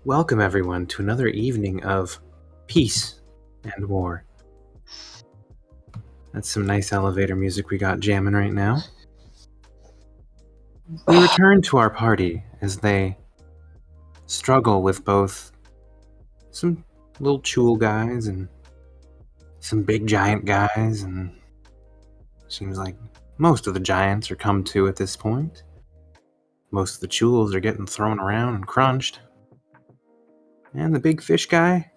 Welcome, everyone, to another evening of peace and war. That's some nice elevator music we got jamming right now. We return to our party as they struggle with both some little chul guys and some big giant guys, and seems like most of the giants are come to at this point. Most of the chuls are getting thrown around and crunched. And the big fish guy,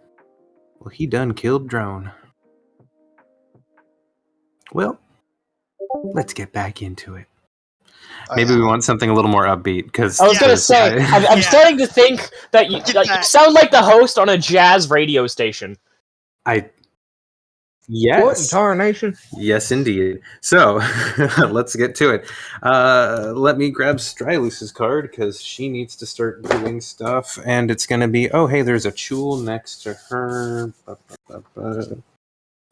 well, he done killed Drone. Well, let's get back into it. Maybe we want something a little more upbeat, because... I was going to say, I'm starting to think that you sound like the host on a jazz radio station. Yes. What entire nation? Yes, indeed. So, let's get to it. Let me grab Stryluce's card, because she needs to start doing stuff, and it's going to be, oh, hey, there's a chul next to her.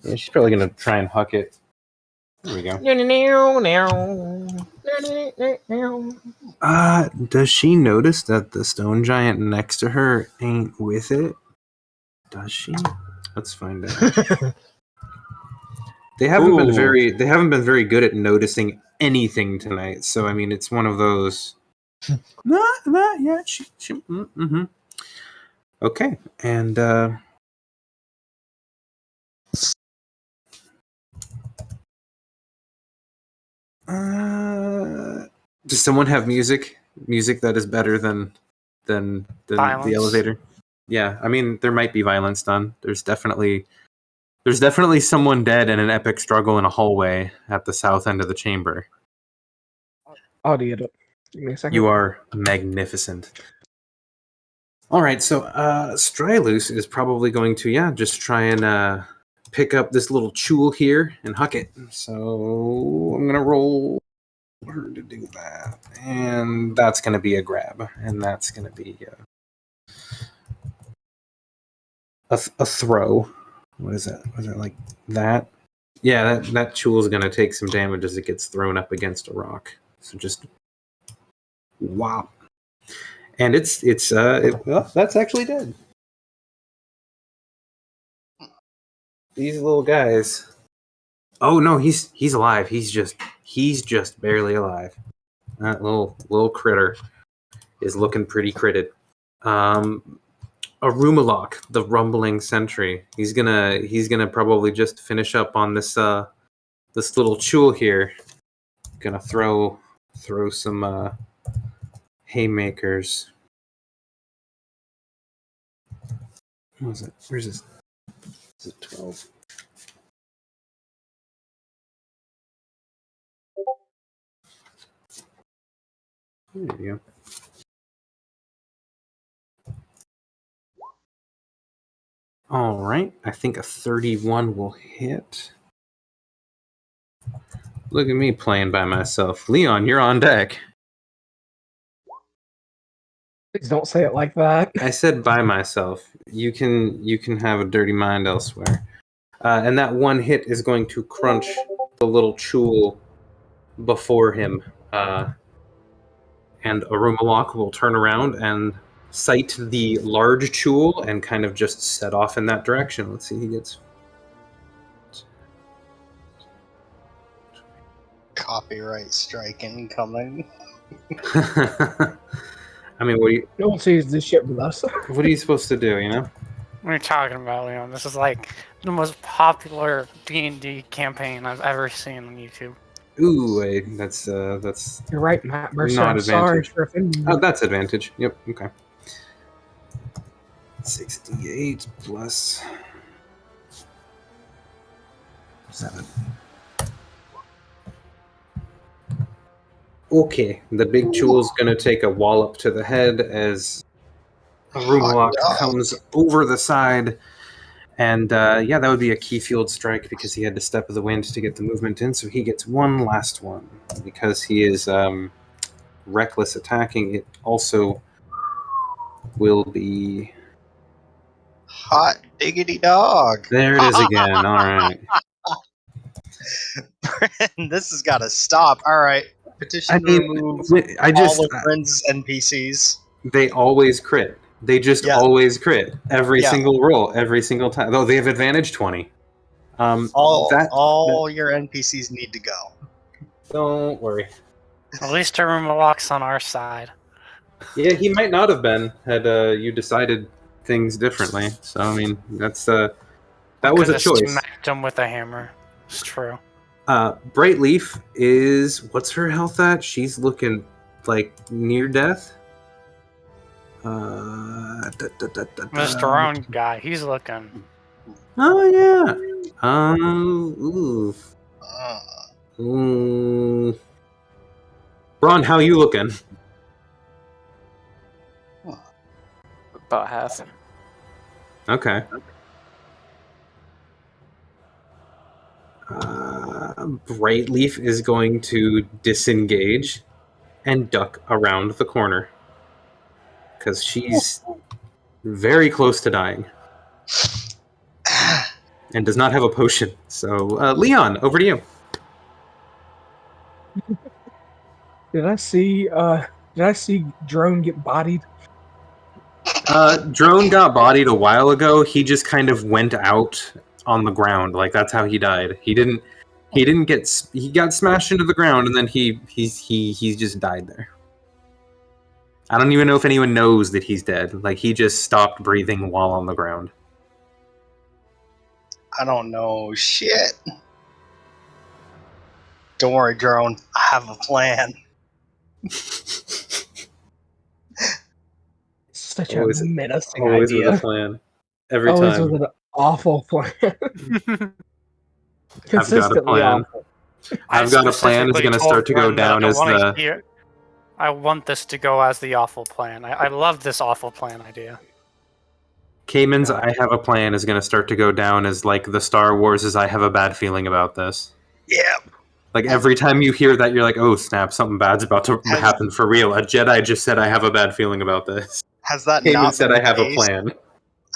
Yeah, she's probably going to try and huck it. There we go. Does she notice that the stone giant next to her ain't with it? Does she? Let's find out. They haven't been very good at noticing anything tonight. So I mean, it's one of those. Not yet. Okay, and does someone have music that is better than the elevator? Yeah, I mean, there might be violence done. There's definitely someone dead in an epic struggle in a hallway at the south end of the chamber. I'll do it. Give me a second. You are magnificent. All right, so Stryluce is probably going to just try and pick up this little chul here and huck it. So I'm gonna roll her to do that, and that's gonna be a grab, and that's gonna be a throw. What is that? Was it like that? Yeah, that chul is gonna take some damage as it gets thrown up against a rock. So just whop, and well, that's actually dead. These little guys. Oh no, he's alive. He's just barely alive. That little critter is looking pretty critted. Arumalok, the rumbling sentry. He's gonna probably just finish up on this little chul here. Gonna throw some haymakers. What was it? Where's this? Is it 12? There you go. All right, I think a 31 will hit. Look at me playing by myself. Leon, you're on deck. Please don't say it like that. I said by myself. You can have a dirty mind elsewhere. And that one hit is going to crunch the little chul before him. And Arumalok will turn around and sight the large chul and kind of just set off in that direction. Let's see, he gets... Copyright strike incoming. I mean, what do you... No one sees this shit with us. What are you supposed to do, you know? What are you talking about, Leon? This is like the most popular D&D campaign I've ever seen on YouTube. Ooh, that's... You're right, Matt Mercer. Not I'm sorry advantage. for offending you. Oh, that's advantage. Yep, okay. 68 plus 7. Okay, the big chul's gonna take a wallop to the head as Arumalok comes over the side. And that would be a key field strike because he had to step of the wind to get the movement in, so he gets one last one. Because he is reckless attacking, it also will be... Hot diggity dog. There it is again, alright. This has got to stop. Alright. Petition to remove all of Bryn's NPCs. They always crit. They just Yeah. always crit every Yeah. single roll, every single time. Though they have advantage 20. All your NPCs need to go. Don't worry. At least Arumalok's on our side. Yeah, he might not have been had you decided things differently. So I mean, that's that was a Could've choice. Smacked him with a hammer. It's true. Bright Leaf is what's her health at? She's looking like near death. Mr. Own guy, he's looking. Oh yeah. Ooh. Uh, Ooh. Ron, how you looking? About half. Okay. Bright Leaf is going to disengage and duck around the corner because she's very close to dying and does not have a potion. So, Leon, over to you. Did I see Drone get bodied? Drone got bodied a while ago. He just kind of went out on the ground. Like that's how he died. He didn't get. He got smashed into the ground, and then he just died there. I don't even know if anyone knows that he's dead. Like he just stopped breathing while on the ground. I don't know shit. Don't worry, Drone. I have a plan. Such Always- a menacing Always idea. with a plan. Every Always time. with an awful plan. I've got a Consistently plan. awful. I've got a plan. It's specifically going to told start to go Ren that down as I want this to go as the awful plan. I love this awful plan idea. Caimen's I have a plan is going to start to go down as like the Star Wars is I have a bad feeling about this. Yeah. Like every time you hear that, you're like, oh snap, something bad's about to happen for real. A Jedi just said I have a bad feeling about this. Has that Caimen not said been I have the a case? plan.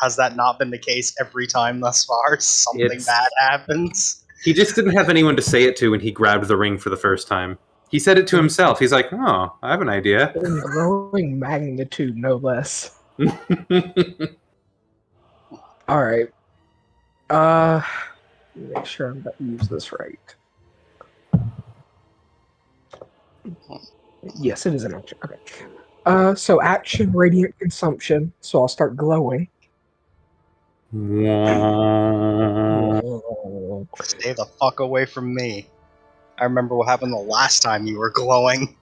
Has that not been the case every time thus far? Something bad happens. He just didn't have anyone to say it to when he grabbed the ring for the first time. He said it to himself. He's like, oh, I have an idea. In growing magnitude, no less. Alright. Make sure I'm about to use this right. Yes, it is an action. Okay. So action, radiant consumption. So I'll start glowing. Stay the fuck away from me. I remember what happened the last time you were glowing.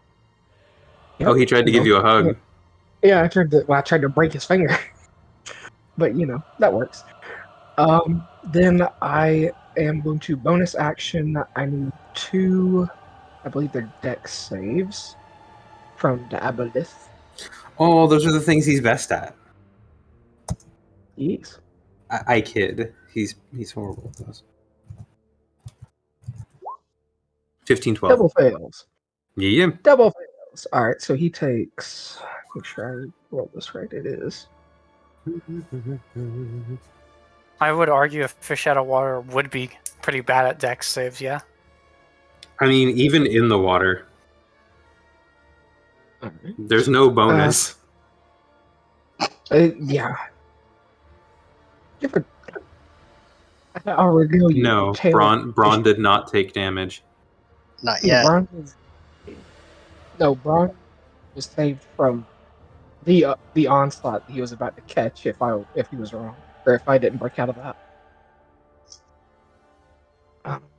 Oh, he tried to give you a hug. Yeah, I tried to break his finger. But that works. Then I am going to bonus action. I need 2, I believe they're dex saves from the Aboleth. Oh, those are the things he's best at. Yes. I kid. He's horrible at those. 15, 12. Double fails. Yeah. Double fails. Alright, so he takes. Make sure I roll this right. It is. I would argue a fish out of water would be pretty bad at dex saves, yeah? I mean, even in the water, there's no bonus. Yeah. I'll reveal you. No, Braun did not take damage. Not yet. Braun was saved from the onslaught he was about to catch if he was wrong, or if I didn't break out of that.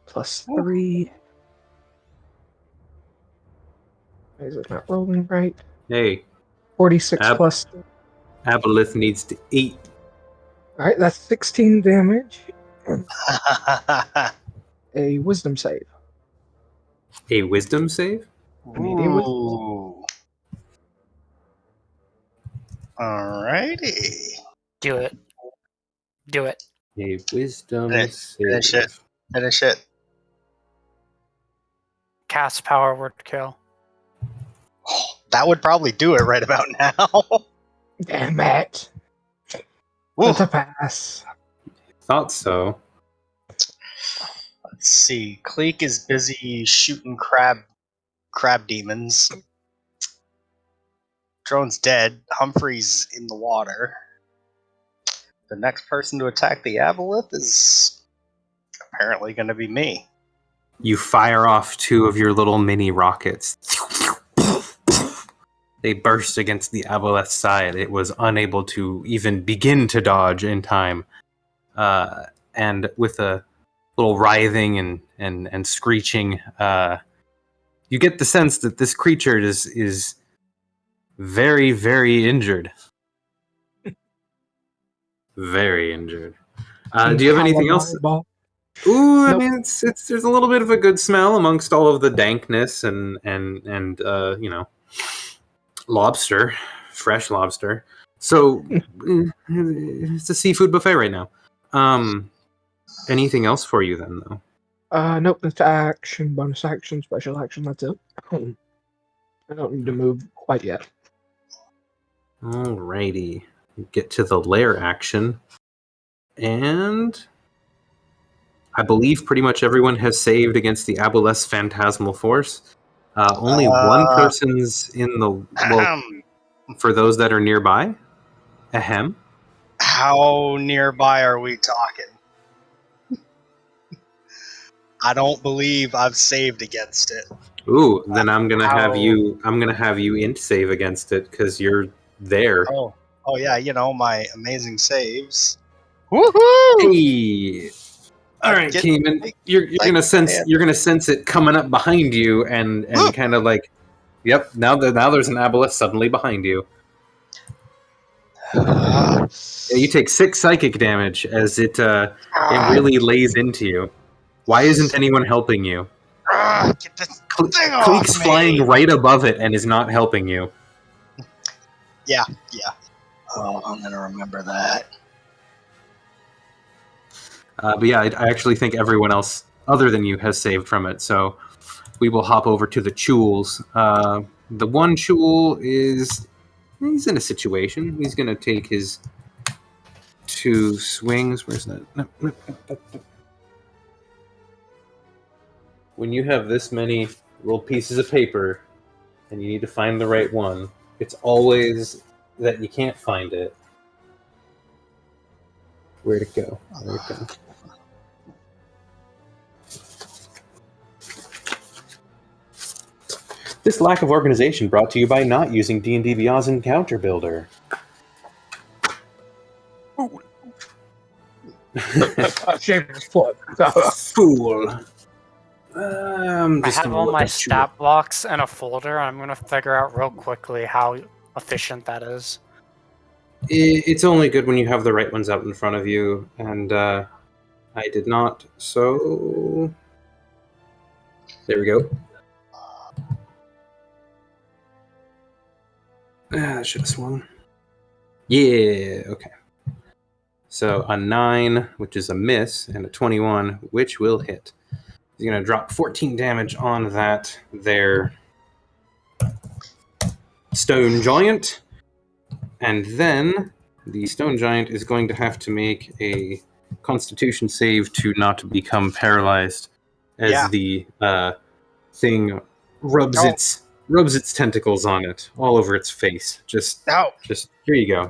+3. Is it not rolling right? Hey, 46 plus. Aboleth needs to eat. Alright, that's 16 damage. A wisdom save. A wisdom save? Ooh. Alrighty. Do it. Do it. A wisdom Finish save. it. Finish it. Cast power word kill. That would probably do it right about now. Damn it. Woo. That's a pass. Thought so. Let's see. Cleek is busy shooting crab demons. Drone's dead. Humphrey's in the water. The next person to attack the aboleth is apparently going to be me. You fire off 2 of your little mini rockets. They burst against the aboleth's side. It was unable to even begin to dodge in time. And with a little writhing and screeching, you get the sense that this creature is very, very injured. Very injured. Do you have anything else? Ooh, I mean, it's there's a little bit of a good smell amongst all of the dankness and lobster, fresh lobster. So it's a seafood buffet right now. Anything else for you then, though? Nope. That's action, bonus action, special action. That's it. I don't need to move quite yet. Alrighty, get to the lair action, and I believe pretty much everyone has saved against the aboleth's phantasmal force. Only one person's in the for those that are nearby. Ahem. How nearby are we talking? I don't believe I've saved against it. Ooh, then I'm gonna have you int save against it because you're there. Oh yeah, my amazing saves. Woohoo! Hey. All right, Caimen, you're gonna sense it coming up behind you and kind of like, yep. Now there's an aboleth suddenly behind you. You take 6 psychic damage as it really lays into you. Why isn't anyone helping you? Get this thing off Cleek's me. flying right above it and is not helping you. Yeah. Oh, I'm gonna remember that. But yeah, I actually think everyone else other than you has saved from it. So we will hop over to the Chules. The one Chul he's in a situation. He's going to take his 2 swings. Where's that? No. When you have this many little pieces of paper and you need to find the right one, it's always that you can't find it. Where'd it go? This lack of organization brought to you by not using D&D Beyond's Encounter Builder. Shameless plug. Fool. I have all my stat blocks in a folder. I'm going to figure out real quickly how efficient that is. It's only good when you have the right ones out in front of you, and I did not, so... There we go. I should have swung. Yeah, okay. So a 9, which is a miss, and a 21, which will hit. He's going to drop 14 damage on that there stone giant. And then the stone giant is going to have to make a constitution save to not become paralyzed as the thing rubs its tentacles on it, all over its face. Just here you go.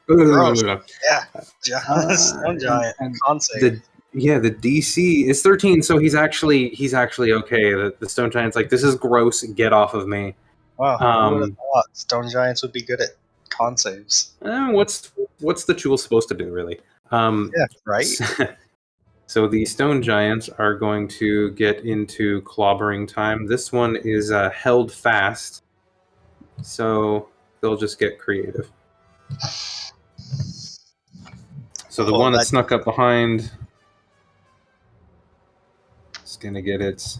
Gross. Yeah, stone giant. Con save. The DC is 13, so he's actually okay. The stone giant's like, this is gross. Get off of me. Wow. Who would have thought stone giants would be good at con saves? What's the Chul supposed to do, really? Yeah, right. So the stone giants are going to get into clobbering time. This one is held fast, so they'll just get creative. So the one that snuck up behind is going to get its...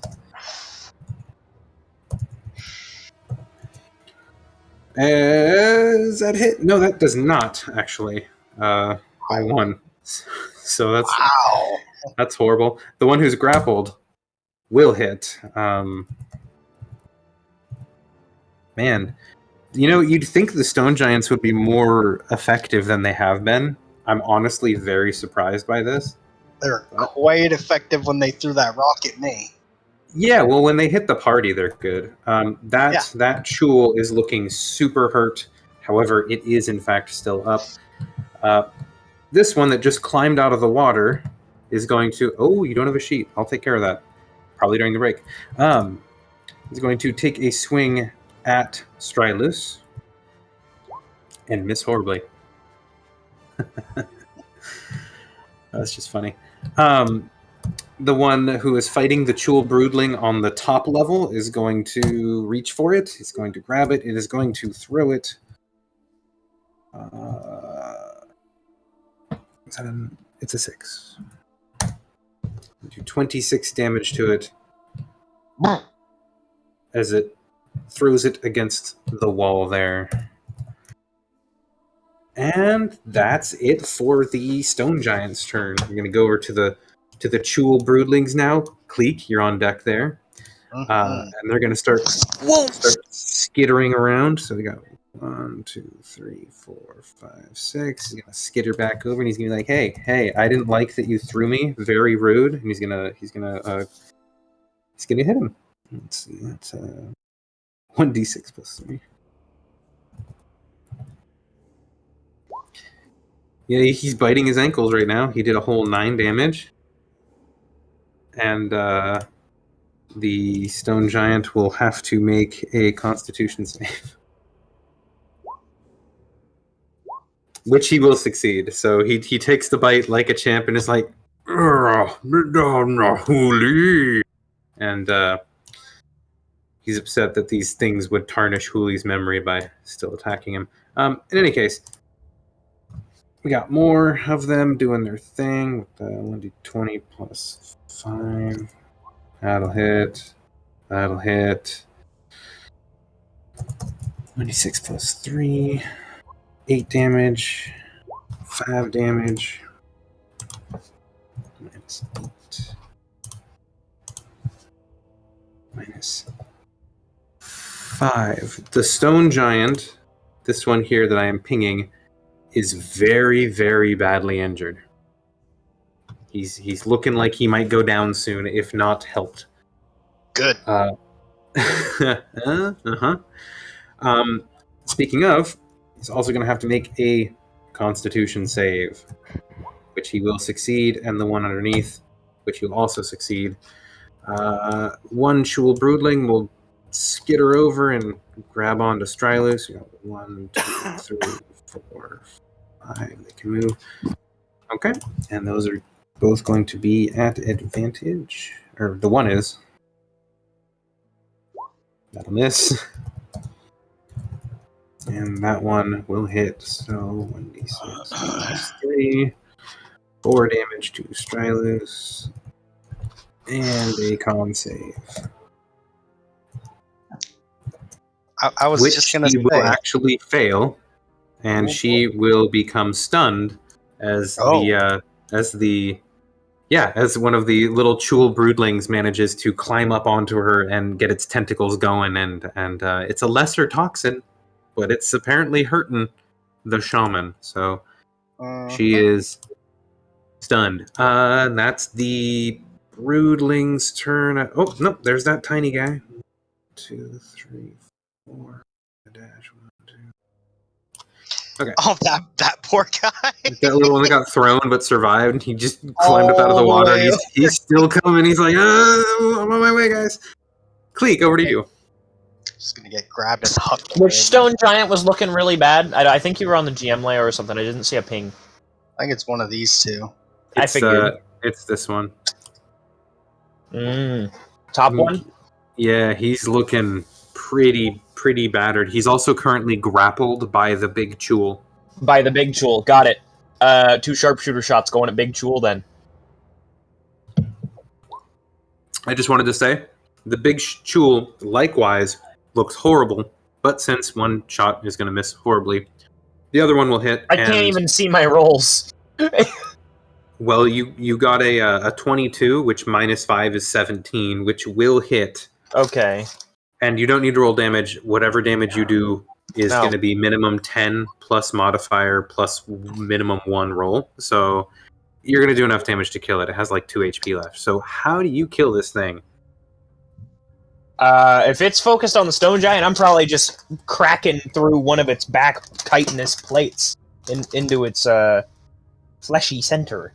Does that hit? No, that does not, actually. By 1. So that's... Wow. That's horrible. The one who's grappled will hit. Man, you'd think the stone giants would be more effective than they have been. I'm honestly very surprised by this. They're quite effective when they threw that rock at me. Yeah, well, when they hit the party, they're good. That Chul is looking super hurt. However, it is in fact still up. This one that just climbed out of the water is going to... Oh, you don't have a sheet. I'll take care of that. Probably during the break. He's going to take a swing at Strylus and miss horribly. That's just funny. The one who is fighting the Chul Broodling on the top level is going to reach for it. He's going to grab it. It is going to throw it. It's a 6. Do 26 damage to it as it throws it against the wall there. And that's it for the Stone Giant's turn. We're going to go over to the Chul Broodlings now. Cleek, you're on deck there. And they're going to start skittering around. So we got 1, 2, 3, 4, 5, 6. He's going to skitter back over, and he's going to be like, "Hey, I didn't like that you threw me. Very rude." And he's going to hit him. Let's see. That's 1d6 plus 3. Yeah, he's biting his ankles right now. He did a whole 9 damage. And the Stone Giant will have to make a Constitution save. Which he will succeed. So he takes the bite like a champ and is like, Hooli. And he's upset that these things would tarnish Hooli's memory by still attacking him. In any case, we got more of them doing their thing with the 1d20 plus 5. That'll hit. 1d6 plus 3. 8 damage. 5 damage. Minus 8. Minus 5. The Stone Giant, this one here that I am pinging, is very, very badly injured. He's looking like he might go down soon, if not helped. Good. Speaking of, he's also going to have to make a Constitution save, which he will succeed, and the one underneath, which he'll also succeed. One Chul Broodling will skitter over and grab onto Strylus. We got 1, 2, 3, 4, 5. They can move. Okay, and those are both going to be at advantage. Or the one is. That'll miss. And that one will hit. So 1d6 plus 3. 4 damage to Strylus. And a con save. I was just going to say. Which will actually fail. And she will become stunned as as one of the little Chul Broodlings manages to climb up onto her and get its tentacles going, and it's a lesser toxin, but it's apparently hurting the shaman, so she is stunned. That's the Broodling's turn. Oh, no, there's that tiny guy. 2, 3, 4, dash 1, 2. Okay. Oh, that poor guy. That little one that got thrown but survived. He just climbed up out of the water. And he's still coming. He's like, I'm on my way, guys. Cleek, over to you. Just gonna get grabbed and hucked. Which Stone Giant was looking really bad? I think you were on the GM layer or something. I didn't see a ping. I think it's one of these two. I figured. It's this one. Top one? Yeah, he's looking pretty battered. He's also currently grappled by the big Chul. By the big Chul. Got it. 2 sharpshooter shots going at big Chul then. I just wanted to say, the big Chul likewise looks horrible, but since one shot is going to miss horribly, the other one will hit. I can't even see my rolls. Well, you got a 22, which minus 5 is 17, which will hit. Okay. And you don't need to roll damage. Whatever damage you do is going to be minimum 10 plus modifier plus minimum 1 roll. So you're going to do enough damage to kill it. It has like 2 HP left. So how do you kill this thing? If it's focused on the stone giant, I'm probably just cracking through one of its back chitinous plates into its fleshy center.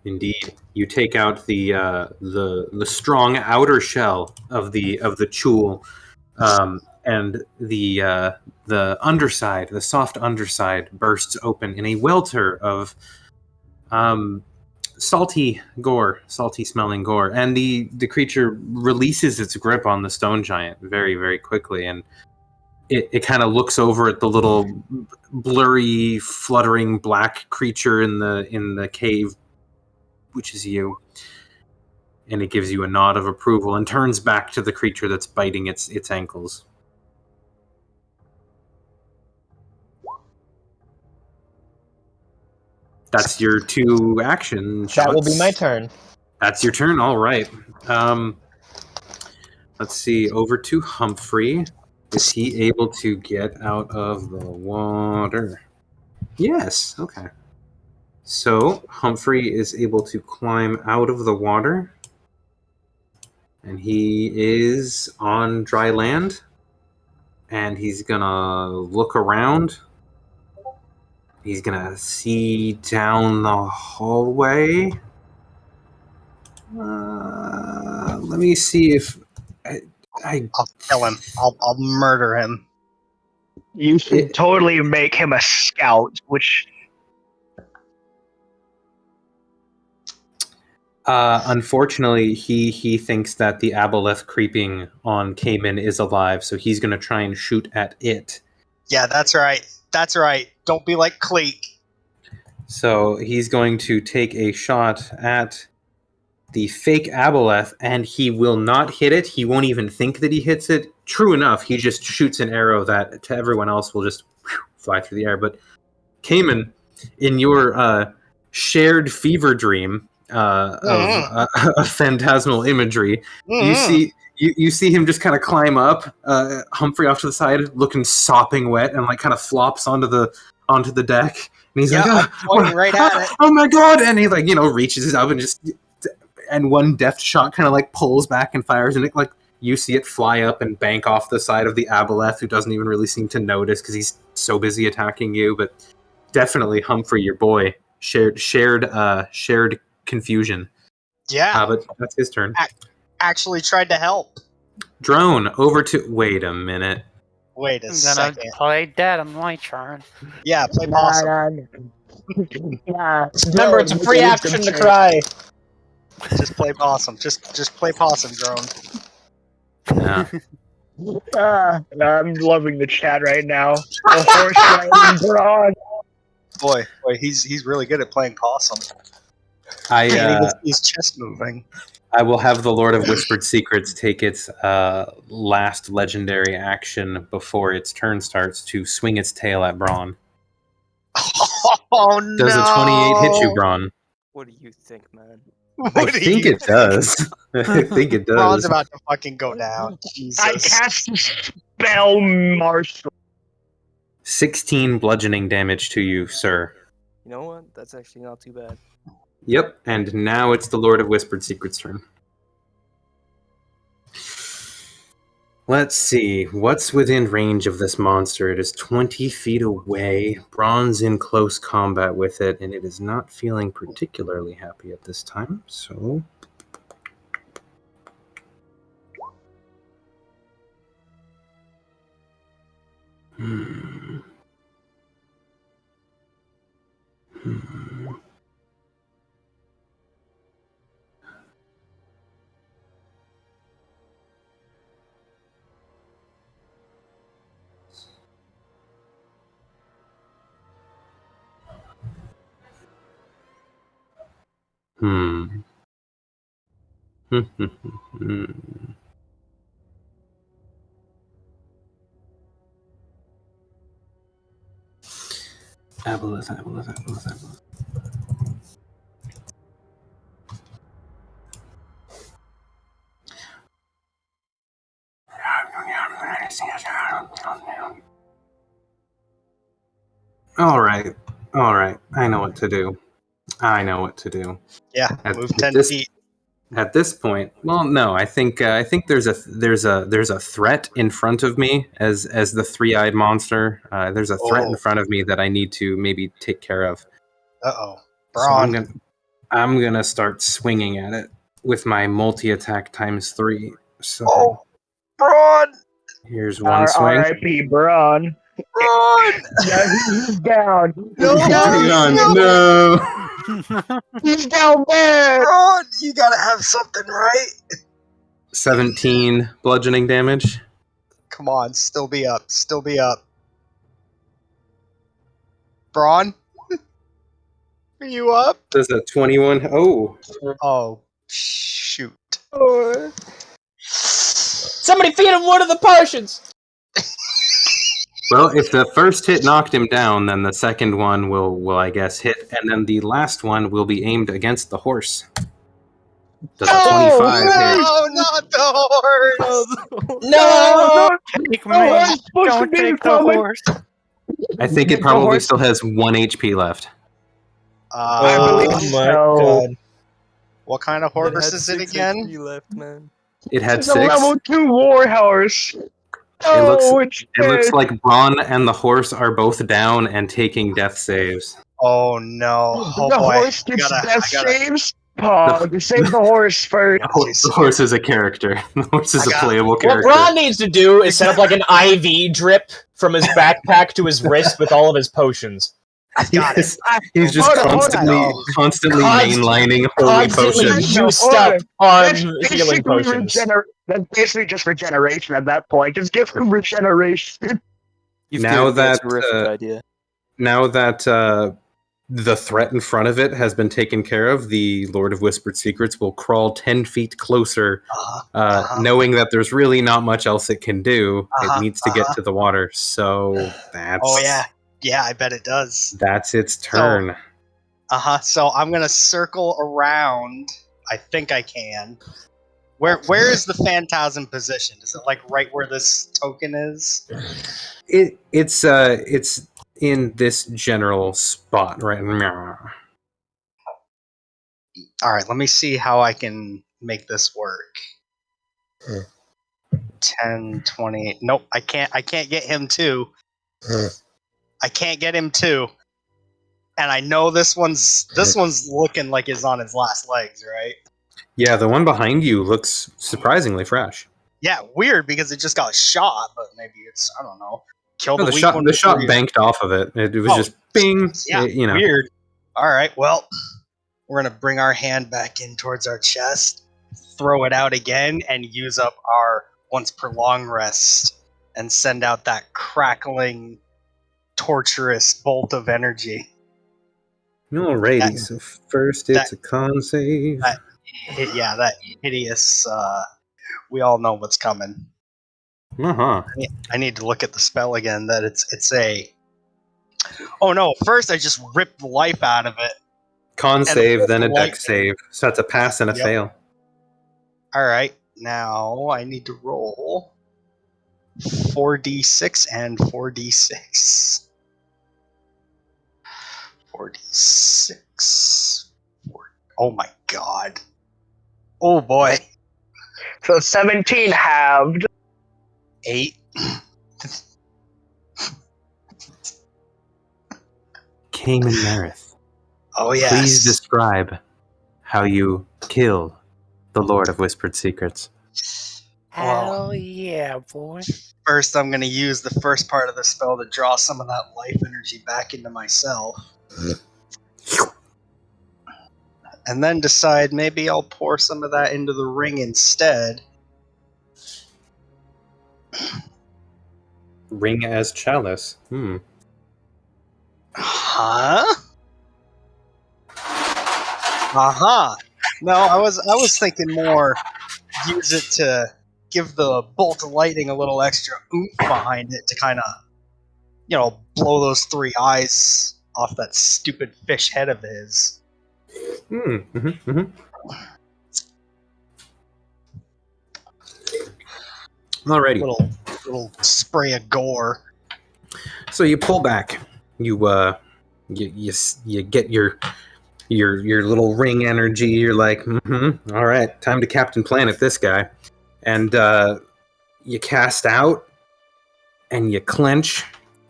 Indeed, you take out the strong outer shell of the chul, and the underside, the soft underside, bursts open in a welter of salty smelling gore, and the creature releases its grip on the stone giant very, very quickly, and it kind of looks over at the little blurry, fluttering black creature in the cave, which is you, and it gives you a nod of approval and turns back to the creature that's biting its ankles. That's your 2 action shots. That will be my turn. That's your turn. All right. Let's see. Over to Humphrey. Is he able to get out of the water? Yes. Okay. So Humphrey is able to climb out of the water, and he is on dry land, and he's gonna look around. He's gonna see down the hallway. Let me see if I'll kill him. I'll murder him. You should totally make him a scout, which... unfortunately, he thinks that the aboleth creeping on Caimen is alive, so he's going to try and shoot at it. Yeah, that's right. That's right. Don't be like Cleek. So he's going to take a shot at the fake aboleth, and he will not hit it. He won't even think that he hits it. True enough, he just shoots an arrow that to everyone else will just fly through the air. But Caimen, in your shared fever dream of phantasmal imagery, you see him just kind of climb up, Humphrey off to the side, looking sopping wet, and like kind of flops onto the deck. And he's like, right at it. Oh my god! And he reaches up and one deft shot kind of like pulls back and fires, and it like you see it fly up and bank off the side of the aboleth, who doesn't even really seem to notice because he's so busy attacking you. But definitely Humphrey, your boy, shared confusion. Yeah, but that's his turn. Actually tried to help. Drone, over to... Wait a minute. Wait a I'm second. gonna play dead on my turn. Yeah, play possum. Remember, it's a free action to cry. Just play possum. Just play possum, Drone. Yeah. I'm loving the chat right now. The horse riding broad. Boy, he's really good at playing possum. His chest moving. I will have the Lord of Whispered Secrets take its last legendary action before its turn starts to swing its tail at Braun. Oh no! Does a 28 hit you, Braun? What do you think, man? I think it does. I think it does. Braun's about to fucking go down. Jesus. I cast Spell Marshal. 16 bludgeoning damage to you, sir. You know what? That's actually not too bad. Yep, and now it's the Lord of Whispered Secrets' turn. Let's see, what's within range of this monster? It is 20 feet away. Braun's in close combat with it, and it is not feeling particularly happy at this time, so... Aboleth. All right. I know what to do. Yeah, move 10 feet. At this point, well, no, I think there's a threat in front of me as the 3-eyed monster. There's a threat in front of me that I need to maybe take care of. Uh-oh. So Braun. I'm gonna start swinging at it with my multi-attack ×3. So Braun! here's one swing. R.I.P. Braun. Braun! Yeah, he's down. No, Hang on, no. He's down bad. Braun! You gotta have something, right? 17 bludgeoning damage. Come on, still be up. Still be up. Braun? Are you up? Does a 21? Oh, Oh, shoot. Somebody feed him one of the potions! well, if the first hit knocked him down, then the second one will I guess hit, and then the last one will be aimed against the horse. Does a 25 hit? No, not the horse! No! Take No, me. I'm supposed to Don't be take the coming. horse. I think it probably still has 1 HP left. I believe Oh my so. god. What kind of It had horse is it 6 again? HP left, man. It had It's a 6. level 2 war horse. It looks like Braun and the horse are both down and taking death saves. Oh no. Oh the boy. horse gets death saves. Pog, save the horse first. The horse is a character. The horse is a playable What character. Braun needs to do is set up like an IV drip from his backpack to his wrist with all of his potions. He's just constantly mainlining holy Constantly potions. juiced up on That's healing basically potions. That's basically just regeneration at that point. Just give him regeneration. Now That's that a terrific idea. now that the threat in front of it has been taken care of, the Lord of Whispered Secrets will crawl 10 feet closer, knowing that there's really not much else it can do. It needs to get to the water, so that's... Oh yeah. Yeah, I bet it does. That's its turn. So I'm gonna circle around. I think I can. Where is the phantasm position? Is it like right where this token is? It's in this general spot, right? Alright, let me see how I can make this work. 10, 20. Nope, I can't get him too. I can't get him too. And I know this one's looking like he's on his last legs, right? Yeah, the one behind you looks surprisingly fresh. Yeah, weird because it just got shot, but maybe it's, I don't know. Kill No, the the weak shot one the before shot you- banked off of it. It was just bing. Yeah, you know. weird. Alright, well, we're gonna bring our hand back in towards our chest, throw it out again, and use up our once per long rest and send out that crackling, torturous bolt of energy. Alrighty, so first it's a con save. That hideous, we all know what's coming. I need to look at the spell again, that it's a... Oh no, first I just ripped the life out of it. Con save, then a lightning. dex save. So that's a pass and a fail. Alright, now I need to roll 4d6 and 4d6. 4d6. Oh my god. Oh boy. So 17 halved. 8. Caimen Marith, Oh yes. please describe how you kill the Lord of Whispered Secrets. Hell yeah, boy. First, I'm going to use the first part of the spell to draw some of that life energy back into myself. And then decide maybe I'll pour some of that into the ring instead. Ring as chalice. Huh? No, I was thinking more use it to give the bolt of lightning a little extra oomph behind it to kind of, blow those 3 eyes off that stupid fish head of his. Alrighty. Little spray of gore. So you pull back. You get your your little ring energy. You're like, all right, time to Captain Planet this guy. And you cast out, and you clench,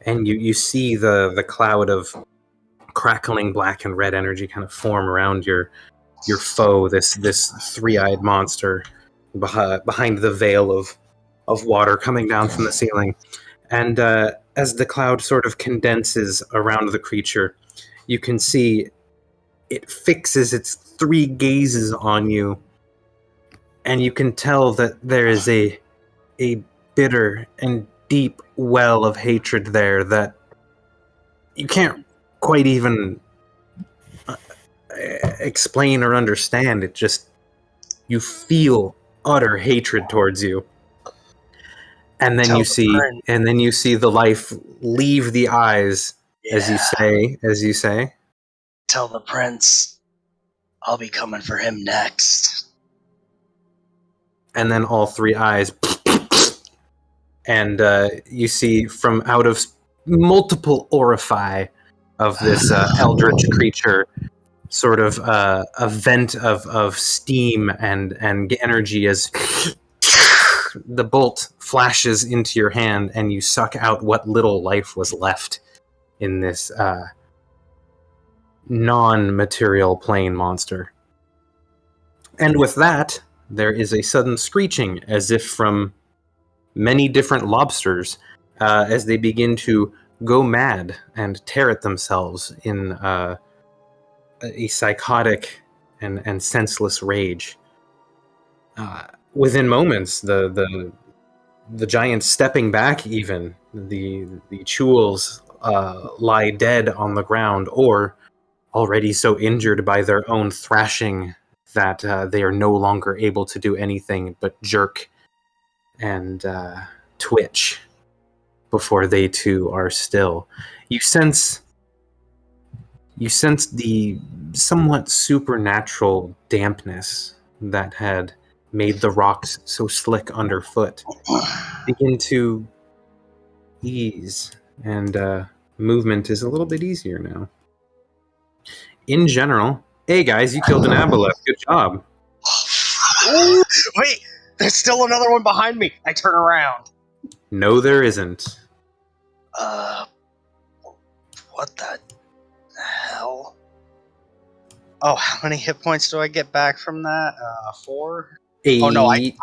and you see the cloud of crackling black and red energy kind of form around your foe, this three-eyed monster behind the veil of water coming down from the ceiling. And as the cloud sort of condenses around the creature, you can see it fixes its three gazes on you, and you can tell that there is a bitter and deep well of hatred there that you can't quite even explain or understand. It just, you feel utter hatred towards you. And then you see the life leave the eyes, as you say. Tell the prince I'll be coming for him next. And then all three eyes, and you see from out of multiple orifice of this eldritch creature, sort of a vent of steam and energy as the bolt flashes into your hand, and you suck out what little life was left in this non-material plane monster. And with that, there is a sudden screeching, as if from many different lobsters, as they begin to go mad and tear at themselves in a psychotic and senseless rage. Within moments, the giant stepping back, even the chuls lie dead on the ground, or already so injured by their own thrashing that they are no longer able to do anything but jerk and twitch before they too are still. You sense the somewhat supernatural dampness that had made the rocks so slick underfoot begin to ease, and movement is a little bit easier now. In general, hey guys, you killed an aboleth. Good job. Wait, there's still another one behind me. I turn around. No, there isn't. What the hell? Oh, how many hit points do I get back from that? 4? 8. Oh no, I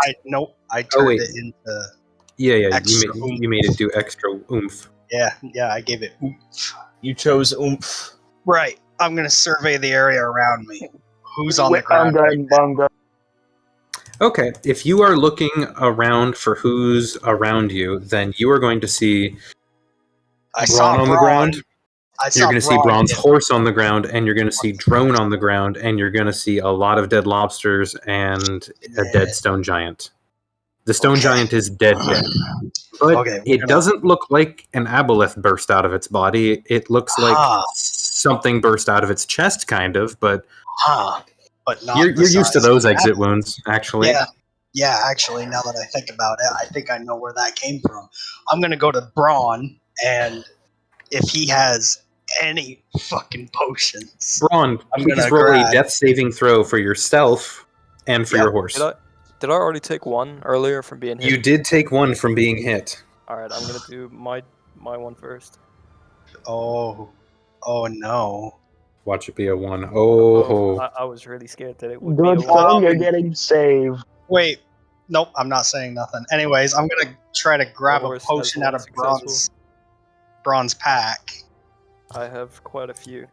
turned it into extra you made it do extra oomph. Yeah, I gave it oomph. You chose oomph. Right. I'm gonna survey the area around me. Who's on the ground? I'm done. Okay, if you are looking around for who's around you, then you are going to see Braun on the ground. You're going to see Braun's horse on the ground, and you're going to see Drone on the ground, and you're going to see a lot of dead lobsters and a dead stone giant. The stone giant is dead. But it doesn't look like an aboleth burst out of its body. It looks like something burst out of its chest, kind of, but... But not you're used to those exit wounds, actually. Yeah, actually, now that I think about it, I think I know where that came from. I'm going to go to Braun, and if he has any fucking potions... Braun, please roll a death saving throw for yourself and for your horse. Did I already take one earlier from being hit? You did take one from being hit. Alright, I'm gonna do my one first. Oh no. Watch it be a 1. Oh. I was really scared that it would be a 1. Good thing you're getting saved. Wait. Nope, I'm not saying nothing. Anyways, I'm gonna try to grab a potion out of Braun's pack. I have quite a few.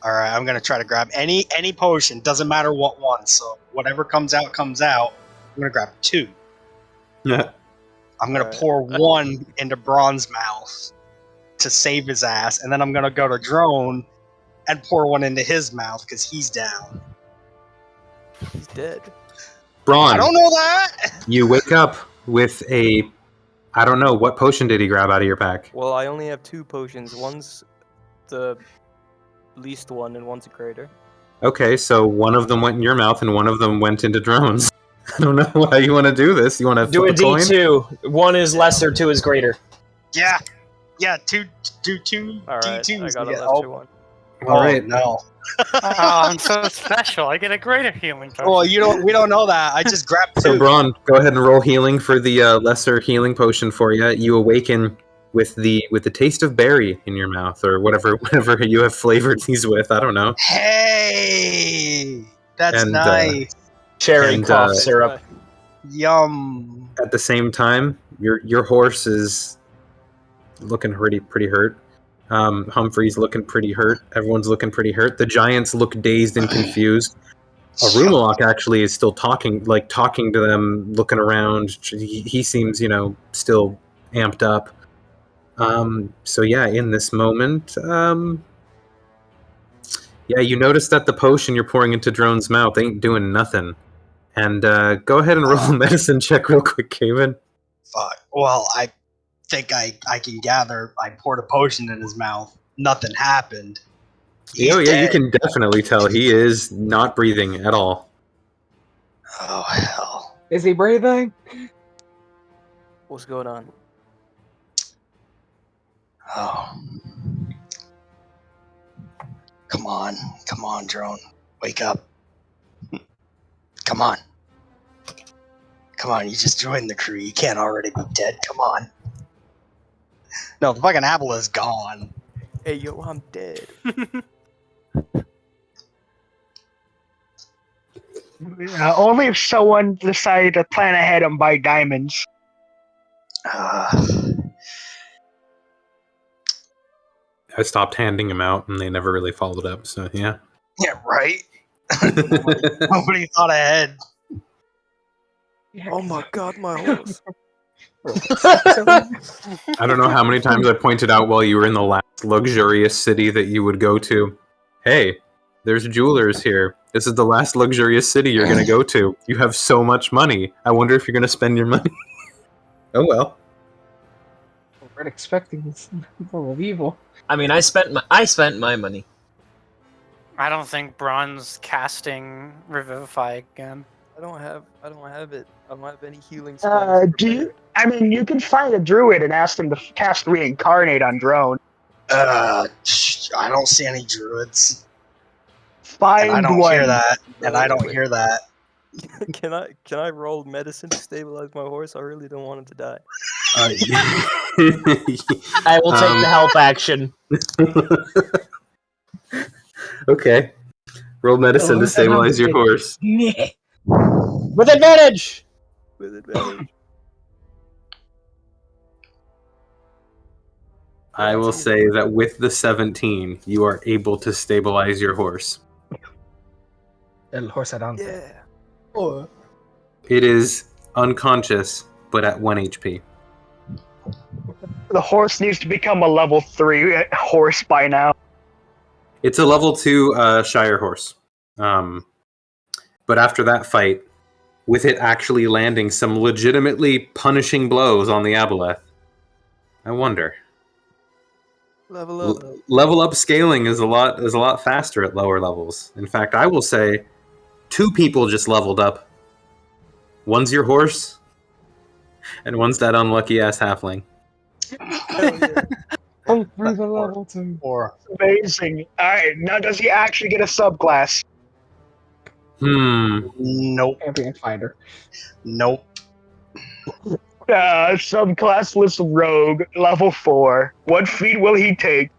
Alright, I'm gonna try to grab any potion, doesn't matter what one, so whatever comes out, comes out. I'm gonna grab 2. Yeah. I'm gonna pour 1 into Braun's mouth to save his ass, and then I'm gonna go to Drone and pour 1 into his mouth because he's down. He's dead. Braun, I don't know that! You wake up with a... I don't know, what potion did he grab out of your pack? Well, I only have 2 potions. One's the least one, and one's a greater. Okay, so one of them went in your mouth, and one of them went into Drone's. I don't know how you want to do this. You want to do a coin? D2. 1 is lesser, 2 is greater. Yeah, do 2 Alright, D2s. I got a lesser one. All right. No. Oh, I'm so special. I get a greater healing potion. Well, we don't know that. I just grabbed 2. So Braun, go ahead and roll healing for the lesser healing potion for you. You awaken with the taste of berry in your mouth, or whatever you have flavored these with. I don't know. Hey, that's And, nice. Cherry And, cough uh, syrup. Yum. At the same time, your horse is looking pretty hurt. Humphrey's looking pretty hurt. Everyone's looking pretty hurt. The giants look dazed and confused. Arumalok actually is still talking to them, looking around. He seems, still amped up. So yeah, in this moment, you notice that the potion you're pouring into Drone's mouth ain't doing nothing. And go ahead and roll a medicine check real quick, Caimen. Fuck. Well, I think I can gather. I poured a potion in his mouth. Nothing happened. He's dead. You can definitely tell he is not breathing at all. Oh hell. Is he breathing? What's going on? Oh. Come on, Drone. Wake up. Come on, you just joined the crew. You can't already be dead. Come on. No, the fucking apple is gone. Hey, yo, I'm dead. Only if someone decided to plan ahead and buy diamonds. I stopped handing them out, and they never really followed up. So yeah. Yeah, right. Nobody thought ahead. Oh my god, my horse. I don't know how many times I pointed out while you were in the last luxurious city that you would go to. Hey, there's jewelers here. This is the last luxurious city you're going to go to. You have so much money. I wonder if you're going to spend your money. Oh well. We're expecting this level of evil. I mean, I spent my money. I don't think Braun's casting Revivify again. I don't have it. I don't have any healing Do spells. you? I mean, you can find a druid and ask them to cast Reincarnate on Drone. I don't see any druids. Find And I don't one. hear that. And I don't hear that. Can I roll medicine to stabilize my horse? I really don't want him to die. I will take the help action. Okay. Roll medicine to stabilize your horse. With advantage! With advantage. I will say that with the 17, you are able to stabilize your horse. El horse adelante. Yeah. Oh. It is unconscious, but at 1 HP. The horse needs to become a level 3 horse by now. It's a level 2 Shire horse. But after that fight, with it actually landing some legitimately punishing blows on the aboleth, I wonder. Level up. Level up scaling is a lot faster at lower levels. In fact, I will say 2 people just leveled up. One's your horse, and one's that unlucky ass halfling. Oh, through the level 2. Amazing. Alright, now does he actually get a subclass? Nope. Champion fighter. Nope. Subclassless rogue, level 4. What feat will he take?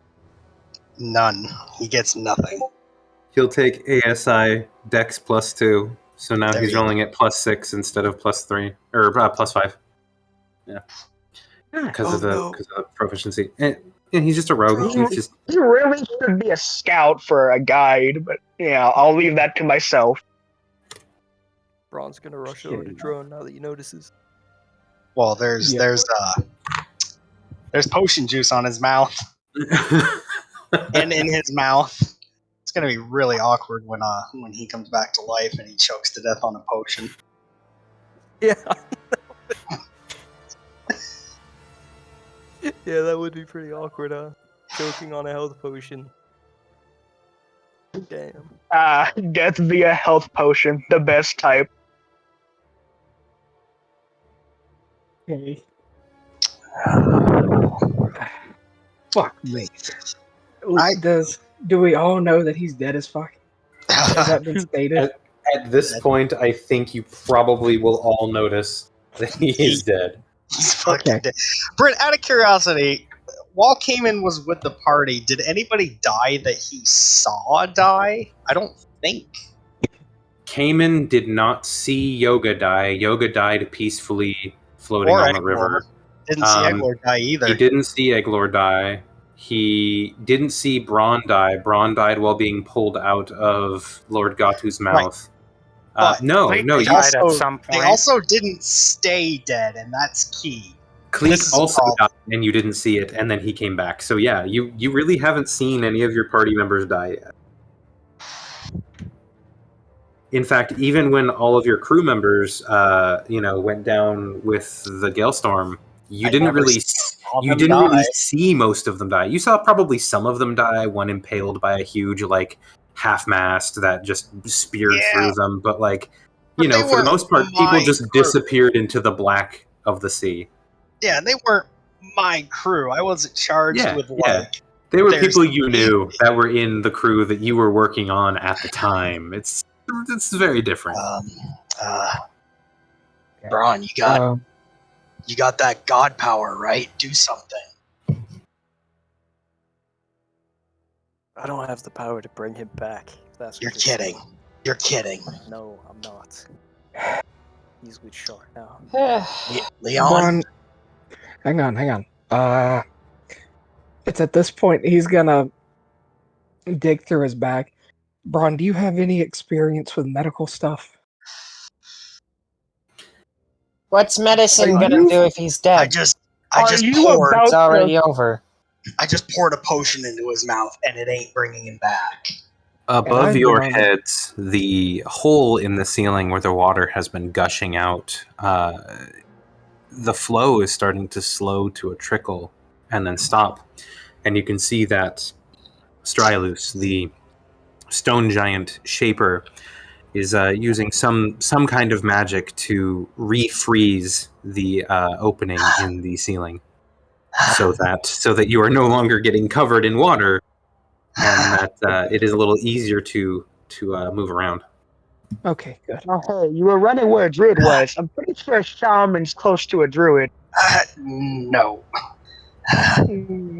None. He gets nothing. He'll take ASI Dex +2, so now There he's you go. rolling at +6 instead of +3 or +5. Yeah, because of the proficiency. And he's just a rogue. He's just He really should be a scout for a guide, but yeah, I'll leave that to myself. Braun's gonna rush over to Drone now that he notices. Well, there's potion juice on his mouth and in his mouth. It's gonna be really awkward when he comes back to life and he chokes to death on a potion. Yeah. Yeah, that would be pretty awkward, huh? Choking on a health potion. Damn. Death via health potion, the best type. Okay. Fuck me. I- Does Do we all know that he's dead as fuck? Has that been stated? At this point, I think you probably will all notice that he is dead. He's fucking dead. Brent, out of curiosity, while Caimen was with the party, did anybody die that he saw die? I don't think. Caimen did not see Yoga die. Yoga died peacefully floating Or on the Eglor. river. Didn't see Eglor die either. He didn't see Eglor die. He didn't see Braun die. Braun died while being pulled out of Lord Gatu's mouth. But no, Cleek you died at some point. They also didn't stay dead, and that's key. Cleek also died, and you didn't see it, and then he came back. So yeah, you really haven't seen any of your party members die yet. In fact, even when all of your crew members, went down with the Galestorm, you didn't really see most of them die. You saw probably some of them die. One impaled by a huge half mast that just speared through them. But for the most part, people just disappeared into the black of the sea. Yeah, they weren't my crew. I wasn't charged with They were people you knew that were in the crew that you were working on at the time. It's very different. Braun, you got that god power, right? Do something. I don't have the power to bring him back. You're kidding. You're kidding. No, I'm not. He's with Shark now. Leon? Hang on. It's at this point he's gonna dig through his bag. Braun, do you have any experience with medical stuff? What's medicine gonna do if he's dead? It's already over. I just poured a potion into his mouth, and it ain't bringing him back. Above your heads, the hole in the ceiling where the water has been gushing out, the flow is starting to slow to a trickle and then stop. And you can see that Strylus, the stone giant shaper, is using some kind of magic to refreeze the opening in the ceiling, so that you are no longer getting covered in water, and that it is a little easier to move around. Okay, good. Oh, hey, you were running where a druid was. I'm pretty sure shaman's close to a druid. No.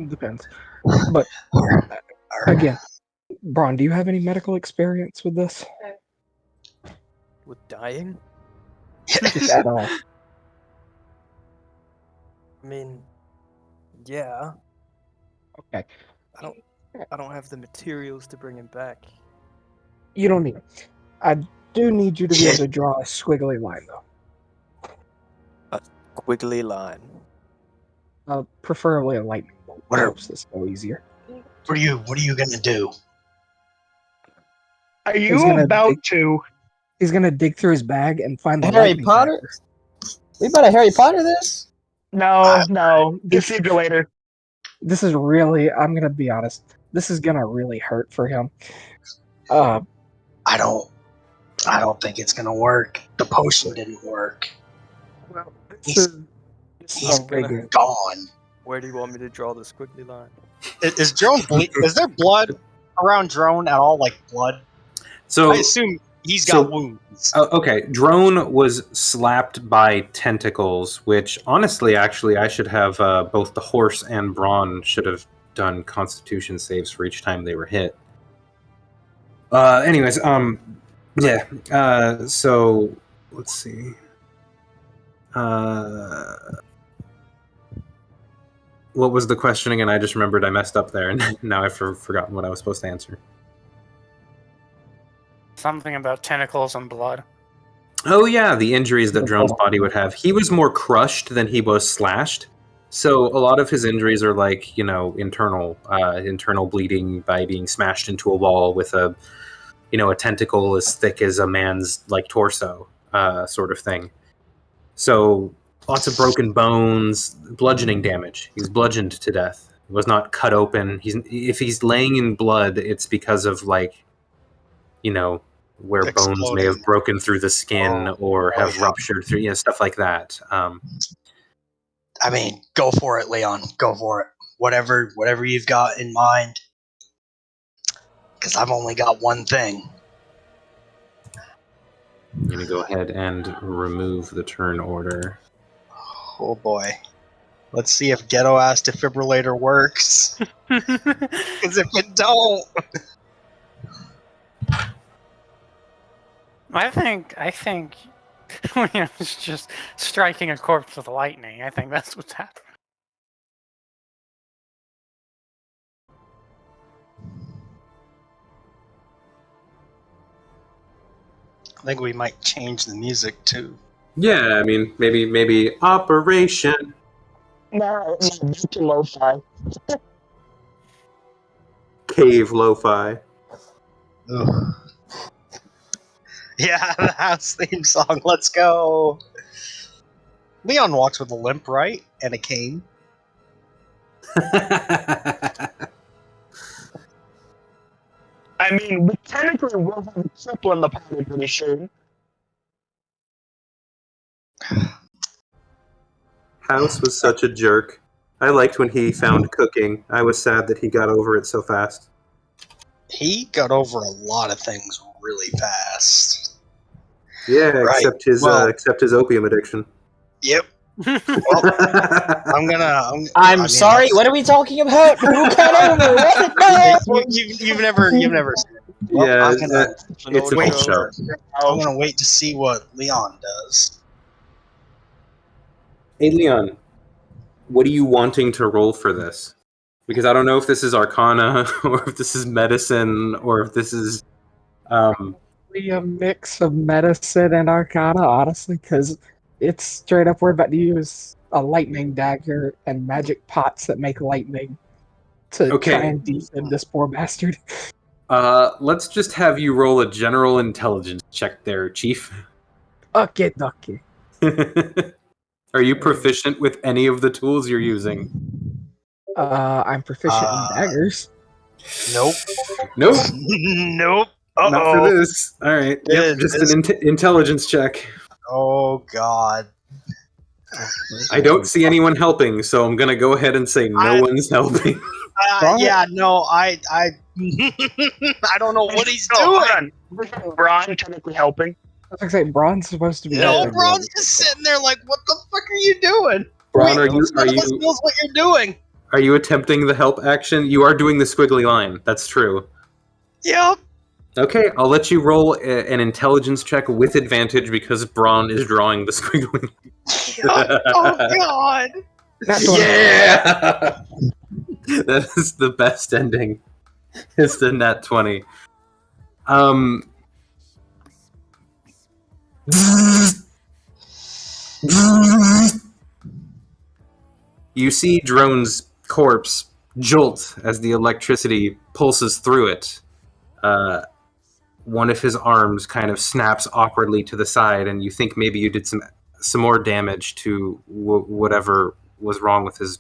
Depends. But again, Braun, do you have any medical experience with this? With dying? Just at all. I mean, yeah. Okay. I don't have the materials to bring him back. You don't need it. I do need you to be able to draw a squiggly line, though. A squiggly line. Preferably a lightning bolt. What are- Helps this go easier. What are you gonna do? Are you about to? He's gonna dig through his bag and find the Harry lightning Potter? crackers. We better Harry Potter this? No. Defibrillator. This is really, I'm gonna be honest, this is gonna really hurt for him. I don't think it's gonna work. The potion didn't work. Well, He's gone. Where do you want me to draw the squiggly line? Is Drone is there blood around Drone at all? Like blood? So I assume he's got wounds. Okay, Drone was slapped by tentacles, which honestly, actually, I should have both the horse and Braun should have done Constitution saves for each time they were hit. Anyways, so let's see. What was the question again? I just remembered I messed up there, and now I've forgotten what I was supposed to answer. Something about tentacles and blood. Oh yeah, the injuries that Drone's body would have. He was more crushed than he was slashed. So a lot of his injuries are internal bleeding by being smashed into a wall with a tentacle as thick as a man's torso, sort of thing. So lots of broken bones, bludgeoning damage. He's bludgeoned to death. He was not cut open. If he's laying in blood, it's because of where bones may have broken through the skin or have ruptured through, stuff like that. I mean, go for it, Leon. Go for it. Whatever you've got in mind. Because I've only got one thing. I'm going to go ahead and remove the turn order. Oh boy. Let's see if ghetto ass defibrillator works. Because if it don't... I think William's just striking a corpse with lightning. I think that's what's happening. I think we might change the music too. Yeah, I mean, maybe Operation No, back to lo-fi. Cave Lo-Fi. Ugh. Yeah, the house theme song. Let's go. Leon walks with a limp, right? And a cane. I mean, we technically will have a triple in the party pretty soon. House was such a jerk. I liked when he found cooking. I was sad that he got over it so fast. He got over a lot of things really fast. Yeah, Right. except his opium addiction. Yep. Well, I I'm mean, sorry. What are we talking about? Who got over? What? No! You've never seen it. Well, Yeah, I'm gonna it's a wait cool show. I'm gonna wait to see what Leon does. Hey, Leon, what are you wanting to roll for this? Because I don't know if this is Arcana, or if this is Medicine, or if this is... Probably a mix of medicine and arcana, honestly, because it's straight up we're about to use a lightning dagger and magic pots that make lightning to Okay. try and defend this poor bastard. Let's just have you roll a general intelligence check there, Chief. Okay, ducky. Are you proficient with any of the tools you're using? I'm proficient in daggers. Nope. Nope, Nope. not for this. All right, yep, just an intelligence check. Oh God. I don't see anyone helping, so I'm gonna go ahead and say no one's helping. Yeah, no, I I don't know what he's doing. Braun technically helping. I was gonna say, Braun's supposed to be No, helping. Braun's just sitting there like, what the fuck are you doing? Braun, None of us knows what you're doing. are you attempting the help action? You are doing the squiggly line. That's true. Yep. Okay, I'll let you roll an intelligence check with advantage because Braun is drawing the squiggly. Oh God. That's what Yeah! That is the best ending. It's the nat 20. You see Drone's corpse jolt as the electricity pulses through it. One of his arms kind of snaps awkwardly to the side, and you think maybe you did some more damage to whatever was wrong with his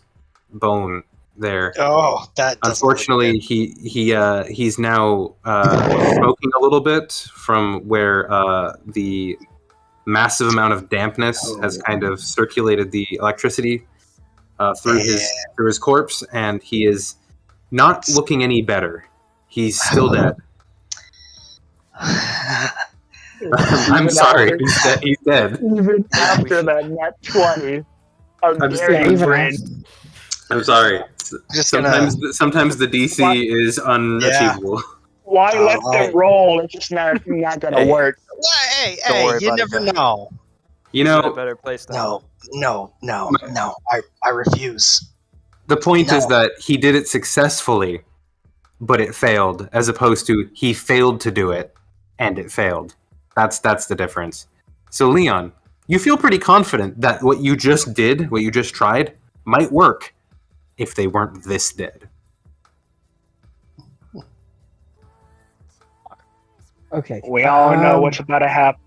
bone there. Oh, that. Unfortunately, he's now smoking a little bit from where the massive amount of dampness has kind of circulated the electricity through his corpse, and he is not looking any better. He's still dead. I'm sorry, he's dead. Even after that net 20. I'm sorry. Just Sometimes the DC is unachievable. Why let them roll? It's just not gonna work. Hey, Don't worry you about it, never man. know. You He's in a know, better place now. No. I refuse. the point is No. that he did it successfully, but it failed, as opposed to he failed to do it and it failed. That's the difference. So Leon, you feel pretty confident that what you just did, what you just tried, might work if they weren't this dead. Okay. We all know what's about to happen.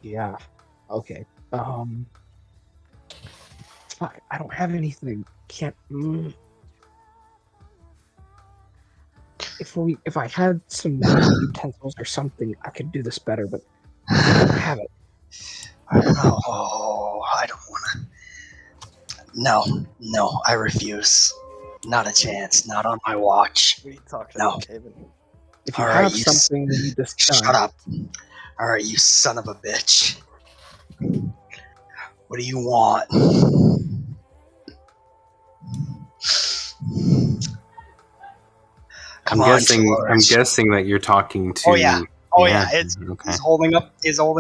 Yeah. Okay. Fuck. I don't have anything. Can't. If I had some utensils or something, I could do this better. But I don't have it. Oh, I don't want to. No, I refuse. Not a chance. Not on my watch. We talked No. about Caimen. If you Alright, have something, you need to Shut up. Alright, you son of a bitch. What do you want? Come on, I'm George. guessing that you're talking to. Oh yeah. Oh yeah. It's okay. he's holding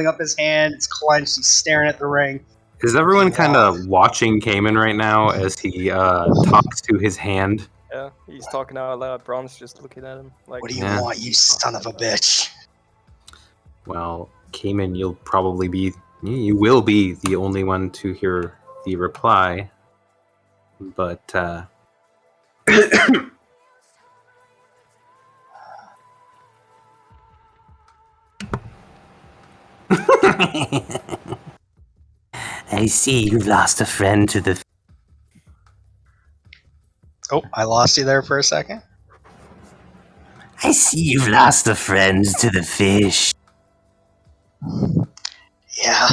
up his hand, it's clenched, he's staring at the ring. Is everyone kind of watching Caimen right now as he talks to his hand? Yeah, he's talking out loud. Braun's just looking at him like. What do you want, you son of a bitch? Well, Caimen, you will be the only one to hear the reply. But I see you've lost a friend to the. Oh, I lost you there for a second. I see you've lost a friend to the fish. Yeah.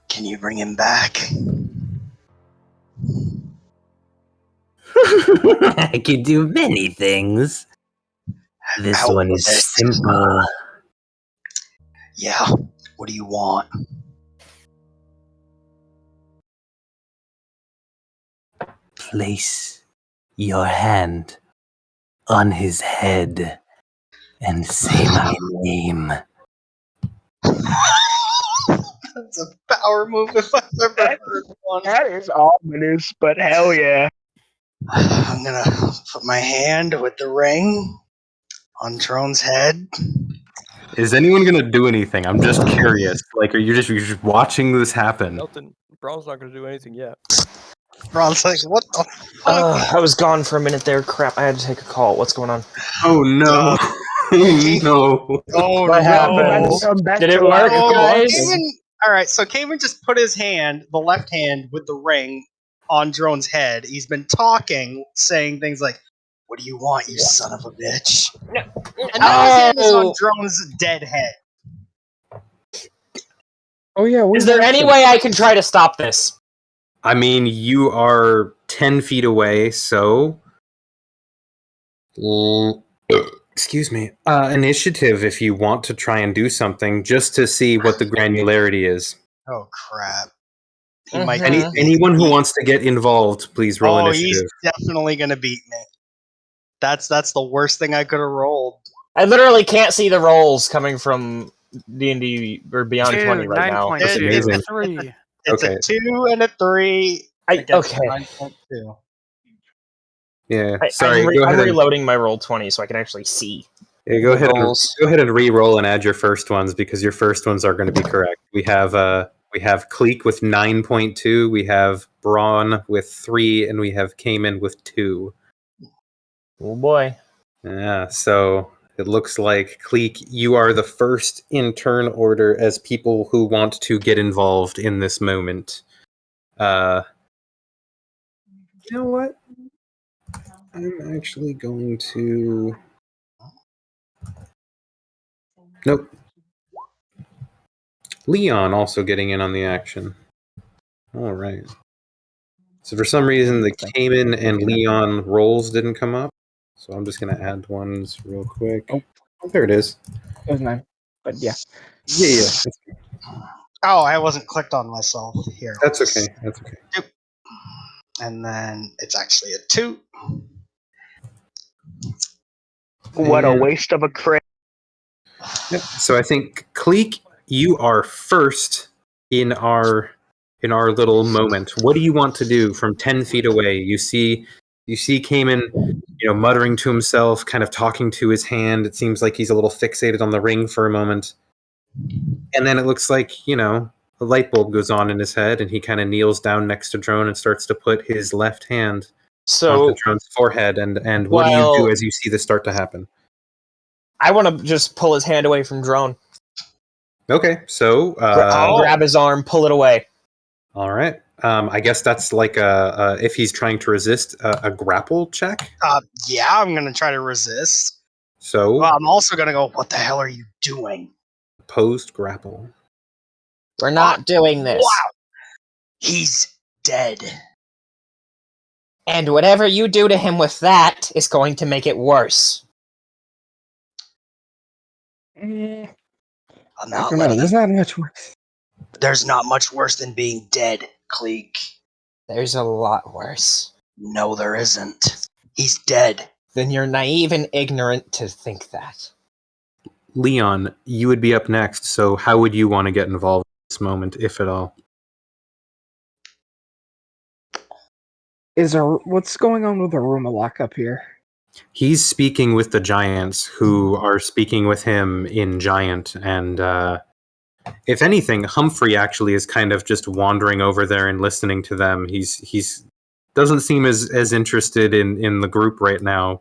Can you bring him back? I can do many things. This Out one with is it. simple. Yeah. What do you want? Place your hand on his head and say my name. That's a power move if I've ever heard one. That is ominous, but hell yeah. I'm gonna put my hand with the ring on Drone's head. Is anyone gonna do anything? I'm just curious. Like, are you're just watching this happen? Nothing. Braun's not gonna do anything yet. Ron's like, what the fuck? I was gone for a minute there. Crap, I had to take a call. What's going on? Oh no! Oh no! Oh What no! happened? Did it work, Oh, guys? Alright, so Caimen just put his hand, the left hand, with the ring on Drone's head. He's been talking, saying things like, what do you want, you son of a bitch? And now his hand is on Drone's dead head. Oh yeah. Is there any way I can try to stop this? I mean, you are 10 feet away, so. Excuse me. Initiative if you want to try and do something, just to see what the granularity is. Oh crap. He Mhm. might Anyone who wants to get involved, please roll initiative. he's definitely gonna beat me. That's the worst thing I could have rolled. I literally can't see the rolls coming from D&D or Beyond 20 right now. That's amazing. 9.3. It's Okay. a 2 and a 3 against Okay. 9.2. Yeah, sorry. I'm Go ahead. reloading my roll 20 so I can actually see. Yeah, go ahead. rolls. Go ahead and re-roll and add your first ones because your first ones are going to be correct. We have Cleek with 9.2. We have Braun with 3, and we have Caimen with 2. Oh boy. Yeah, so it looks like Cleek, you are the first in turn order as people who want to get involved in this moment. You know what? I'm actually going to. Nope. Leon also getting in on the action. All right. So for some reason, the Caimen and Leon rolls didn't come up. So I'm just going to add ones real quick. Oh, there it is. It was 9, but yeah. Yeah. Oh, I wasn't clicked on myself here. That's okay. That's okay. And then it's actually a 2. What a waste of a crit. Yep. So I think Cleek, you are first in our little moment. What do you want to do from 10 feet away? You see Caimen, muttering to himself, kind of talking to his hand. It seems like he's a little fixated on the ring for a moment. And then it looks like, a light bulb goes on in his head and he kind of kneels down next to Drone and starts to put his left hand onto Drone's forehead. And what do you do as you see this start to happen? I want to just pull his hand away from Drone. Okay, so grab his arm, pull it away. All right. I guess that's like if he's trying to resist a grapple check. Yeah, I'm gonna try to resist. So I'm also gonna go. What the hell are you doing? Opposed grapple. We're not doing this. Wow. He's dead. And whatever you do to him with that is going to make it worse. I'm I not don't know. letting. There's not much worse. There's not much worse than being dead, Cleek. There's a lot worse. No, there isn't. He's dead. Then you're naive and ignorant to think that. Leon, you would be up next, so how would you want to get involved in this moment, if at all? What's going on with Arumalok up here? He's speaking with the giants, who are speaking with him in giant, and if anything, Humphrey actually is kind of just wandering over there and listening to them. He's doesn't seem as interested in the group right now,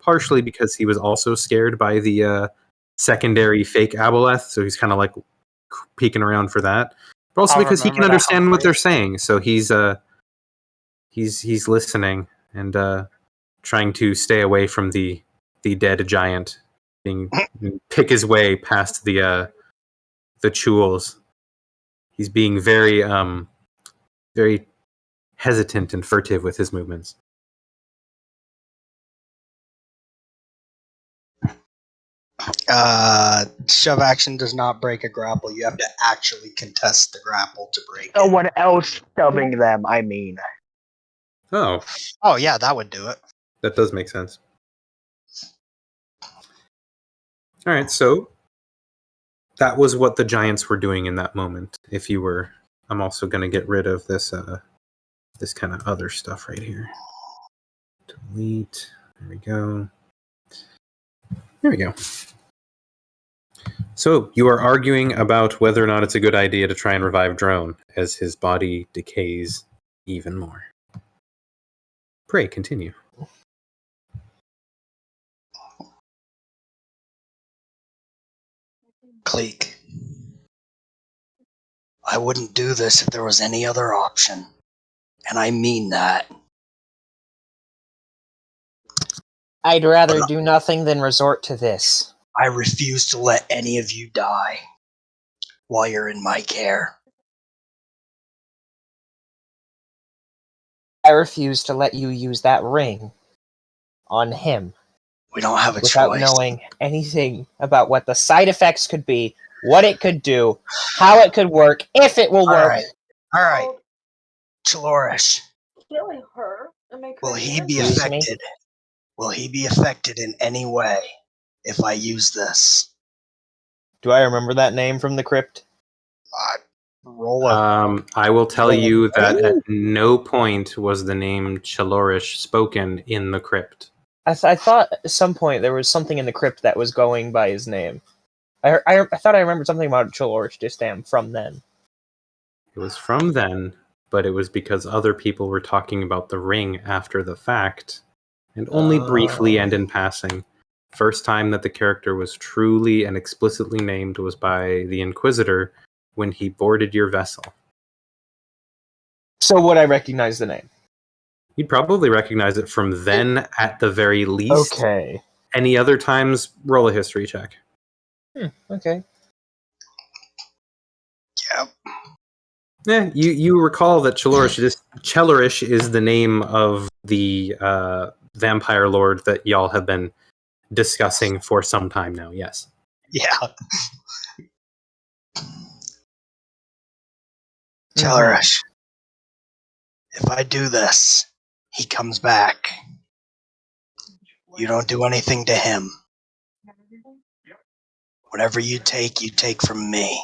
partially because he was also scared by the secondary fake Aboleth, so he's kind of like peeking around for that. But also because he can understand what they're saying, so he's listening and trying to stay away from the dead giant, pick his way past the Chules. He's being very very hesitant and furtive with his movements. Shove action does not break a grapple. You have to actually contest the grapple to break it. Someone else shoving them, I mean. Oh, Oh, yeah, that would do it. that does make sense. All right, so that was what the giants were doing in that moment. If you were, I'm also going to get rid of this this kind of other stuff right here. Delete. There we go. There we go. So you are arguing about whether or not it's a good idea to try and revive Drone as his body decays even more. Pray continue. Cleek. I wouldn't do this if there was any other option. And I mean that. I'd rather do nothing than resort to this. I refuse to let any of you die while you're in my care. I refuse to let you use that ring on him We don't have a without choice. knowing anything about what the side effects could be, what it could do, how it could work, if it will work. All right. Chalorish, Killing her and make her will he be Excuse me? affected? Will he be affected in any way if I use this? Do I remember that name from the crypt? Roll a I will tell you that at no point was the name Chalorish spoken in the crypt. I thought at some point there was something in the crypt that was going by his name. I thought I remembered something about Chalorish Distam from then. It was from then, but it was because other people were talking about the ring after the fact, and only briefly and in passing. First time that the character was truly and explicitly named was by the Inquisitor when he boarded your vessel. So would I recognize the name? You'd probably recognize it from then at the very least. Okay. Any other times, roll a history check. Okay. Yep. Yeah, you recall that Chalorish is the name of the vampire lord that y'all have been discussing for some time now, yes. Yeah. Chalorish, if I do this, he comes back. You don't do anything to him. Whatever you take from me.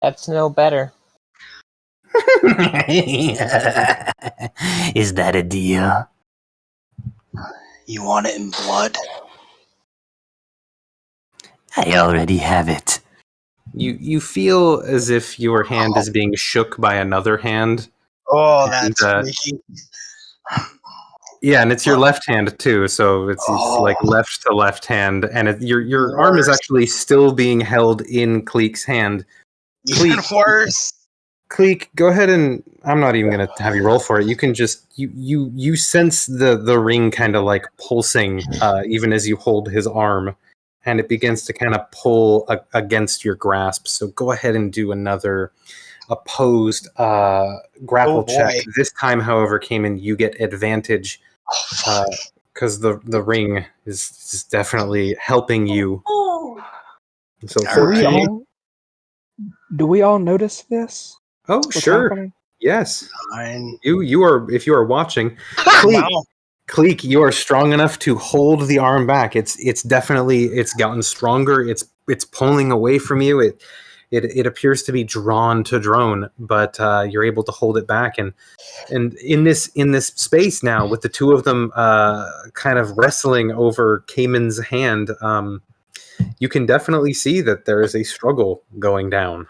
That's no better. Is that a deal? You want it in blood? I already have it. You feel as if your hand is being shook by another hand. Oh, And, that's freaky. Yeah, and it's your left hand too, so it's like left to left hand, and your arm is actually still being held in Cleek's hand. Even worse. Cleek, go ahead and I'm not even gonna have you roll for it. You can just you sense the ring kind of like pulsing even as you hold his arm, and it begins to kind of pull against your grasp. So go ahead and do another opposed grapple check. This time, however, Caimen, you get advantage because the ring is definitely helping you. So 14. Do we all notice this? Oh, What's sure. happening? Yes. Fine. You are, if you are watching, Cleek, you are strong enough to hold the arm back. It's definitely gotten stronger. It's pulling away from you. It appears to be drawn to Drone, but you're able to hold it back. And in this space now, with the two of them kind of wrestling over Caimen's hand, you can definitely see that there is a struggle going down.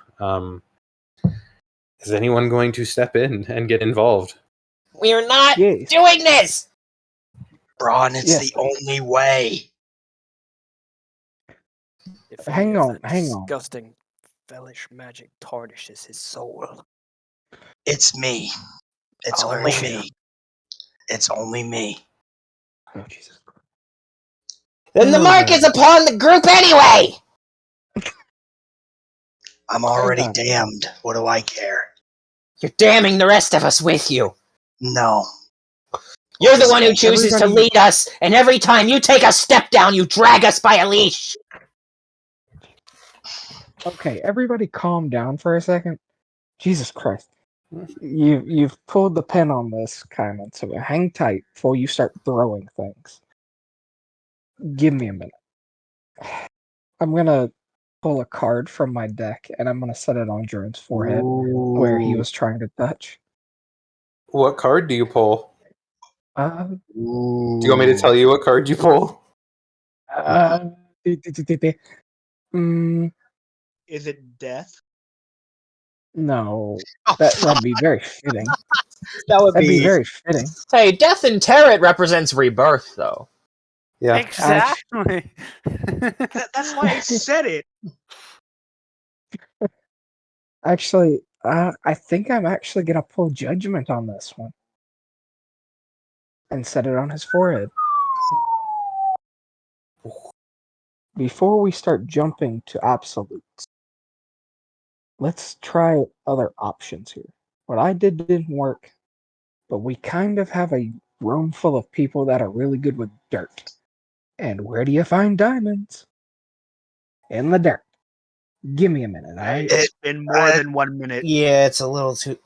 Is anyone going to step in and get involved? We're not doing this! Braun, it's the only way. Hang on. Disgusting hellish magic tarnishes his soul. It's me. It's only me. It's only me. Oh, Jesus. Then the mark is upon the group anyway! I'm already damned. What do I care? You're damning the rest of us with you. No. You're the one who chooses to lead us, and every time you take a step down, you drag us by a leash. Okay, everybody calm down for a second. Jesus Christ. You've pulled the pin on this, Caimen, so hang tight before you start throwing things. Give me a minute. I'm gonna pull a card from my deck, and I'm gonna set it on Drone's forehead where he was trying to touch. What card do you pull? Do you want me to tell you what card you pull? Is it death? No. That'd be very fitting. That'd be very fitting. Hey, death in Tarot represents rebirth, though. Yeah. Exactly. That's why I said it. Actually, I think I'm actually gonna pull judgment on this one. And set it on his forehead. Before we start jumping to absolutes, let's try other options here. What I did didn't work, but we kind of have a room full of people that are really good with dirt. And where do you find diamonds? In the dirt. Give me a minute, alright? It's been more than 1 minute. Yeah, it's a little too...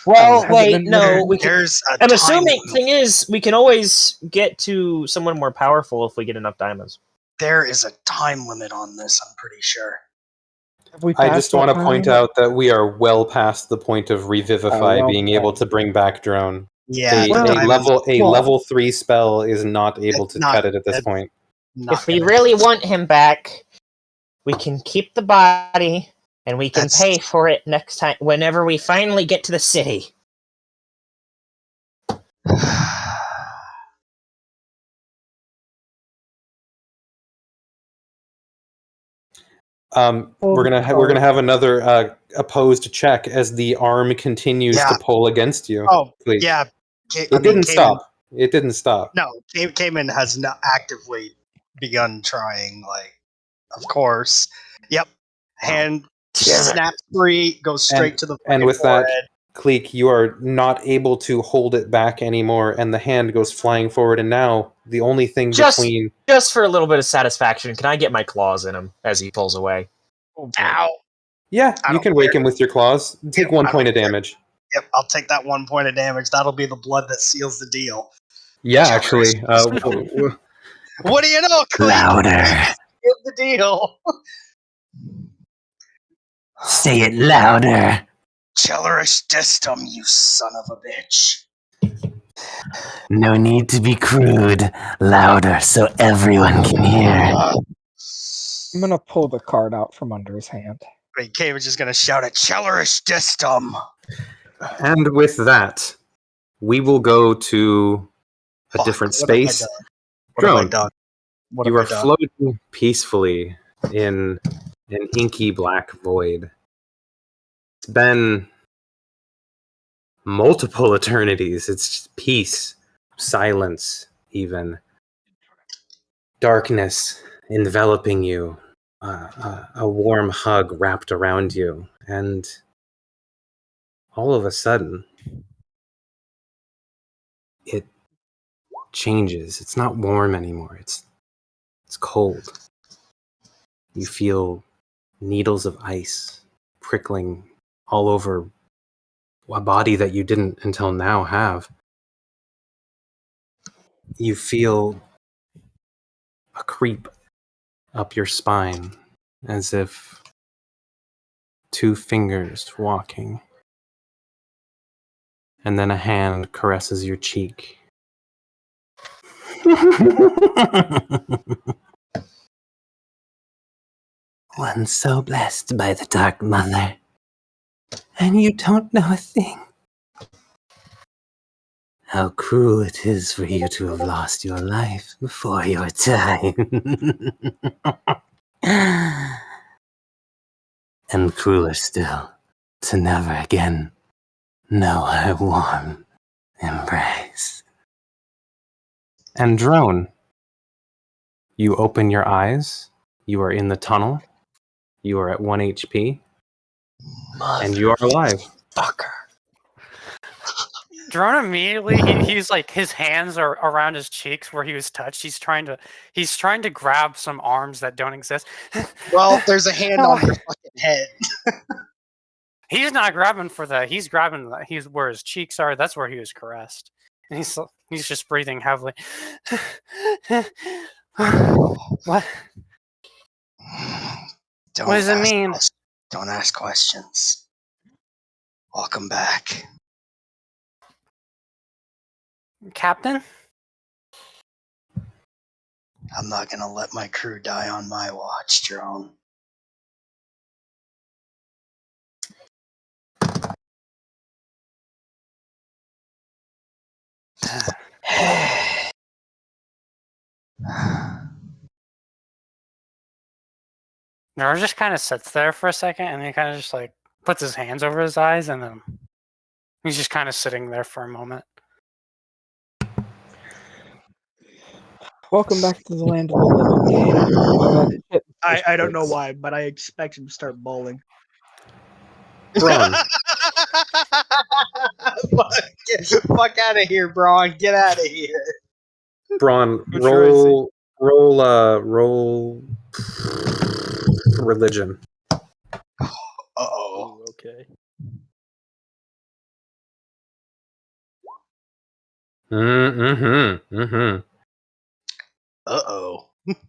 Well, wait, no, we can... I'm assuming, thing is, we can always get to someone more powerful if we get enough diamonds. There is a time limit on this, I'm pretty sure. I just want to point out that we are well past the point of Revivify being able to bring back Drone. Yeah, a level 3 spell is not able to cut it at this point. If we really want him back, we can keep the body, and we can pay for it next time, whenever we finally get to the city. We're gonna have another opposed check as the arm continues to pull against you. Oh, please. yeah. It didn't stop. It didn't stop. No, Caimen has not actively begun trying. Like, of course. Yep. Hand snaps free, goes straight to the and with forehead. that, Cleek, you are not able to hold it back anymore, and the hand goes flying forward. And now the only thing between just for a little bit of satisfaction, can I get my claws in him as he pulls away? Ow! Yeah, you can wake him with your claws. Take 1 point of damage. Yep, I'll take that 1 point of damage. That'll be the blood that seals the deal. Yeah, actually. What do you know, Cleek? Louder. Seal the deal. Say it louder. Cellarish Distum, you son of a bitch. No need to be crude. Louder so everyone can hear. I'm gonna pull the card out from under his hand. Wait, Caimen's just gonna shout at Cellarish Distum. And with that, we will go to a different space. Drone, you are floating peacefully in an inky black void. It's been multiple eternities. It's just peace, silence, even darkness enveloping you, a warm hug wrapped around you, and all of a sudden, it changes. It's not warm anymore. It's cold. You feel needles of ice prickling all over a body that you didn't until now have. You feel a creep up your spine, as if two fingers walking, and then a hand caresses your cheek. One so blessed by the Dark Mother, and you don't know a thing. How cruel it is for you to have lost your life before your time. And crueler still, to never again know her warm embrace. And Drone, you open your eyes. You are in the tunnel. You are at 1 HP. And you are alive. Fucker. Drone immediately, he's like, his hands are around his cheeks where he was touched. He's trying to grab some arms that don't exist. Well, there's a hand on your fucking head. He's not grabbing for that. He's grabbing he's where his cheeks are. That's where he was caressed. And he's just breathing heavily. What? Don't What does it ask mean? Don't ask questions. Welcome back. Captain? I'm not gonna let my crew die on my watch, Drone. Nora just kind of sits there for a second, and he kind of just like puts his hands over his eyes, and then he's just kind of sitting there for a moment. Welcome back to the land of the living. I don't know why, but I expect him to start bawling. Braun. Fuck out of here, Braun. Get out of here. Braun, Which row is he? roll religion. Uh-oh. Ooh, okay. Uh-oh.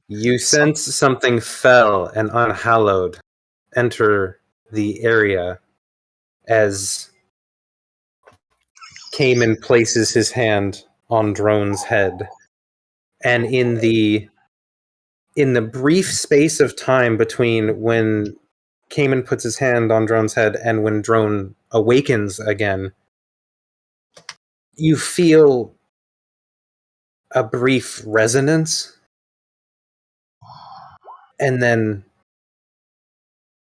You sense something fell and unhallowed enter the area as Caimen places his hand on Drone's head. And in the brief space of time between when Caimen puts his hand on Drone's head and when Drone awakens again, you feel a brief resonance and then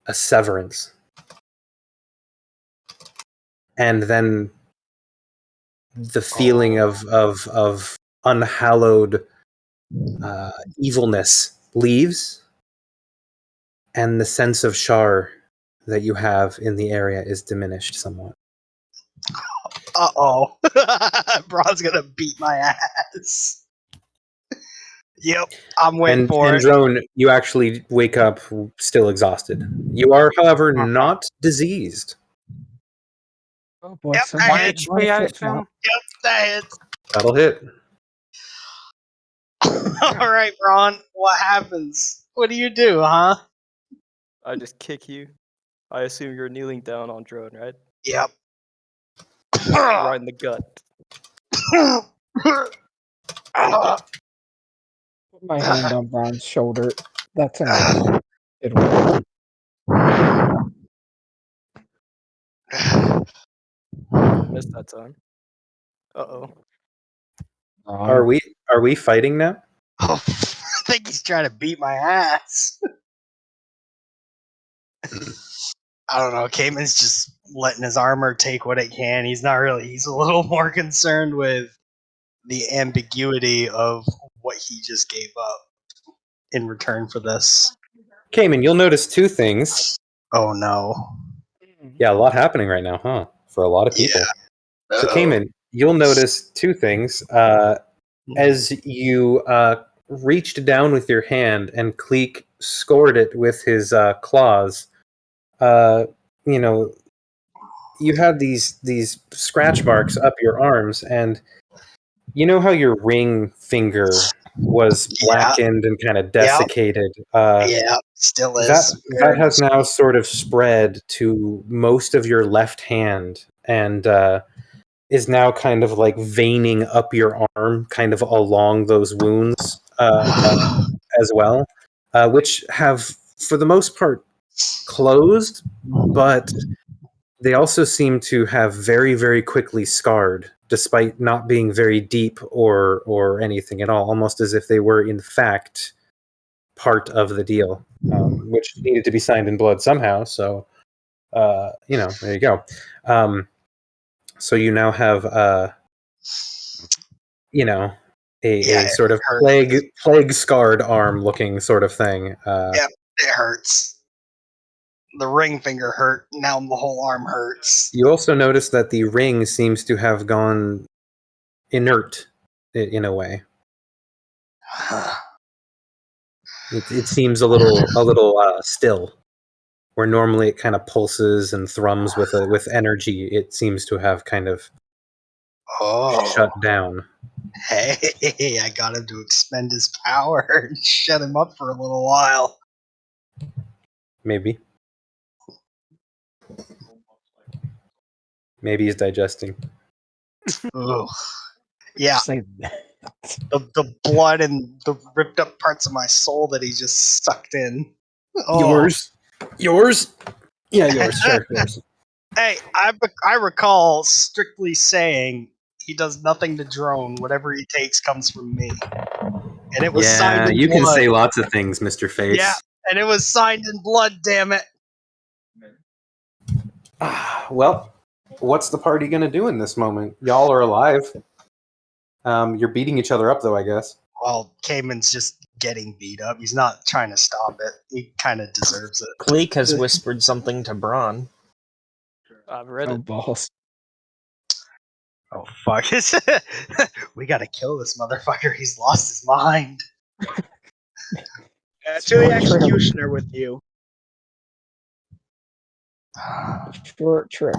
a severance. And then the feeling of unhallowed evilness leaves, and the sense of Shar that you have in the area is diminished somewhat. Uh-oh. Braun's gonna beat my ass. Yep, I'm waiting for and it. Drone, you actually wake up still exhausted. You are, however, not diseased. Oh boy, Yep, so that One hits. HP, I assume? Yep, that hits. That'll hit. All right, Braun. What happens? What do you do, huh? I just kick you. I assume you're kneeling down on Drone, right? Yep. Right in the gut. put my hand on Braun's shoulder. That's enough. It'll work. Missed that time. Uh-oh. Are we fighting now? Oh, I think he's trying to beat my ass. I don't know. Caimen's just letting his armor take what it can. He's not really. He's a little more concerned with the ambiguity of what he just gave up. in return for this? Caimen, you'll notice two things. Oh no. Yeah, a lot happening right now, huh? For a lot of people. So, Caimen, you'll notice two things. As you reached down with your hand and Cleek scored it with his claws, you know, you had these scratch marks up your arms, and you know how your ring finger was blackened and kind of desiccated. Still That is. has now sort of spread to most of your left hand, and is now kind of like veining up your arm, kind of along those wounds as well, which have, for the most part, closed, but they also seem to have very, very quickly scarred, despite not being very deep or anything at all, almost as if they were, in fact, part of the deal, which needed to be signed in blood somehow. So, there you go. So you now have, a sort of plague scarred arm looking sort of thing. It hurts. The ring finger hurt. Now the whole arm hurts. You also notice that the ring seems to have gone inert in a way. It seems a little still. Where normally it kind of pulses and thrums with energy, it seems to have kind of shut down. Hey, I got him to expend his power and shut him up for a little while. Maybe he's digesting. Ugh. Yeah. Say that. The blood and the ripped up parts of my soul that he just sucked in. Oh. Yours? Yeah, yours. Sure, yours. Hey, I recall strictly saying he does nothing to Drone. Whatever he takes comes from me. And it was signed in you blood. can say lots of things, Mr. Face. Yeah, and it was signed in blood, damn it. Well, what's the party going to do in this moment? Y'all are alive. You're beating each other up, though, I guess. Well, Caimen's just getting beat up. He's not trying to stop it. He kind of deserves it. Cleek has whispered something to Braun. I've read Oh, it. balls. Oh, fuck. We gotta kill this motherfucker. He's lost his mind. To the executioner with you. Short trip.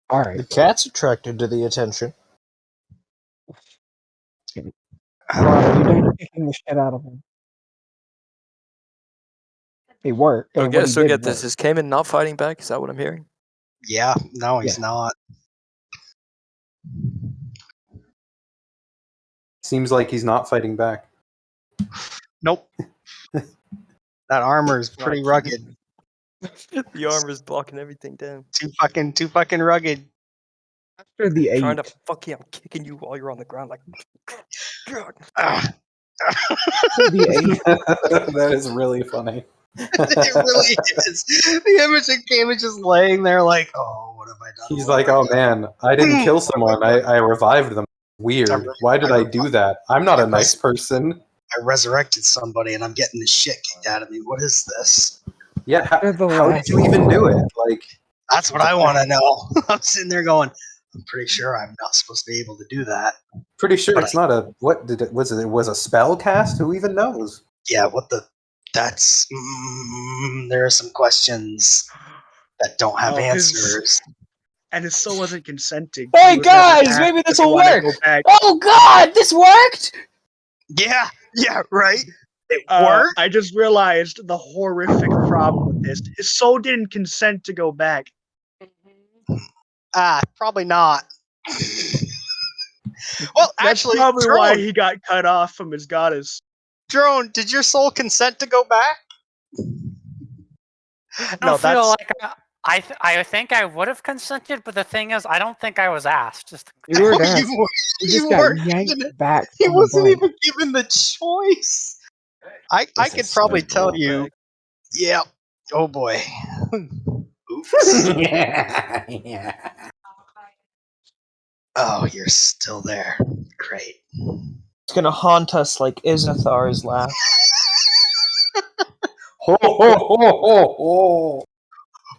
All right. The cat's attracted to the attention. Ron, you done kicking the shit out of him. He worked. Okay, what he so did get this. work. Is Caimen not fighting back? Is that what I'm hearing? Yeah, no, he's not. Seems like he's not fighting back. Nope. That armor is pretty rugged. The armor's blocking everything down. Too fucking rugged. After the I'm trying 8. to fuck you. I'm kicking you while you're on the ground. Like, That is really funny. It really is. The image of Caimen just laying there like, oh, what have I done? He's like, oh man, I didn't kill someone. I revived them. Weird. Why did I do that? I'm not a nice person. I resurrected somebody and I'm getting the shit kicked out of me. What is this? Yeah, how did you even do it? Like, that's what I want to know. I'm sitting there going, I'm pretty sure I'm not supposed to be able to do that. Pretty sure it's not a was a spell cast? Who even knows? Yeah, what the? That's there are some questions that don't have answers. And his soul wasn't consenting. Hey guys, maybe this will work. Oh god, this worked. Yeah, right. It worked. I just realized the horrific problem with this. His soul didn't consent to go back. Probably not. Well, That's actually, probably Drone, why he got cut off from his goddess. Drone, did your soul consent to go back? I feel like I think I would have consented, but the thing is, I don't think I was asked. You were asked. You just weren't got yanked given, back. he from the wasn't brink. even given the choice. I could probably tell you. Yeah. Oh boy. Oops. Yeah. Oh, you're still there. Great. It's gonna haunt us like Izathar's laugh. Ho, ho, ho, ho, ho.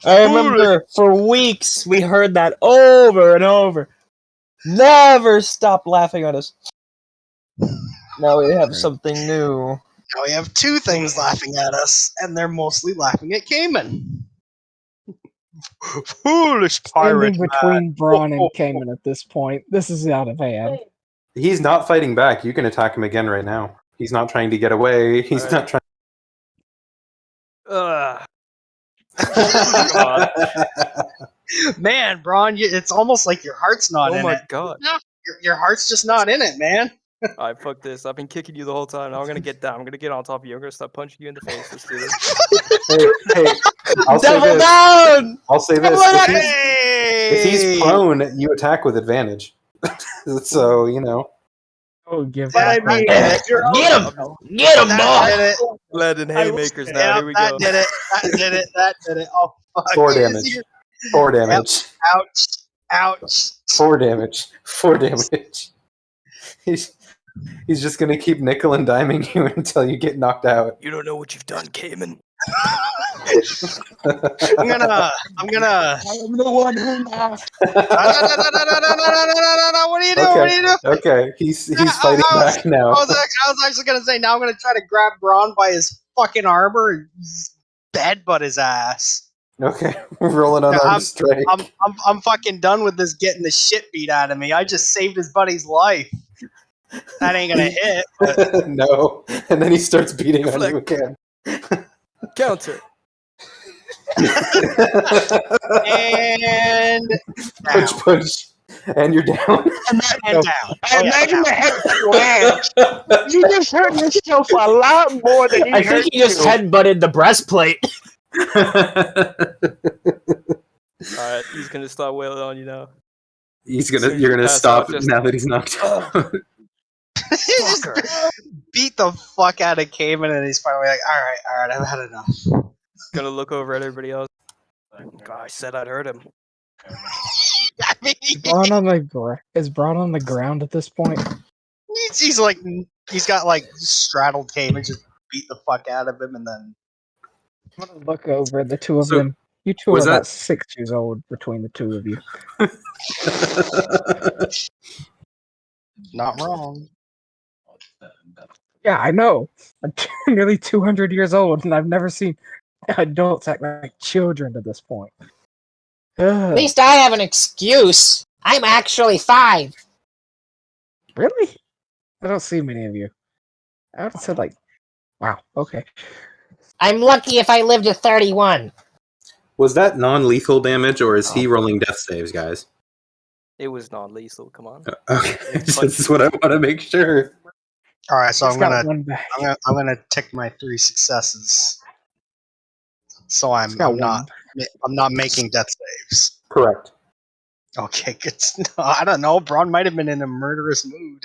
I remember for weeks we heard that over and over. Never stop laughing at us. Now we have something new. Now we have two things laughing at us, and they're mostly laughing at Caimen. Foolish pirate Standing man. between Braun and Caimen at this point. This is out of hand. He's not fighting back. You can attack him again right now. He's not trying to get away. He's Alright. not trying. Ugh. Man, Braun, it's almost like your heart's not Oh in my it. god. Your heart's just not in it, man. Alright, fuck this. I've been kicking you the whole time. Now I'm gonna get down. I'm gonna get on top of you. I'm gonna start punching you in the face. Let's do this. hey, I'll say Double this. down! I'll say this. If he's Hey! prone, you attack with advantage. So, you know. Oh, give But I that mean, back. Get him! Get him, That did boy! it. Landing haymakers now. Yep, Here we that go. did it. That did it. That did it. Oh, fuck. 4 damage. 4 damage. Ouch. Ouch. 4 damage. 4 damage. He's just gonna keep nickel and diming you until you get knocked out. You don't know what you've done, Caimen. I'm gonna. I'm the one who laughed. No, what are you doing? What are you doing? Okay, he's I fighting was- back now. I was actually gonna say now I'm gonna try to grab Braun by his fucking armor and headbutt his ass. Okay, rolling on arm strike. I'm fucking done with this getting the shit beat out of me. I just saved his buddy's life. That ain't gonna hit. But No, and then he starts beating on you Deflect. again. Counter. and Punch, down. punch, and you're down. And down. I imagine the head slam. You just hurt yourself a lot more than I think he just headbutted the breastplate. Alright, he's gonna start wailing on you now. You're gonna Pass stop out, just- now that he's knocked out. Just beat the fuck out of Cayman, and he's finally like, all right, I've had enough. Gonna look over at everybody else. God, I said I'd hurt him. I mean, Is Braun on the ground at this point? he's like, he's got like straddled Cayman, just beat the fuck out of him, and then I'm gonna look over the two of So, them. You two are was that- about 6 years old between the two of you. not wrong. Yeah, I know. I'm nearly 200 years old, and I've never seen adults act like children to this point. At least I have an excuse. I'm actually 5. Really? I don't see many of you. I would have said like, wow, okay. I'm lucky if I live to 31. Was that non-lethal damage, or is he rolling death saves, guys? It was non-lethal. Come on. Okay, this is what I want to make sure. All right, so He's I'm got gonna one back. I'm gonna tick my 3 successes, so I'm He's got not making death saves. Correct. Okay, good. No, I don't know. Braun might have been in a murderous mood.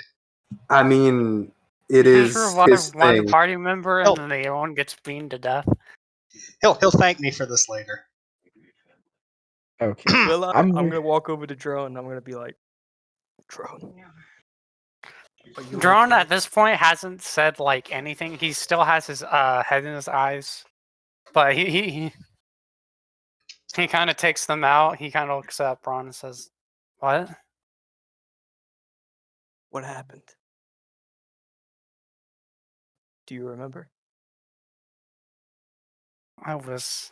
I mean, it You is sure his one thing. party member and Oh. then the other one gets beaten to death. He'll thank me for this later. Okay. Well, I'm I'm gonna walk over to Drone. I'm gonna be like, Drone. Are you Drone okay?" at this point hasn't said like anything. He still has his head in his eyes, but he kind of takes them out. He kind of looks at Braun and says, "What?" What happened? Do you remember? I was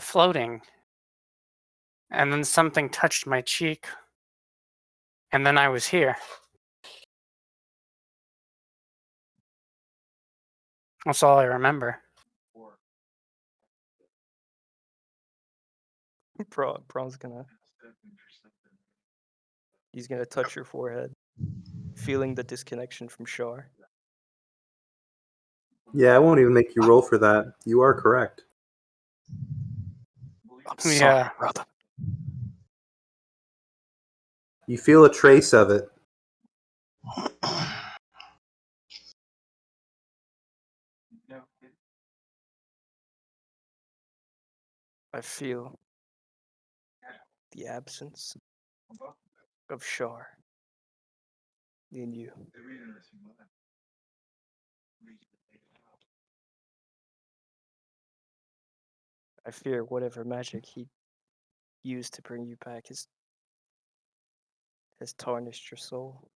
floating, and then something touched my cheek, and then I was here. That's all I remember. Braun's gonna. He's gonna touch your forehead, feeling the disconnection from Shar. Yeah, I won't even make you roll for that. You are correct. I'm Yeah. sorry, brother. You feel a trace of it. I feel the absence of Shar in you. I fear whatever magic he used to bring you back has tarnished your soul.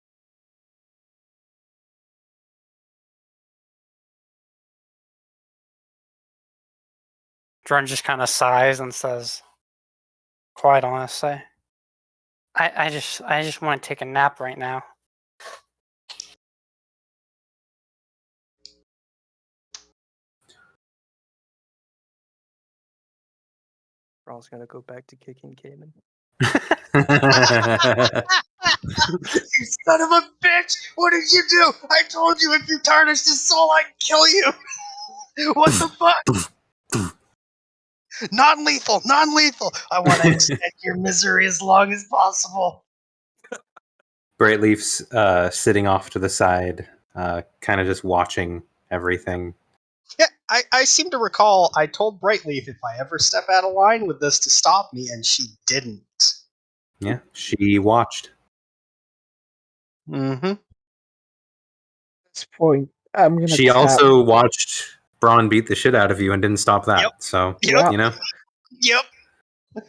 Drone just kind of sighs and says, quite honestly, I just want to take a nap right now. Ron's gonna go back to kicking Caimen. You son of a bitch! What did you do? I told you if you tarnished his soul, I'd kill you! What the fuck? Non-lethal! Non-lethal! I want to extend your misery as long as possible. Brightleaf's sitting off to the side, kind of just watching everything. Yeah, I seem to recall I told Brightleaf if I ever step out of line with this to stop me, and she didn't. Yeah, she watched. Mm-hmm. At this point, I'm gonna. She also watched Braun beat the shit out of you and didn't stop that. Yep. So, Yep. you know. Yep.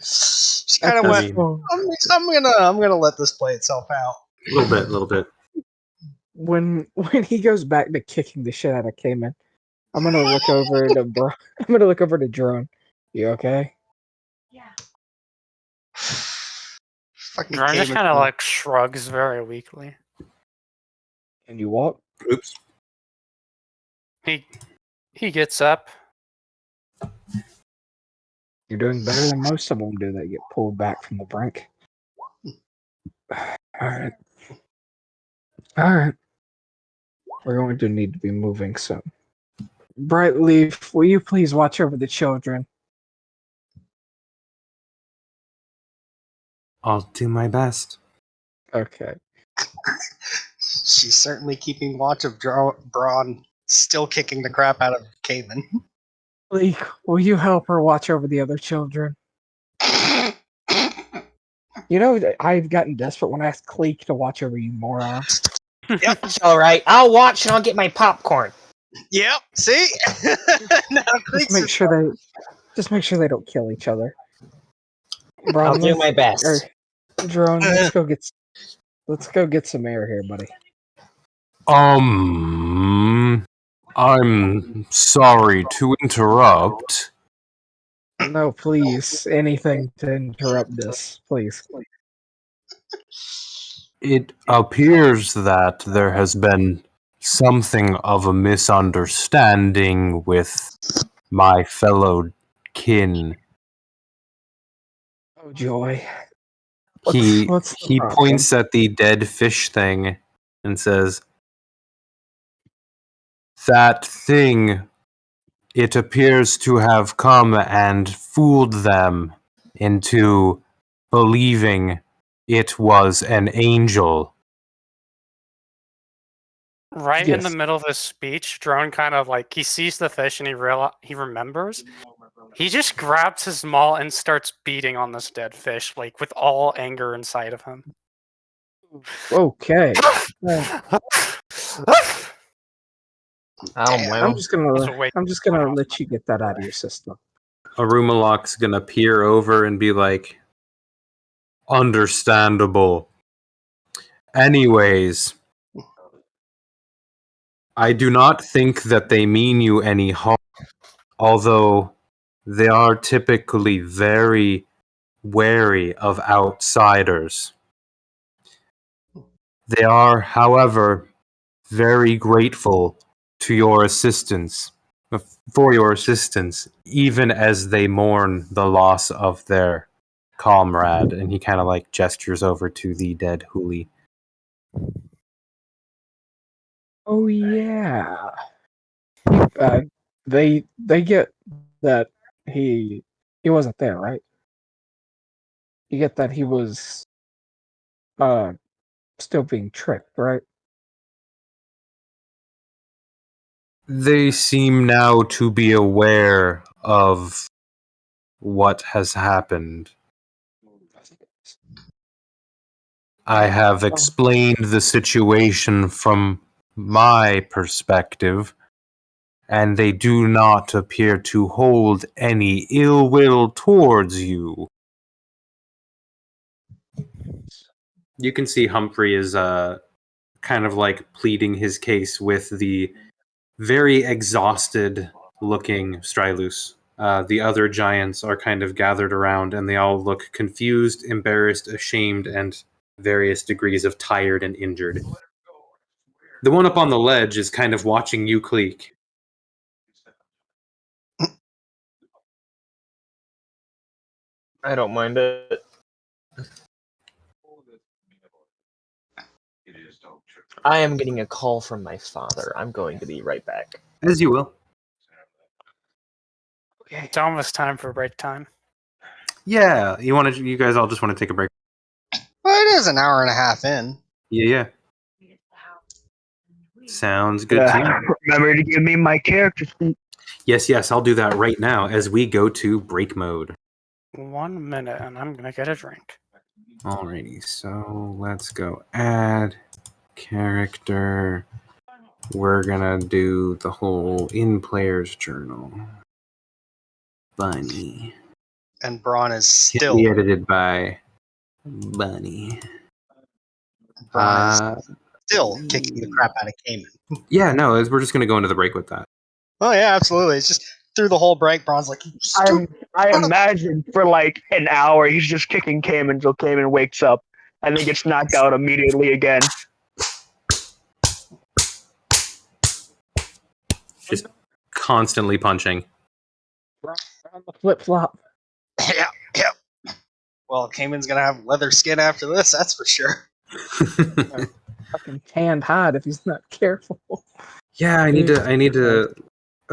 She kind of At went. this point, I'm gonna let this play itself out. A little bit. when he goes back to kicking the shit out of Caimen, I'm gonna look over to I'm gonna look over to Drone. You okay? Yeah. Fucking Drone just Caimen. kind of like shrugs very weakly. Can you walk? Oops. He gets up. You're doing better than most of them do that get pulled back from the brink. Alright. Alright. We're going to need to be moving soon. Brightleaf, will you please watch over the children? I'll do my best. Okay. She's certainly keeping watch of Braun still kicking the crap out of Caimen. Leek, will you help her watch over the other children? You know, I've gotten desperate when I asked Cleek to watch over you, moron. Yep. It's all right. I'll watch and I'll get my popcorn. Yep. See? Now Just make sure they don't kill each other. Bron, I'll do my best. Drone, let's go get some air here, buddy. I'm sorry to interrupt. No, please. Anything to interrupt this, please. It appears that there has been something of a misunderstanding with my fellow kin. Oh, joy. He What's the he problem? points at the dead fish thing and says, "That thing, it appears to have come and fooled them into believing it was an angel." Right in the Yes. middle of his speech, Drone kind of like he sees the fish and he remembers. He just grabs his maul and starts beating on this dead fish, like with all anger inside of him. Okay. I don't blame I'm him. just gonna let you get that out of your system. Arumalok's gonna peer over and be like, "Understandable. Anyways, I do not think that they mean you any harm, although they are typically very wary of outsiders. They are, however, very grateful to your assistance, for your assistance, even as they mourn the loss of their comrade." And he kind of like gestures over to the dead Huli. Oh yeah. They get that he wasn't there, right? You get that he was still being tricked, right? They seem now to be aware of what has happened. I have explained the situation from my perspective, and they do not appear to hold any ill will towards you. You can see Humphrey is kind of like pleading his case with the very exhausted looking Strylus. The other giants are kind of gathered around, and they all look confused, embarrassed, ashamed, and various degrees of tired and injured. The one up on the ledge is kind of watching you clique. I don't mind it. I am getting a call from my father. I'm going to be right back. As you will. It's almost time for break time. Yeah, you guys all just want to take a break. Well, it is an hour and a half in. Yeah. Sounds good to me. Remember to give me my character sheet. Yes, I'll do that right now as we go to break mode. 1 minute, and I'm gonna get a drink. Alrighty, so let's go add character. We're gonna do the whole in player's journal. Bunny. And Braun is Can still be edited by Bunny. still kicking the crap out of Caimen. Yeah, no, we're just gonna go into the break with that. Oh yeah, absolutely. It's just through the whole break, Braun's like, I imagine for like an hour he's just kicking Caimen until Caimen wakes up and then gets knocked out immediately again. Just constantly punching. Flip flop. yeah. Well, Caimen's gonna have leather skin after this, that's for sure. Fucking tanned hide if he's not careful. Yeah, I need to.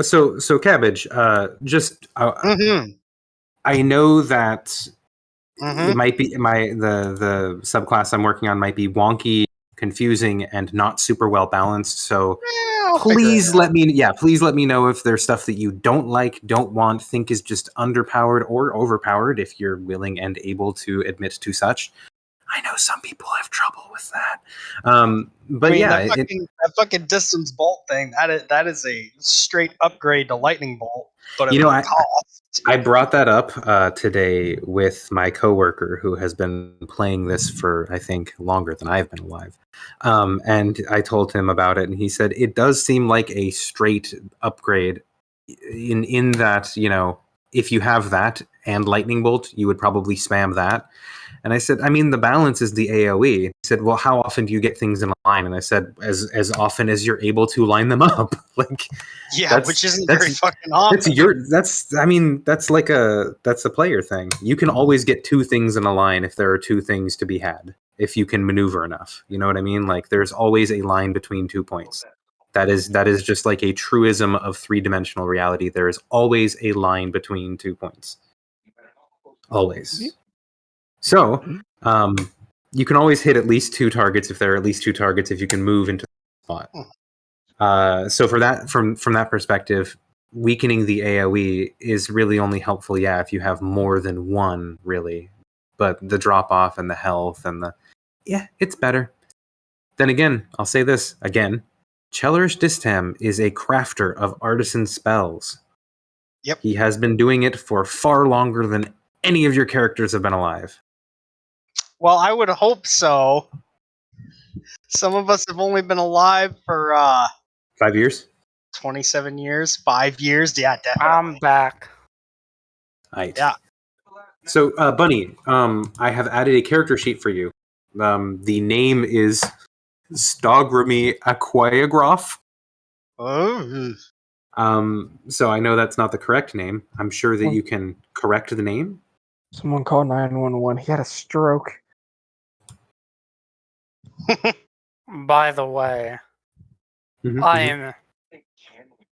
So Cabbage. Just. I know that it might be the subclass I'm working on might be wonky, confusing, and not super well balanced. So please let me know if there's stuff that you don't like, don't want, think is just underpowered or overpowered. If you're willing and able to admit to such. I know some people have trouble with that. But I mean, yeah, that fucking distance bolt thing, that is a straight upgrade to lightning bolt. But I brought that up today with my coworker who has been playing this for, I think, longer than I've been alive. And I told him about it, and he said it does seem like a straight upgrade in that, you know, if you have that and lightning bolt, you would probably spam that. And I said, I mean, the balance is the AoE. He said, well, how often do you get things in a line? And I said, as often as you're able to line them up. Like, yeah, which isn't very fucking often. That's a player thing. You can always get two things in a line if there are two things to be had, if you can maneuver enough. You know what I mean? Like, there's always a line between 2 points. That is just like a truism of three-dimensional reality. There is always a line between 2 points. Always. So, you can always hit at least two targets if there are at least two targets if you can move into the spot. So for that, from that perspective, weakening the AoE is really only helpful, if you have more than one, really. But the drop-off and the health and it's better. Then again, I'll say this again. Chellerish Distam is a crafter of artisan spells. Yep. He has been doing it for far longer than any of your characters have been alive. Well, I would hope so. Some of us have only been alive for 5 years? 27 years, 5 years. Yeah, definitely. I'm back. Right. Yeah. So, Bunny, I have added a character sheet for you. The name is Stogramy Aquagraph. Oh. So I know that's not the correct name. I'm sure that you can correct the name. Someone called 911. He had a stroke. By the way, Mm-hmm,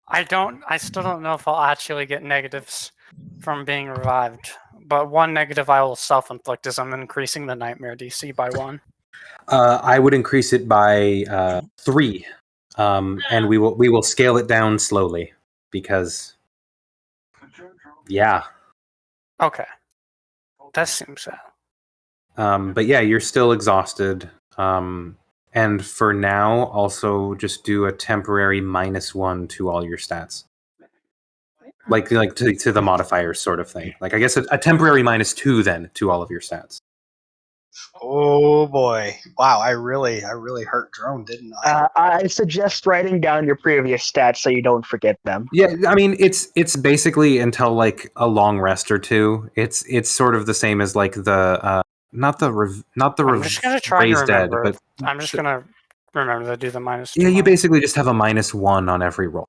I still don't know if I'll actually get negatives from being revived. But one negative I will self-inflict is I'm increasing the nightmare DC by 1. I would increase it by 3, and we will scale it down slowly because, Okay, that seems sad. But yeah, you're still exhausted, And for now, also just do a temporary -1 to all your stats. Like to the modifiers sort of thing. Like I guess a temporary -2 then to all of your stats. Oh boy! Wow, I really hurt Drone, didn't I? I suggest writing down your previous stats so you don't forget them. Yeah, I mean it's basically until like a long rest or two. It's sort of the same as like the not the I'm just gonna try to raised dead, remember. but I'm just gonna remember to do the -2. yeah, you basically just have a -1 on every roll,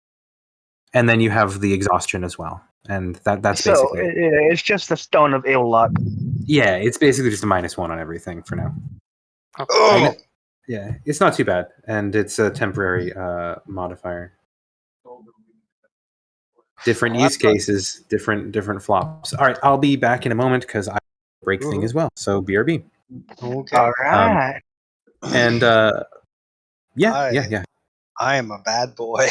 and then you have the exhaustion as well, and that's So basically it. it's just the stone of ill luck. Yeah, it's basically just a -1 on everything for now. Oh, Yeah, it's not too bad, and it's a temporary modifier. Different use cases, different flops. All right, I'll be back in a moment because I break thing as well. So BRB. okay. All right. And yeah. I am a bad boy.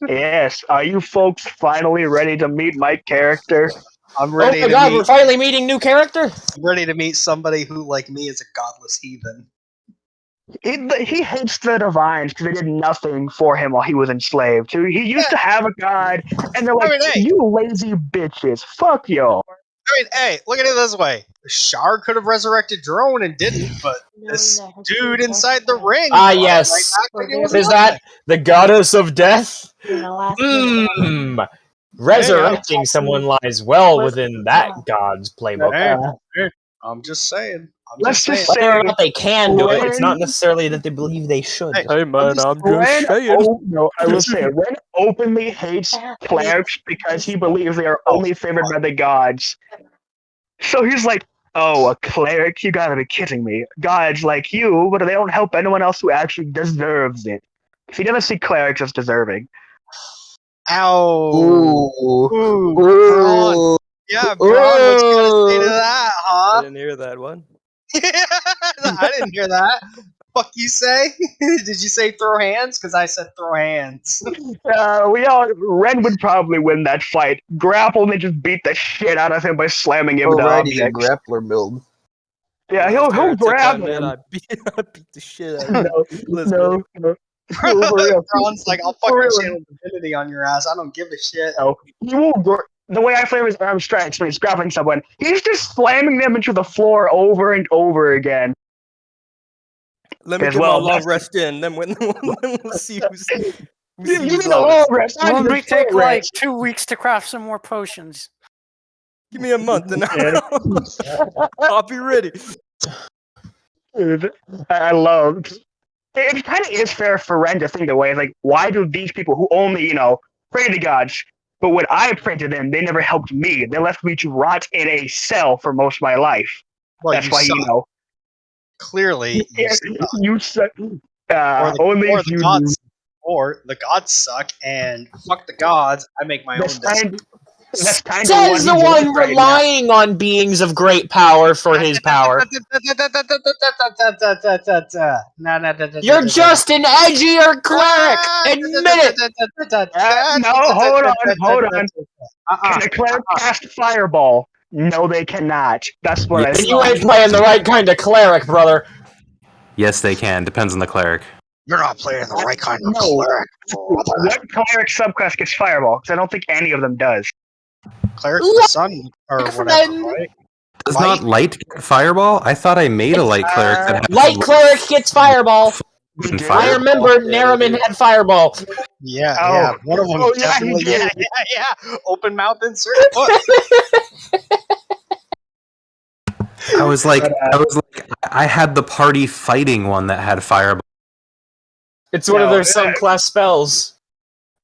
Yes. Are you folks finally ready to meet my character? I'm Oh ready my to god, meet. we're finally meeting new character. I'm ready to meet somebody who, like me, is a godless heathen. He hates the divines because they did nothing for him while he was enslaved. He used to have a god, and they're like, I mean, hey. "You lazy bitches, fuck y'all." I mean, hey, look at it this way: Shar could have resurrected Drone and didn't, but this dude inside the ring. Ah, brought it yes. right back like it was Is nothing. that the goddess of death? In the last minute. Mmm. Resurrecting someone lies well within that god's playbook. Hey, I'm just saying. Let's just Whether say or not they can do it, it's not Ren- necessarily that they believe they should. Hey, Hey man, I'm just Ren, saying. no, I will say Ren openly hates clerics because he believes they are only favored by the gods. So he's like, "Oh, a cleric? You gotta be kidding me! Gods like you, but they don't help anyone else who actually deserves it." He doesn't see clerics as deserving. Ow. Ooh. Ooh. Braun. Yeah, Braun, what you gotta say to that, I huh? didn't hear that one. I didn't hear that. Fuck you say? Did you say throw hands? Because I said throw hands. Ren would probably win that fight. Grapple and they just beat the shit out of him by slamming him to Already a objects. grappler build. Yeah, Last he'll time I took grab that man, him. I beat the shit out of him. No, Let's go. no. For real. Braun's like, I'll For fucking real. channel divinity on your ass. I don't give a shit. No, he will. The way I flavor his arm strikes when he's grappling someone, he's just slamming them into the floor over and over again. Let me As get well, my long that's- rest in. Then we'll see who's. You need a long rest. I Well, need we a take full like rest. 2 weeks to craft some more potions. Give me a month and I'll be ready. Dude, I love. It kind of is fair for Ren to think the way, like, why do these people who only, pray to gods, but when I prayed to them, they never helped me. They left me to rot in a cell for most of my life. Well, That's you why, suck. Clearly, you suck. you suck. Or Only or if the you gods, or the gods suck, and fuck the gods. I make my own That's decisions. kind of Says the he's one doing right now. relying on beings of great power for his power. You're just an edgier cleric! Admit it! No, hold on. Can a cleric cast fireball? No, they cannot. That's what I And you thought. ain't playing the right kind of cleric, brother. Yes, they can. Depends on the cleric. You're not playing the right kind of No. cleric. What cleric subclass gets fireball? Because I don't think any of them does. Cleric of the sun or whatever, friend. right? Does Light? not light get fireball? I thought I made a light cleric that had Light cleric gets fireball. and did? I fire. remember Yeah, Naraman they do. had fireball. Yeah, Oh. yeah. One of them Oh, yeah, he definitely. did. Yeah. Open mouth insert foot. I was like, I had the party fighting one that had fireball. It's one of No, their subclass spells.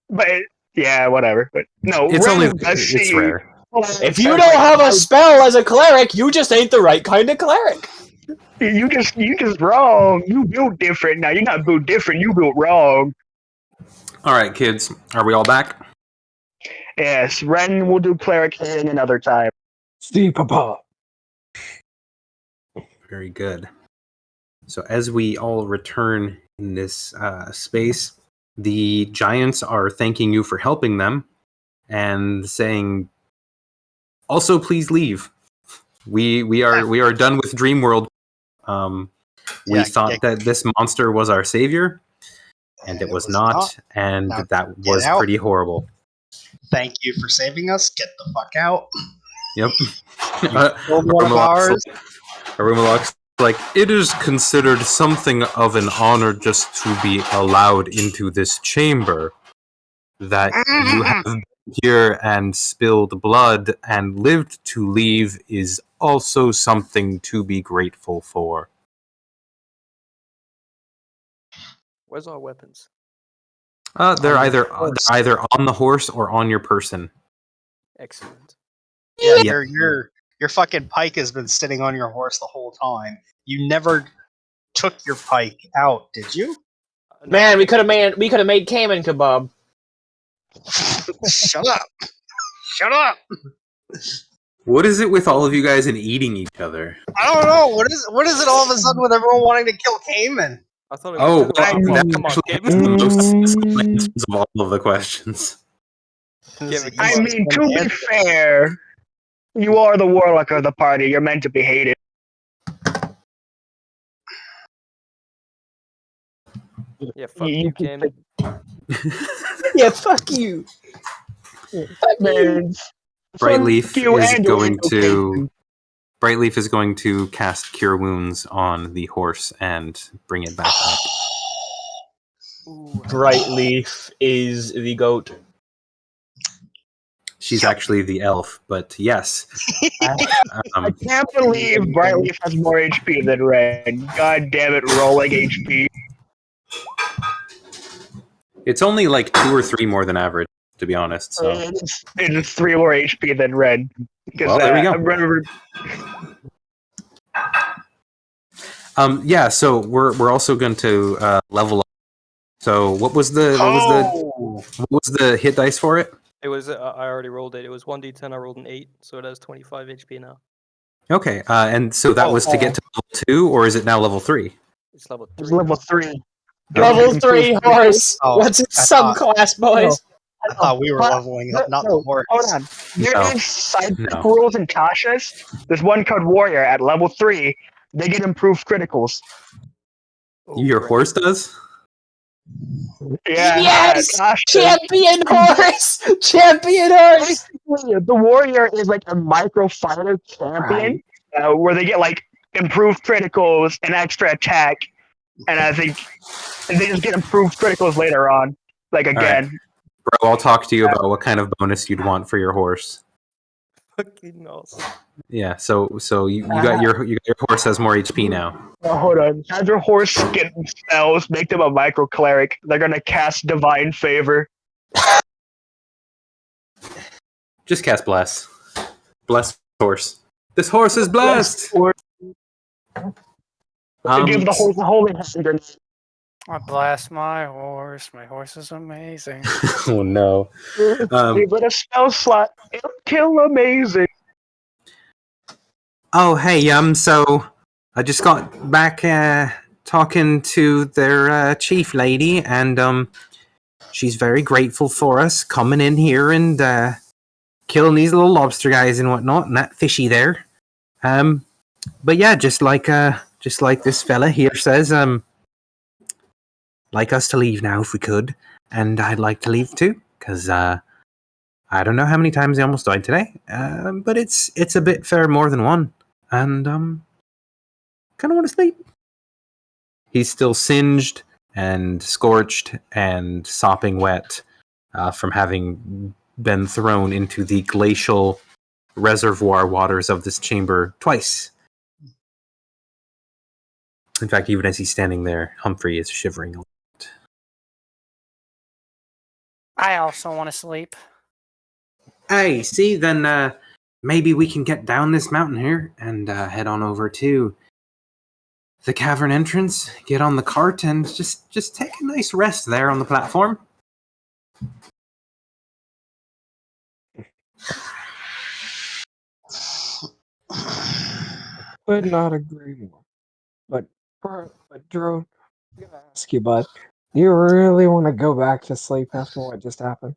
But yeah, whatever. But no, It's Ren only does it's see- rare. If you don't have a spell as a cleric, you just ain't the right kind of cleric. you just wrong. You built different. Now you're not built different. You built wrong. All right, kids, are we all back? Yes, Ren will do cleric thing another time. See, Papa. Very good. So as we all return in this space, the giants are thanking you for helping them and saying, "Also, please leave. We are done with Dreamworld. We Yeah, thought that this monster was our savior, and it was not, and Now that get was out. pretty horrible. Thank you for saving us. Get the fuck out. Yep. Killed one of ours. Arumalok's like, it is considered something of an honor just to be allowed into this chamber. That you have been here and spilled blood and lived to leave is also something to be grateful for. Where's our weapons? They're On either your horse. on the horse or on your person. Excellent. Yeah, Yeah. your fucking pike has been sitting on your horse the whole time. You never took your pike out, did you? Man, we could have made Caimen kebab. Shut up! Shut up! What is it with all of you guys and eating each other? I don't know. What is it all of a sudden with everyone wanting to kill Caimen? I thought it was that come on, actually Caimen. is the most sensible answers of all of the questions. I mean, to be fair, you are the warlock of the party. You're meant to be hated. Yeah, fuck you, Caimen. Yeah, fuck you. Man, Brightleaf you is and your going to relocation. Brightleaf is going to cast Cure Wounds on the horse and bring it back up. Brightleaf is the goat. She's actually the elf, but yes. I can't believe Brightleaf has more HP than Red. God damn it, rolling HP. It's only like 2 or 3 more than average, to be honest. So It's 3 more HP than Red. Well, there we go. Remember, yeah. So we're also going to level up. So what was the hit dice for it? It was I already rolled it. It was 1d10. I rolled an 8, so it has 25 HP now. Okay, and so that was to get to level 2, or is it now level 3? It's level 3. it's level 3. Level 3 horse. Oh, What's its I thought- subclass, boys? I thought we were leveling up, not the horse. Hold on. There No. is side No. rules in Tasha's. There's one called Warrior at level 3. They get improved criticals. Your horse does? Yeah. Yes! Tasha. Champion horse! Champion horse! Basically, the Warrior is like a micro fighter champion where they get like improved criticals and extra attack, and they just get improved criticals later on. Like again. Right. Bro, I'll talk to you about what kind of bonus you'd want for your horse. Fucking awesome. Yeah, so you got your horse has more HP now. Oh, hold on. As your horse get spells, make them a micro cleric. They're gonna cast divine favor. Just cast bless. Bless horse. This horse is blessed. Or to give the horse a holy hand. I blast my horse. My horse is amazing. Oh no. Give it a spell slot. It'll kill amazing. Oh hey, so I just got back talking to their chief lady, and she's very grateful for us coming in here and killing these little lobster guys and whatnot, and that fishy there. But yeah, just like this fella here says, like us to leave now if we could, and I'd like to leave too, because I don't know how many times I almost died today, but it's a bit fair more than one, and kind of want to sleep. He's still singed and scorched and sopping wet from having been thrown into the glacial reservoir waters of this chamber twice. In fact, even as he's standing there, Humphrey is shivering a lot. I also want to sleep. Hey, see, then maybe we can get down this mountain here and head on over to the cavern entrance, get on the cart, and just take a nice rest there on the platform. Could not agree more. But Drone, I'm gonna ask you, bud. Do you really want to go back to sleep after what just happened?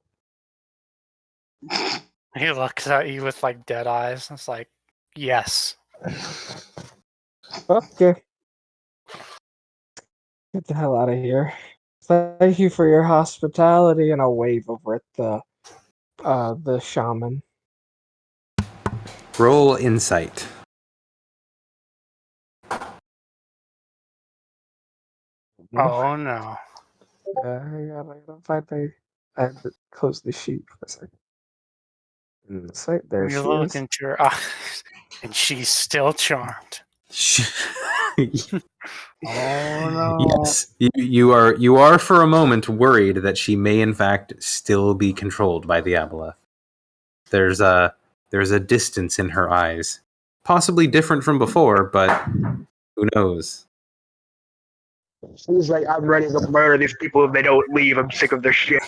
He looks at you with like dead eyes. It's like, yes. Okay. Get the hell out of here. Thank you for your hospitality, and I'll wave over at the shaman. Roll insight. Oh no. I gotta find I had to close the sheet for a second. Insight, there You she look is. into her eyes, and she's still charmed. Oh no. Yes, you are for a moment worried that she may in fact still be controlled by the aboleth. There's a distance in her eyes, possibly different from before, but who knows? He's like, I'm ready to murder these people if they don't leave. I'm sick of their shit.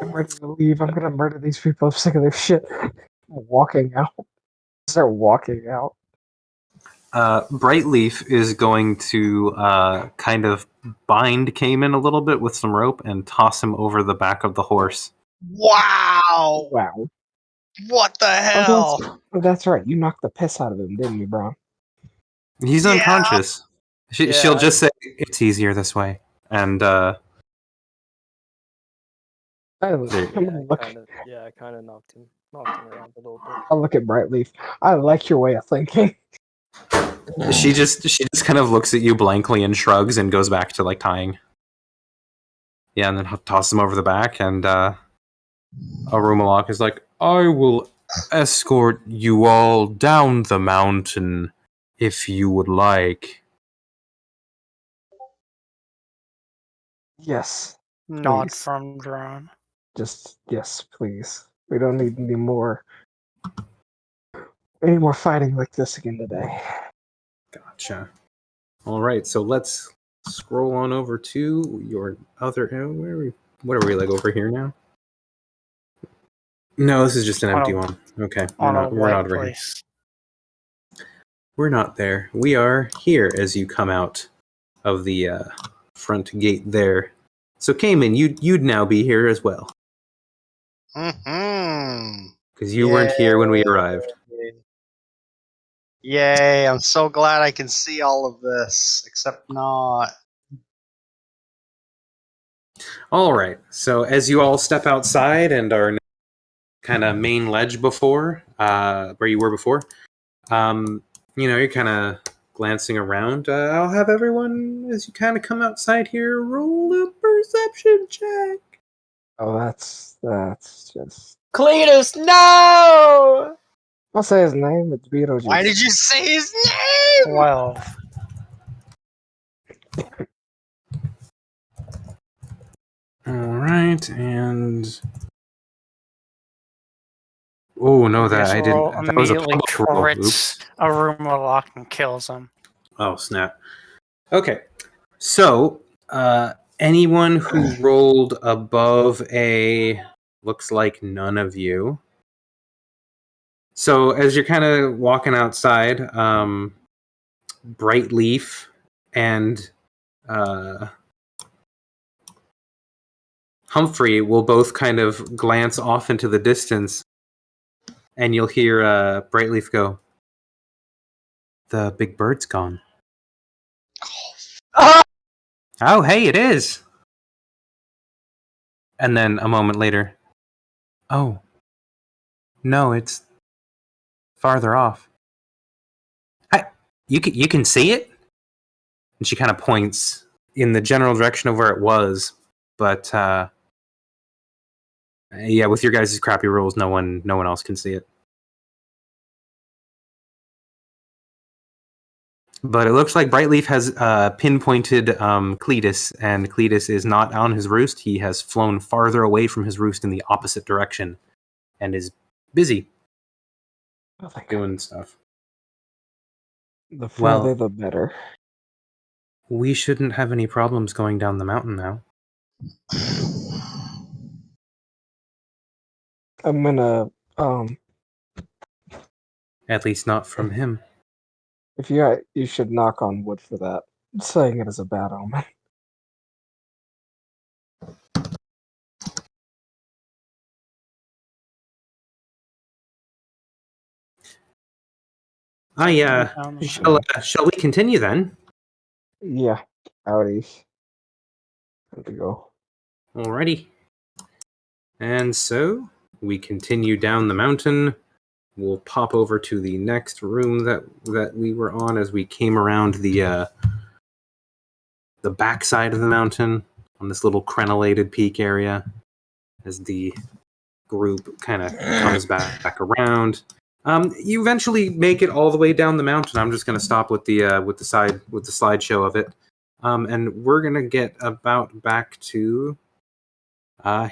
I'm ready to leave. I'm gonna murder these people. I'm sick of their shit. I'm walking out. Start walking out. Brightleaf is going to kind of bind Caimen a little bit with some rope and toss him over the back of the horse. Wow. Wow. What the hell? That's right. You knocked the piss out of him, didn't you, Brown? He's Yeah. unconscious. She'll just say it's easier this way, and I'm Yeah, gonna look. I kind of knocked him around a little bit. I'll look at Brightleaf. I like your way of thinking. she just kind of looks at you blankly and shrugs and goes back to like tying. Yeah, and then toss him over the back, and Arumalok is like, I will escort you all down the mountain if you would like. Yes. Not Please. from drone. Just yes, please. We don't need any more fighting like this again today. Gotcha. All right, so let's scroll on over to your other. What are we like over here now? No, this is just an empty one. Okay, we're not over here. We're not there. We are here as you come out of the front gate there. So Caimen, you'd now be here as well. Mm-hmm. Because you weren't here when we arrived. Yay, I'm so glad I can see all of this, except not. All right, so as you all step outside and are kind of main ledge before, where you were before, you're kind of glancing around. I'll have everyone, as you kind of come outside here, roll a perception check. Oh, that's just. Cletus, no! I'll say his name. It's Beetlejuice. Why did you say his name? 12. All right, and oh no, that I didn't. That was a Immediately public roll. Oops. crits Arumalok and kills him. Oh snap. Okay, so anyone who rolled above a looks like none of you. So as you're kind of walking outside, Brightleaf and Humphrey will both kind of glance off into the distance, and you'll hear Brightleaf go, "The big bird's gone." Oh, hey, it is. And then a moment later, oh, no, it's farther off. You can see it? And she kind of points in the general direction of where it was, but yeah, with your guys' crappy rules, no one else can see it. But it looks like Brightleaf has pinpointed Cletus, and Cletus is not on his roost. He has flown farther away from his roost in the opposite direction and is busy doing stuff. The further, the better. We shouldn't have any problems going down the mountain now. I'm gonna At least not from him. If you should knock on wood for that. Saying it is a bad omen. Shall we continue then? Yeah. Howdy. There we go. Alrighty. And so we continue down the mountain. We'll pop over to the next room that we were on as we came around the backside of the mountain on this little crenellated peak area as the group kind of comes back around. You eventually make it all the way down the mountain. I'm just going to stop with the slideshow of it, and we're going to get about back to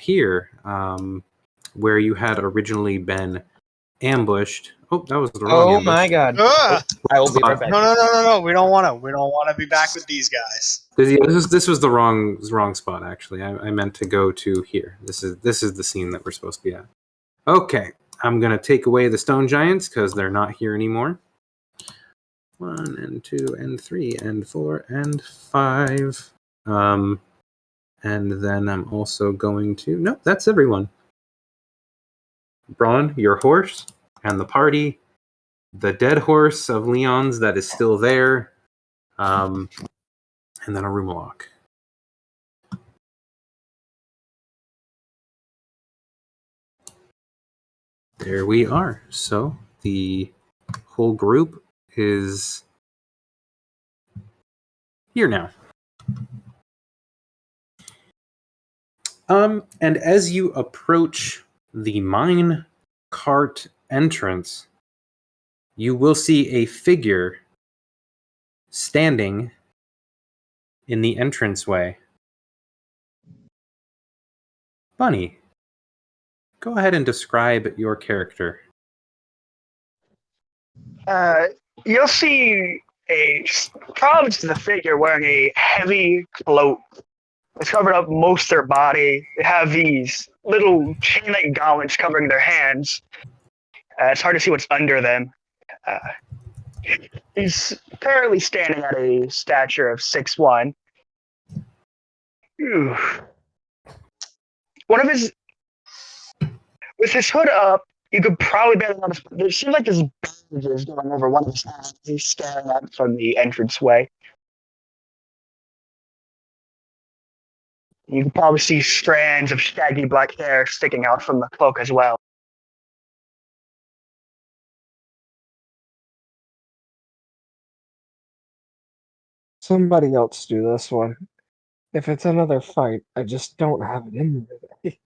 here, where you had originally been ambushed. Oh, that was the wrong Oh ambush. my god. Ugh. I will be right back. No. We don't want to. We don't want to be back with these guys. This was the wrong spot. Actually, I meant to go to here. This is the scene that we're supposed to be at. Okay, I'm gonna take away the stone giants because they're not here anymore. 1 and 2 and 3 and 4 and 5. And then I'm also going to. Nope, that's everyone. Braun, your horse, and the party. The dead horse of Leon's that is still there. And then Arumalok. There we are. So the whole group is here now. And as you approach the mine cart entrance, you will see a figure standing in the entranceway. Bunny, go ahead and describe your character. You'll see probably just the figure wearing a heavy cloak. It's covered up most of their body. They have these little chain-like gauntlets covering their hands. It's hard to see what's under them. He's currently standing at a stature of 6'1". One of his, with his hood up, you could probably barely notice. It seems like his badge is going over one of his hands. He's staring up from the entranceway. You can probably see strands of shaggy black hair sticking out from the cloak as well. Somebody else do this one. If it's another fight, I just don't have it in me today.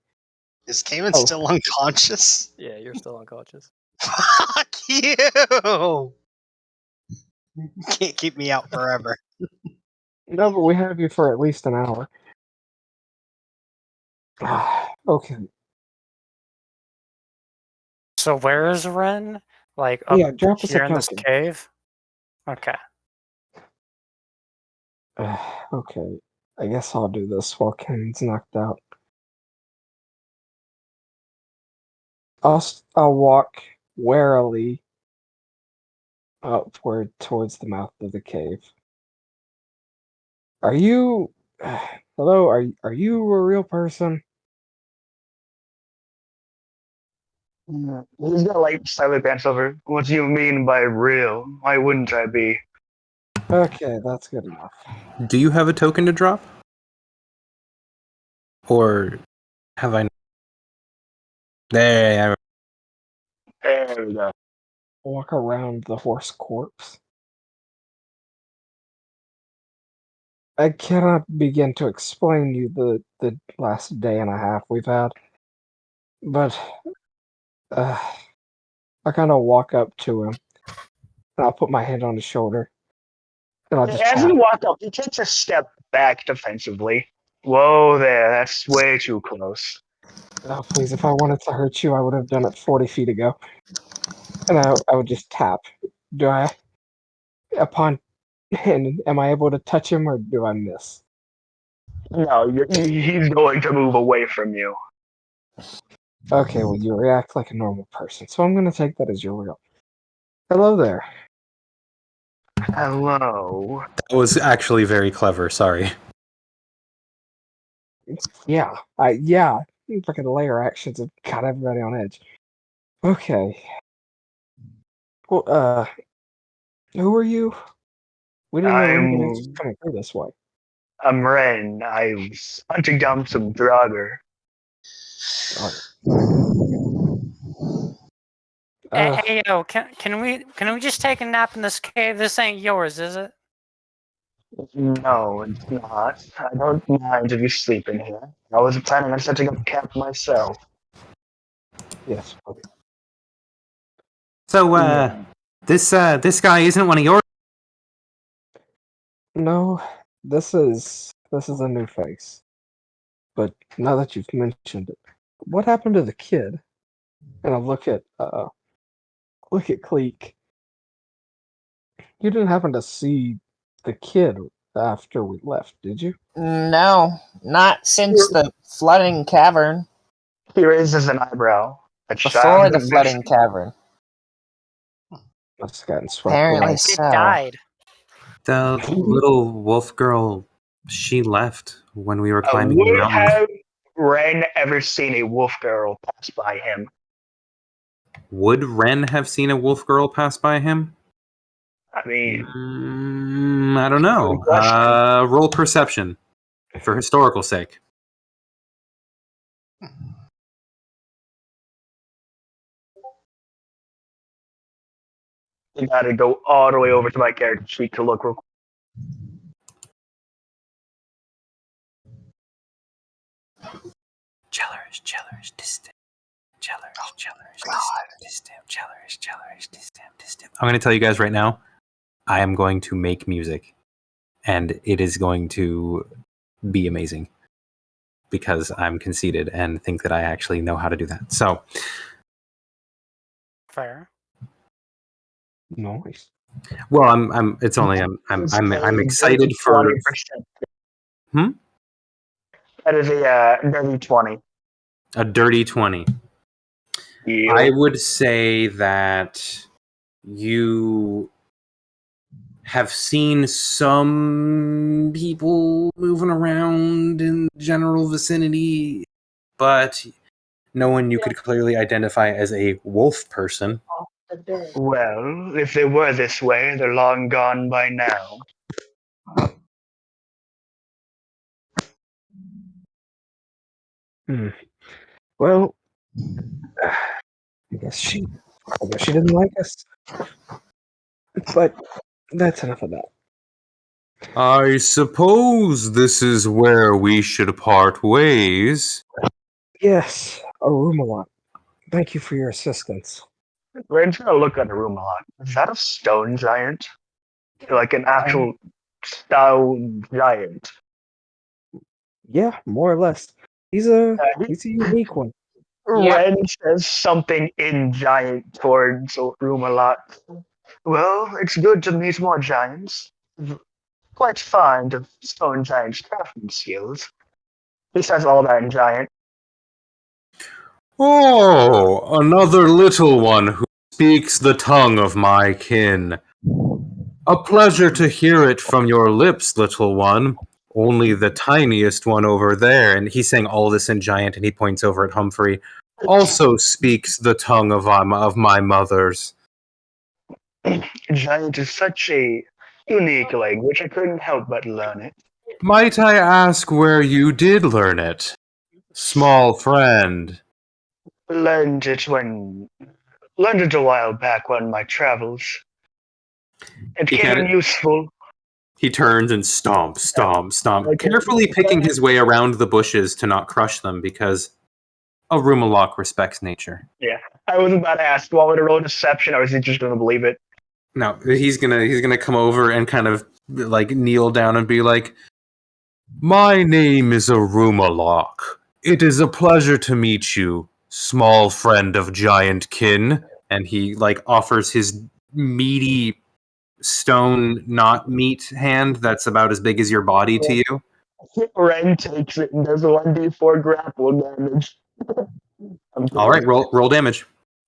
Is Caimen Oh. still unconscious? Yeah, you're still unconscious. Fuck you! You can't keep me out forever. No, but we have you for at least an hour. Okay. So where is Ren? Like up Yeah, drop us here a in this token. cave? Okay. Okay. I guess I'll do this while Ken's knocked out. I'll walk warily upward towards the mouth of the cave. Are you... Hello, are you a real person? He's got a light slightly bent over. What do you mean by real? Why wouldn't I be? Okay, that's good enough. Do you have a token to drop? Or have I? There. There we go. Walk around the horse corpse. I cannot begin to explain you the last day and a half we've had, but I kind of walk up to him, and I'll put my hand on his shoulder, and I'll just As tap. you walk up, he takes a step back defensively. Whoa there, that's way too close. Oh, please, if I wanted to hurt you, I would have done it 40 feet ago. And I would just tap. Do I, and am I able to touch him, or do I miss? No, he's going to move away from you. Okay, well, you react like a normal person, so I'm going to take that as your real. Hello there. Hello. That was actually very clever. Sorry. Yeah, freaking layer actions have got everybody on edge. Okay. Well, who are you? We didn't know anybody was coming through this way. I'm Ren. I was hunting down some Draugr. Hey, yo, can we just take a nap in this cave? This ain't yours, is it? No, it's not. I don't mind if you sleep in here. I was planning on setting up camp myself. Yes. So, this guy isn't one of yours. No, this is a new face. But now that you've mentioned it, what happened to the kid? And I look at Cleek. You didn't happen to see the kid after we left, did you? No, not since the flooding cavern. He raises an eyebrow. A Before child the of flooding cavern. Must have gotten swept Apparently away. It so. died. The little wolf girl, she left when we were climbing the Would mountain. have Ren ever seen a wolf girl pass by him? Would Ren have seen a wolf girl pass by him? I mean, I don't know. Good question. Roll perception for historical sake. you gotta go all the way over to my character sheet to look real quick. Chellers, distant. Distant. I'm going to tell you guys right now, I am going to make music, and it is going to be amazing because I'm conceited and think that I actually know how to do that. So, Fair. Nice. well, I'm excited for 20%. That is a dirty 20. a dirty 20. Yeah. I would say that you have seen some people moving around in the general vicinity, but no one you could clearly identify as a wolf person. Well, if they were this way, they're long gone by now. Well, I guess she didn't like us. But that's enough of that. I suppose this is where we should part ways. Yes, Arumalok. Thank you for your assistance. Ren's gonna look at Arumalok. Is that a stone giant? Like an actual stone giant? Yeah, more or less. He's a unique one. Yeah. Ren says something in giant towards Arumalok. Well, it's good to meet more giants. Quite fond of stone giants' crafting skills. He says all that in giant. Oh, another little one who speaks the tongue of my kin. A pleasure to hear it from your lips, little one. Only the tiniest one over there, and he's saying all this in giant, and he points over at Humphrey, also speaks the tongue of my mother's. Giant is such a unique language, I couldn't help but learn it. Might I ask where you did learn it? Small friend. Learned it a while back on my travels. It He came in kinda- useful. He turns and stomp, carefully picking his way around the bushes to not crush them because Arumalok respects nature. Yeah, I was about to ask, do I want to roll deception, or is he just going to believe it? No, he's gonna come over and kind of like kneel down and be like, "My name is Arumalok. It is a pleasure to meet you, small friend of giant kin." And he like offers his meaty stone not meat hand that's about as big as your body to you. Ren takes it and does 1d4 grapple damage. All right, roll damage.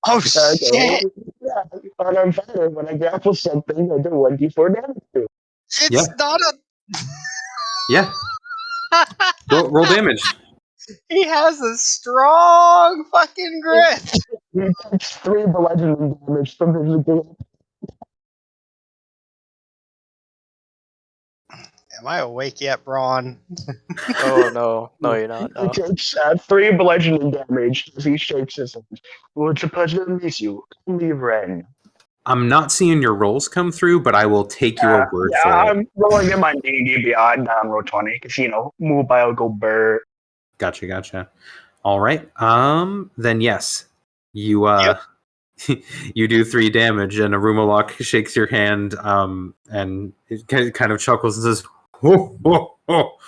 Oh shit! Yeah, I'm better. When I grapple something, I do 1d4 damage to it. It's Yeah. not a. Yeah, roll damage. He has a strong fucking grip. He takes 3 bludgeoning damage from his grip. Am I awake yet, Braun? Oh no, no, you're not. He No. takes 3 bludgeoning damage as he shakes his head. Well, it's a pleasure to meet you. Me, Ren. I'm not seeing your rolls come through, but I will take your word Yeah, for it. I'm rolling in my D&D Beyond down roll 20 because, mobile go burr. Gotcha. All right. Then yes, you you do 3 damage, and Arumalok shakes your hand, and it kind of chuckles and says, "Ho, ho, ho.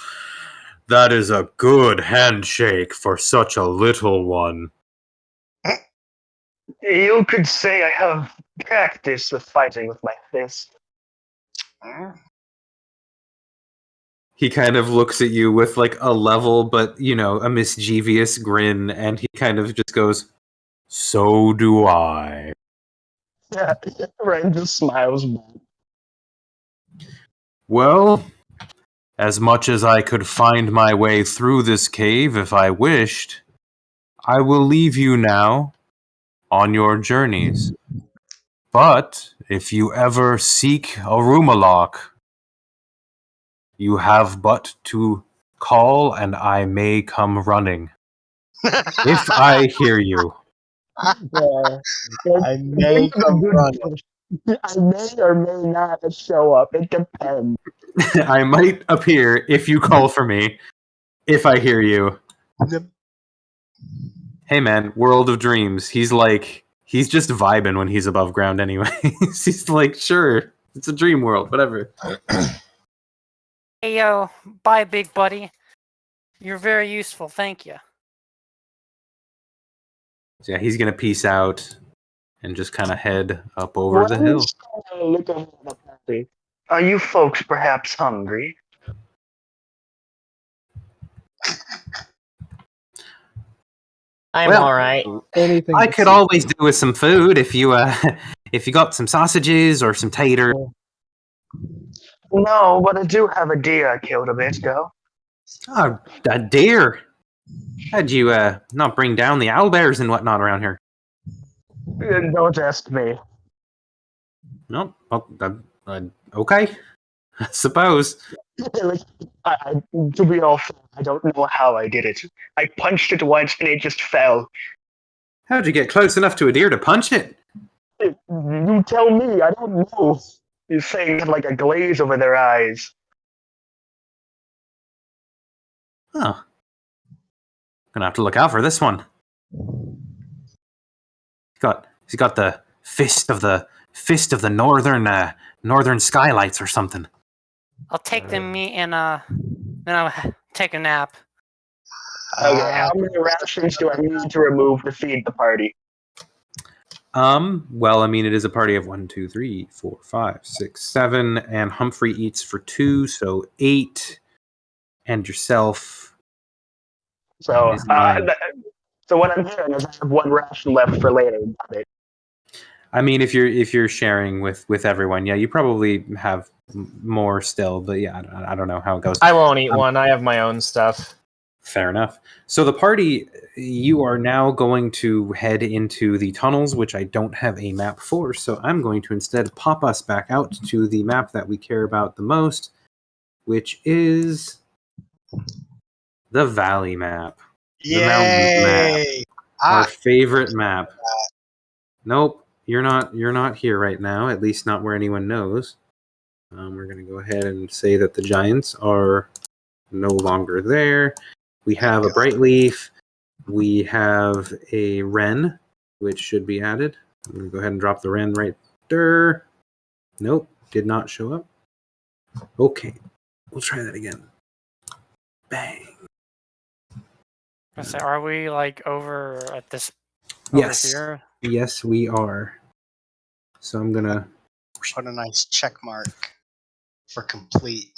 That is a good handshake for such a little one." You could say I have practice with fighting with my fist. He kind of looks at you with like a level, but a mischievous grin, and he kind of just goes, "So do I." Yeah, Ren just smiles back. Well, as much as I could find my way through this cave if I wished, I will leave you now on your journeys. But if you ever seek Arumalok, you have but to call and I may come running. If I hear you. Yeah. I may come running. I may or may not show up. It depends. I might appear if you call for me. If I hear you. Hey man, World of Dreams. He's just vibing when he's above ground anyway. He's like, sure, it's a dream world, whatever. Hey yo, bye big buddy. You're very useful, thank you. So yeah, he's gonna peace out and just kind of head up over the hill. Look over the party. Are you folks perhaps hungry? I'm Well, all right. Anything I but could seafood. always do with some food if you got some sausages or some tater. No, but I do have a deer I killed a bit ago. Oh, a deer. How'd you not bring down the owlbears and whatnot around here? Don't ask me. Nope. Okay. I suppose. Like, to be all fair, I don't know how I did it. I punched it once and it just fell. How'd you get close enough to a deer to punch it? You tell me, I don't know. These things had like a glaze over their eyes. Oh. Gonna have to look out for this one. He's got the fist of the northern skylights or something. I'll take the meat and then I'll take a nap. Okay, how many rations do I need to remove to feed the party? Well, I mean, it is a party of 1, 2, 3, 4, 5, 6, 7, and Humphrey eats for 2, so 8, and yourself. So, is 9. So what I'm hearing is I have 1 ration left for later. Got it. I mean, if you're sharing with everyone, yeah, you probably have more still, but yeah, I don't know how it goes. I won't eat one. I have my own stuff. Fair enough. So the party, you are now going to head into the tunnels, which I don't have a map for, so I'm going to instead pop us back out to the map that we care about the most, which is the Valley map. The mountains map. Our favorite map. Nope, you're not here right now, at least not where anyone knows. We're going to go ahead and say that the giants are no longer there. We have a bright leaf. We have a wren, which should be added. I'm going to go ahead and drop the wren right there. Nope, did not show up. Okay, we'll try that again. Bang. So are we like over at this? Yes. Here? Yes, we are. So I'm gonna put a nice check mark for complete.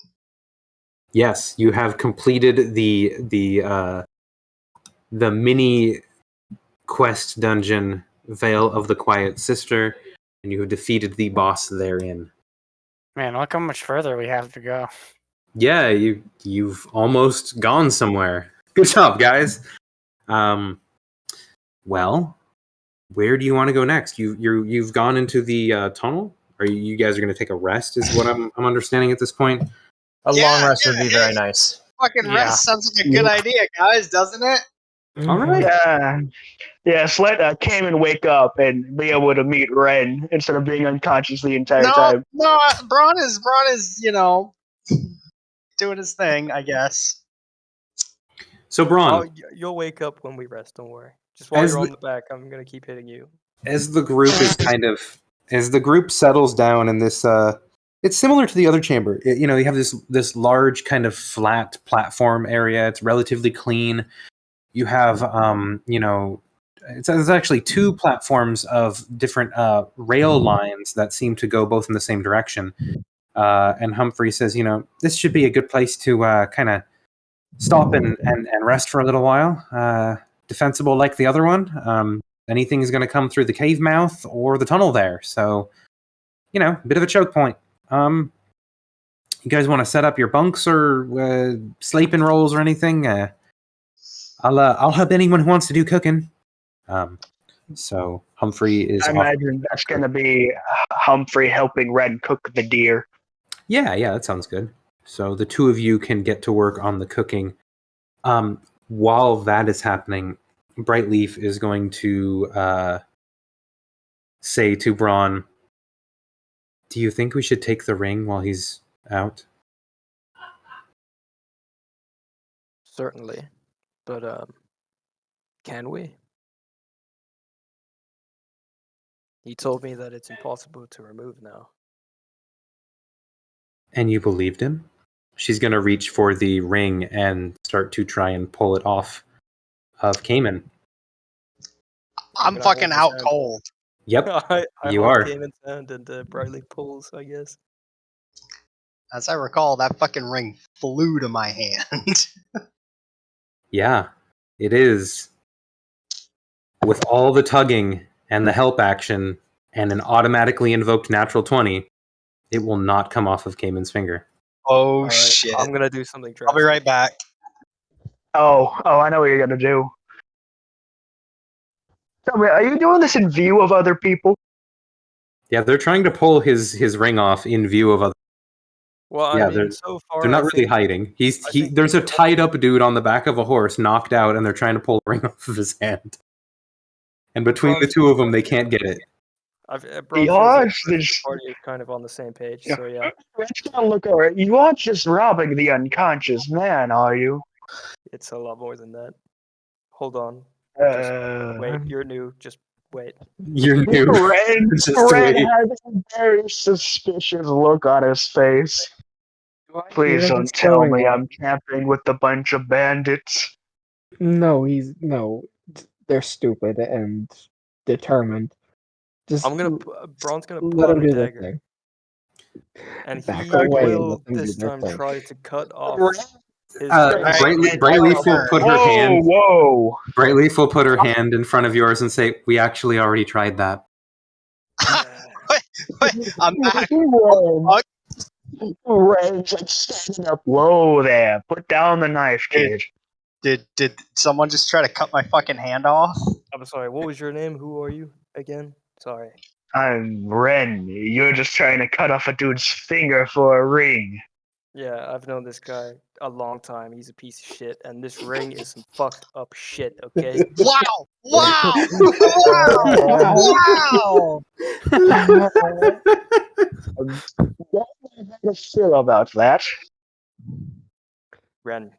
Yes, you have completed the mini quest dungeon, Veil of the Quiet Sister, and you have defeated the boss therein. Man, look how much further we have to go. Yeah, you've almost gone somewhere. Good job, guys. Well, where do you want to go next? You've gone into the tunnel. Or you guys are going to take a rest? Is what I'm understanding at this point. A Yeah, long rest would yeah, be very nice. Fucking Yeah. rest sounds like a good idea, guys, doesn't it? All right. Yeah. Yes, let Caimen wake up and be able to meet Ren instead of being unconscious the entire time. No, Braun is, doing his thing, I guess. So Braun, You'll wake up when we rest. Don't worry. Just while As you're the- on the back, I'm gonna keep hitting you. as the group is as the group settles down in this, it's similar to the other chamber. You have this large kind of flat platform area. It's relatively clean. You have, there's actually two platforms of different rail lines that seem to go both in the same direction. And Humphrey says, this should be a good place to kind of stop and rest for a little while. Defensible like the other one. Anything is going to come through the cave mouth or the tunnel there. So, a bit of a choke point. You guys want to set up your bunks or sleeping rolls or anything? I'll help anyone who wants to do cooking. So Humphrey is. I imagine that's going to be Humphrey helping Ren cook the deer. Yeah, that sounds good. So the two of you can get to work on the cooking. While that is happening, Brightleaf is going to say to Braun, "Do you think we should take the ring while he's out?" Certainly, but can we? He told me that it's impossible to remove now. And you believed him? She's going to reach for the ring and start to try and pull it off of Caimen. I'm fucking out cold. Yep, I you hold are. Caimen's hand and Brightly pulls, I guess. As I recall, that fucking ring flew to my hand. Yeah, it is. With all the tugging and the help action and an automatically invoked natural 20, it will not come off of Caimen's finger. Oh, Alright, shit. I'm gonna do something drastic. I'll be right back. Oh, I know what you're going to do. Tell me, are you doing this in view of other people? Yeah, they're trying to pull his ring off in view of other. Well, Yeah, I mean, so far they're not I really think, hiding. I think There's a tied up dude on the back of a horse, knocked out, and they're trying to pull the ring off of his hand. And between the two of them, they can't get it. Bron feels like the party is kind of on the same page, Yeah. so yeah. Let's not look over it. You aren't just robbing the unconscious man, are you? It's a lot more than that. Hold on. Just wait, you're new. Just wait. You're new. Ren Just wait. has a very suspicious look on his face. Please hear don't this tell going me on? I'm camping with a bunch of bandits. No, they're stupid and determined. Just I'm gonna. Bron's gonna pull let out them a do their dagger, thing. and Back he away and will let them do this their time thing. try to cut off his. Brightleaf will put her hand. Whoa! Brightleaf will put her hand in front of yours and say, "We actually already tried that." Wait, I'm back. Ren's like standing up. Whoa there! Put down the knife, kid. Did someone just try to cut my fucking hand off? I'm sorry. What was your name? Who are you again? Sorry. I'm Ren. You're just trying to cut off a dude's finger for a ring. Yeah, I've known this guy a long time. He's a piece of shit, and this ring is some fucked up shit. Okay. Wow! Wow! Wow! I feel about that. Ren,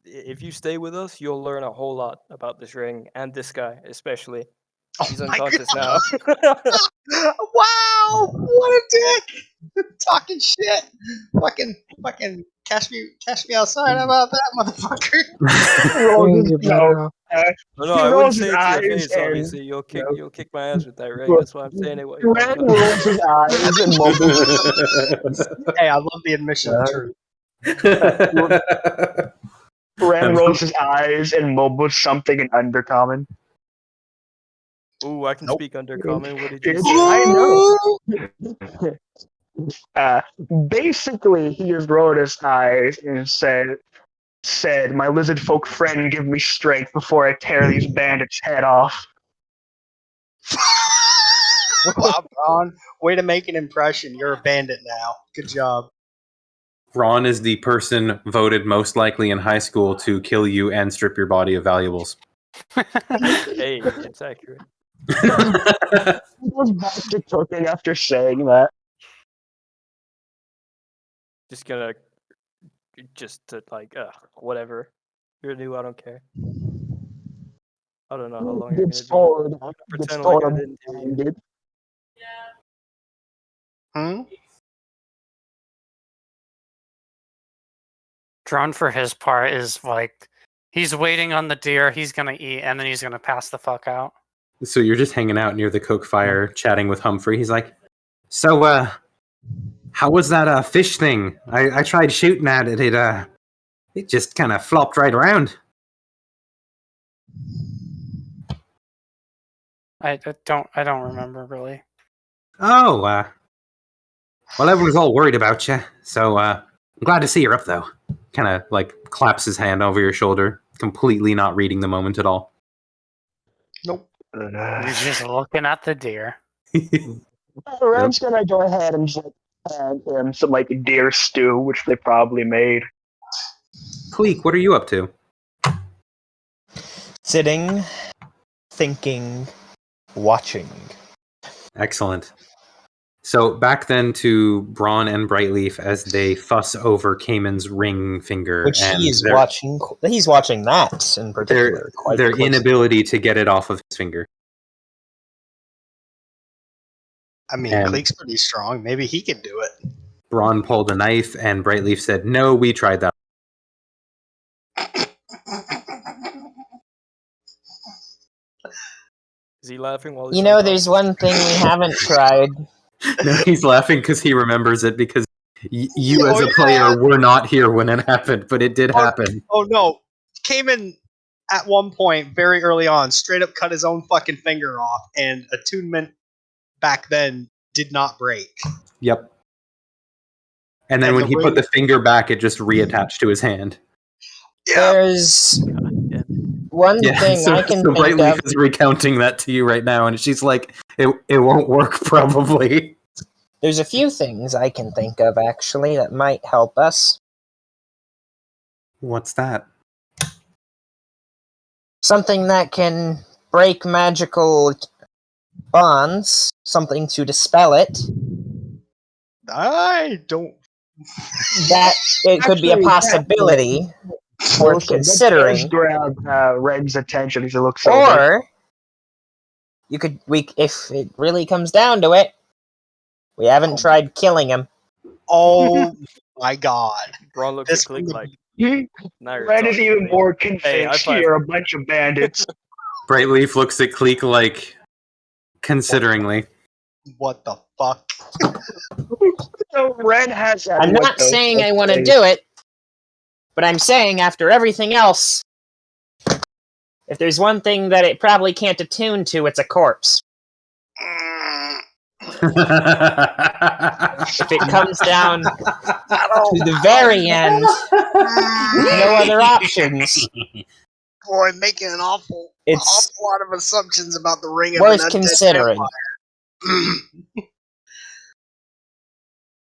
if you stay with us, you'll learn a whole lot about this ring and this guy, especially. He's unconscious now. Wow! What a dick! Talking shit. Fucking cash me outside. How about that, motherfucker? No, I wouldn't say it to your face. Obviously, you'll kick my ass with that ring. That's why I'm saying it. Ren rolls his eyes and mumbles. Hey, I love the admission of truth. Ren rolls his eyes and mumbles something in Undercommon. Ooh, I can speak Undercommon. What did you say? I know. Basically, he just rolled his eyes and said, "My lizard folk friend, give me strength before I tear these bandits' head off." Wow, Ron. Way to make an impression. You're a bandit now. Good job. Ron is the person voted most likely in high school to kill you and strip your body of valuables. Hey, it's accurate. He goes back to cooking after saying that. Just gonna, whatever. You're new, I don't care. I don't know how long you're Good gonna sword. be. Good Pretend sword. like I didn't hear you. Dude. Hmm? Drone for his part is like he's waiting on the deer he's gonna eat, and then he's gonna pass the fuck out. So you're just hanging out near the cook fire, chatting with Humphrey. He's like, "So, how was that fish thing? I tried shooting at it. It just kind of flopped right around." I don't remember really. Oh, well, everyone's all worried about you. So, I'm glad to see you're up, though. Kind of like claps his hand over your shoulder, completely not reading the moment at all. Nope. You're just looking at the deer. Ren's gonna go ahead and just hand him some like deer stew, which they probably made. Cleek, what are you up to? Sitting, thinking, watching. Excellent. So back then to Braun and Brightleaf as they fuss over Caimen's ring finger, Which and he's watching. He's watching that in particular. their inability to get it off of his finger. I mean, And Cleek's pretty strong. Maybe he can do it. Braun pulled a knife, and Brightleaf said, "No, we tried that." Is he laughing while he's You know, there's one thing we haven't tried. No, he's laughing because he remembers it because you Oh, as a yeah. player were not here when it happened, but it did happen. Oh no, Caimen at one point very early on straight up cut his own fucking finger off, and attunement back then did not break. Yep. And then And when the he ring- put the finger back, it just reattached to his hand. There's one thing so, I can so think Brightleaf of. is recounting that to you right now, and she's like, it won't work probably. There's a few things I can think of, actually, that might help us. What's that? Something that can break magical bonds. Something to dispel it. I don't. That it could be a Actually, possibility worth considering. That does grab Ren's attention as he looks over. Or you could if it really comes down to it, we haven't tried killing him. Oh my god! Braun looks This at Click would- like, now you're Ren is talking to even me. more Hey, convinced high five. you're a bunch of bandits. Brightleaf looks at Cleek like, consideringly. What the fuck? So Ren has that. I'm not saying I want to do it, but I'm saying after everything else, if there's one thing that it probably can't attune to, it's a corpse. If it comes down to the very end, no other options. Boy, making an awful It's lot of assumptions about the ring of worth an undead considering. vampire.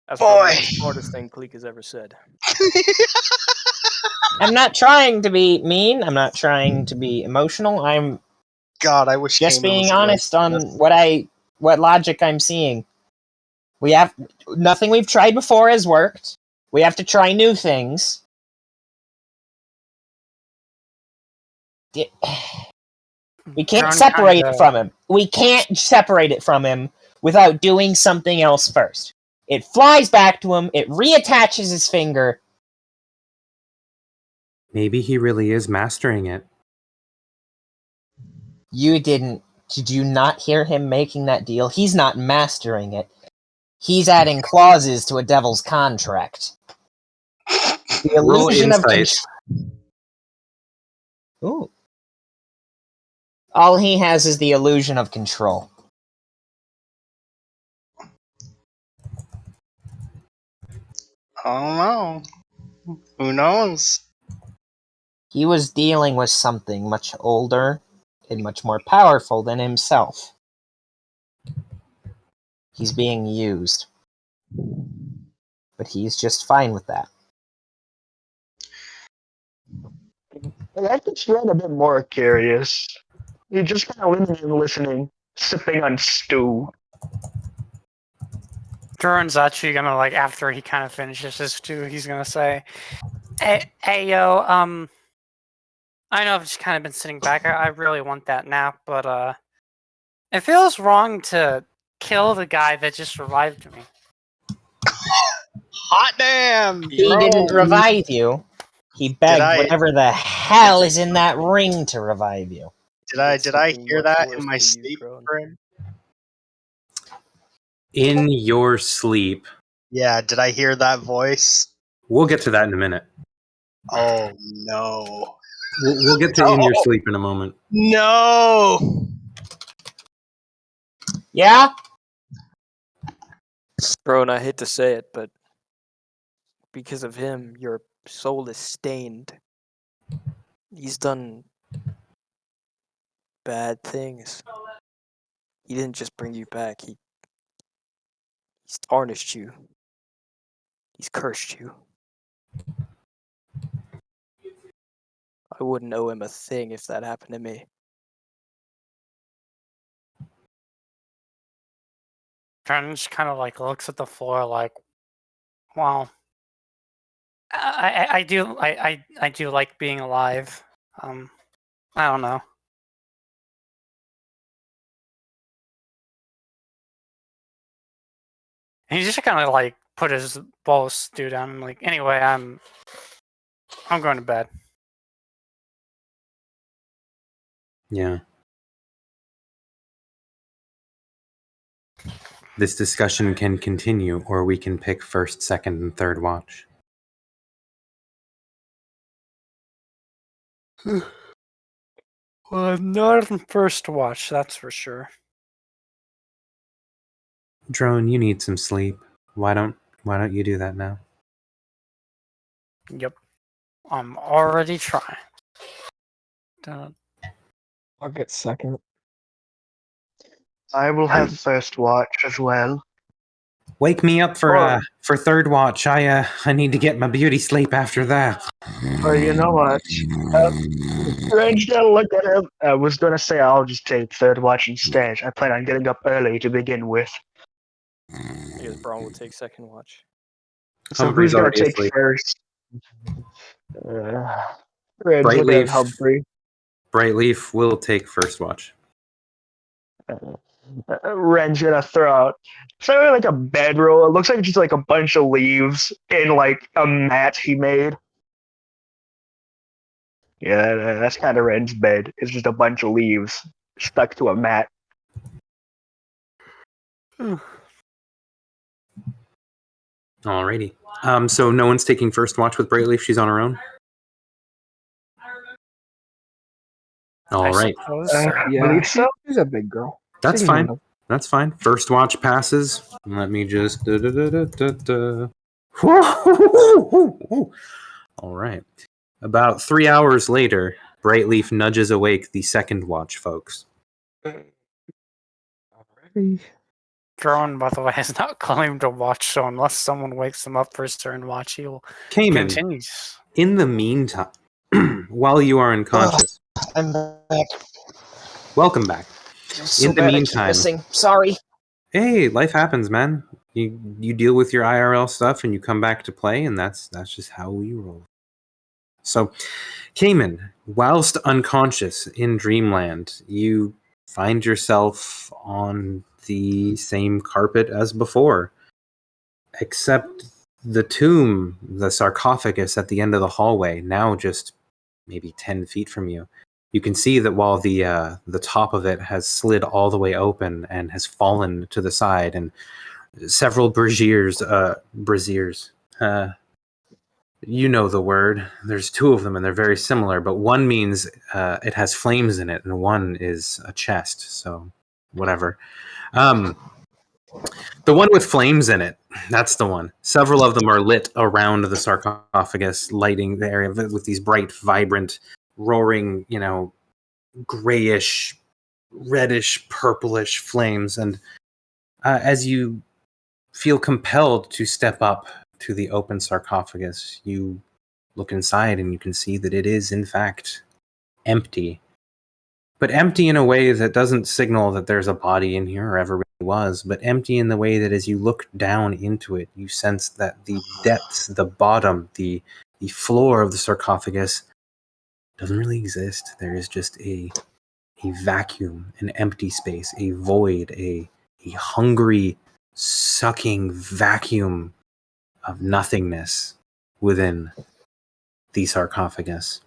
That's probably Boy. the smartest thing Click has ever said. I'm not trying to be mean. I'm not trying to be emotional. I'm God, I wish just Caimen being was honest around. on what logic I'm seeing. We have nothing we've tried before has worked. We have to try new things. We can't John separate kinda- it from him. We can't separate it from him without doing something else first. It flies back to him. It reattaches his finger. Maybe he really is mastering it. Did you not hear him making that deal? He's not mastering it. He's adding clauses to a devil's contract. The Roll illusion of insight. Ooh. All he has is the illusion of control. I don't know. Who knows? He was dealing with something much older and much more powerful than himself. He's being used. but he's just fine with that. I think Shred a bit more curious. He just kind of listening, sipping on stew. Durin's actually gonna, like, after he kind of finishes his stew, he's gonna say, hey yo, I know I've just kind of been sitting back. I really want that nap, but it feels wrong to kill the guy that just revived me. Hot damn! He bro. didn't revive you. He begged I- whatever the hell is in that ring to revive you. Did I Something hear much that worse in my for you, sleep, Drone. friend? In your sleep. Yeah, did I hear that voice? We'll get to that in a minute. Oh no. We'll get to in your sleep in a moment. No! Yeah? Drone, I hate to say it, but because of him, your soul is stained. He's done bad things. He didn't just bring you back, he's tarnished you. He's cursed you. I wouldn't owe him a thing if that happened to me. Durin just kind of, like, looks at the floor like, wow. I do like being alive. I don't know. And he just kind of, like, put his bowl of stew down and, like, anyway, I'm going to bed. Yeah. This discussion can continue, or we can pick first, second, and third watch. Well, I'm not on first watch, that's for sure. Drone, you need some sleep. Why don't you do that now? Yep. I'm already trying. Dun- I'll get second. I will have first watch as well. Wake me up for third watch. I need to get my beauty sleep after that. Or you know what? Range gotta look at him. I was gonna say I'll just take third watch instead. I plan on getting up early to begin with. I guess Braun will take second watch. So Humphrey's who's gonna already take asleep. first? Range, look at Brightleaf. Humphrey. Brightleaf will take first watch. Ren's gonna throw out something like a bedroll. It looks like just like a bunch of leaves in like a mat he made. Yeah, that's kind of Ren's bed. It's just a bunch of leaves stuck to a mat. Alrighty. So no one's taking first watch with Brightleaf. She's on her own. All right. suppose so. Yeah, Believe so? she's a big girl. That's She can fine. handle That's fine. First watch passes. Let me just. All right. About 3 hours later, Brightleaf nudges awake the second watch, folks. Alrighty. Drone, by the way, has not claimed a watch, so unless someone wakes him up for his turn watch, he will Caimen, continue. in the meantime, while you are unconscious, I'm back. welcome back. So In the bad I keep meantime- missing. Sorry. Hey, life happens, man. You deal with your IRL stuff and you come back to play, and that's just how we roll. So, Caimen, whilst unconscious in Dreamland, you find yourself on the same carpet as before, except the tomb, the sarcophagus at the end of the hallway, now just maybe 10 feet from you. You can see that while the top of it has slid all the way open and has fallen to the side, and several braziers, you know the word. There's two of them, and they're very similar, but one means it has flames in it, and one is a chest, so whatever. The one with flames in it, that's the one. Several of them are lit around the sarcophagus, lighting the area with these bright, vibrant, roaring, grayish, reddish, purplish flames. And as you feel compelled to step up to the open sarcophagus, you look inside and you can see that it is, in fact, empty. But empty in a way that doesn't signal that there's a body in here or ever really was, but empty in the way that as you look down into it, you sense that the depths, the bottom, the floor of the sarcophagus doesn't really exist. There is just a vacuum, an empty space, a void, a hungry, sucking vacuum of nothingness within the sarcophagus.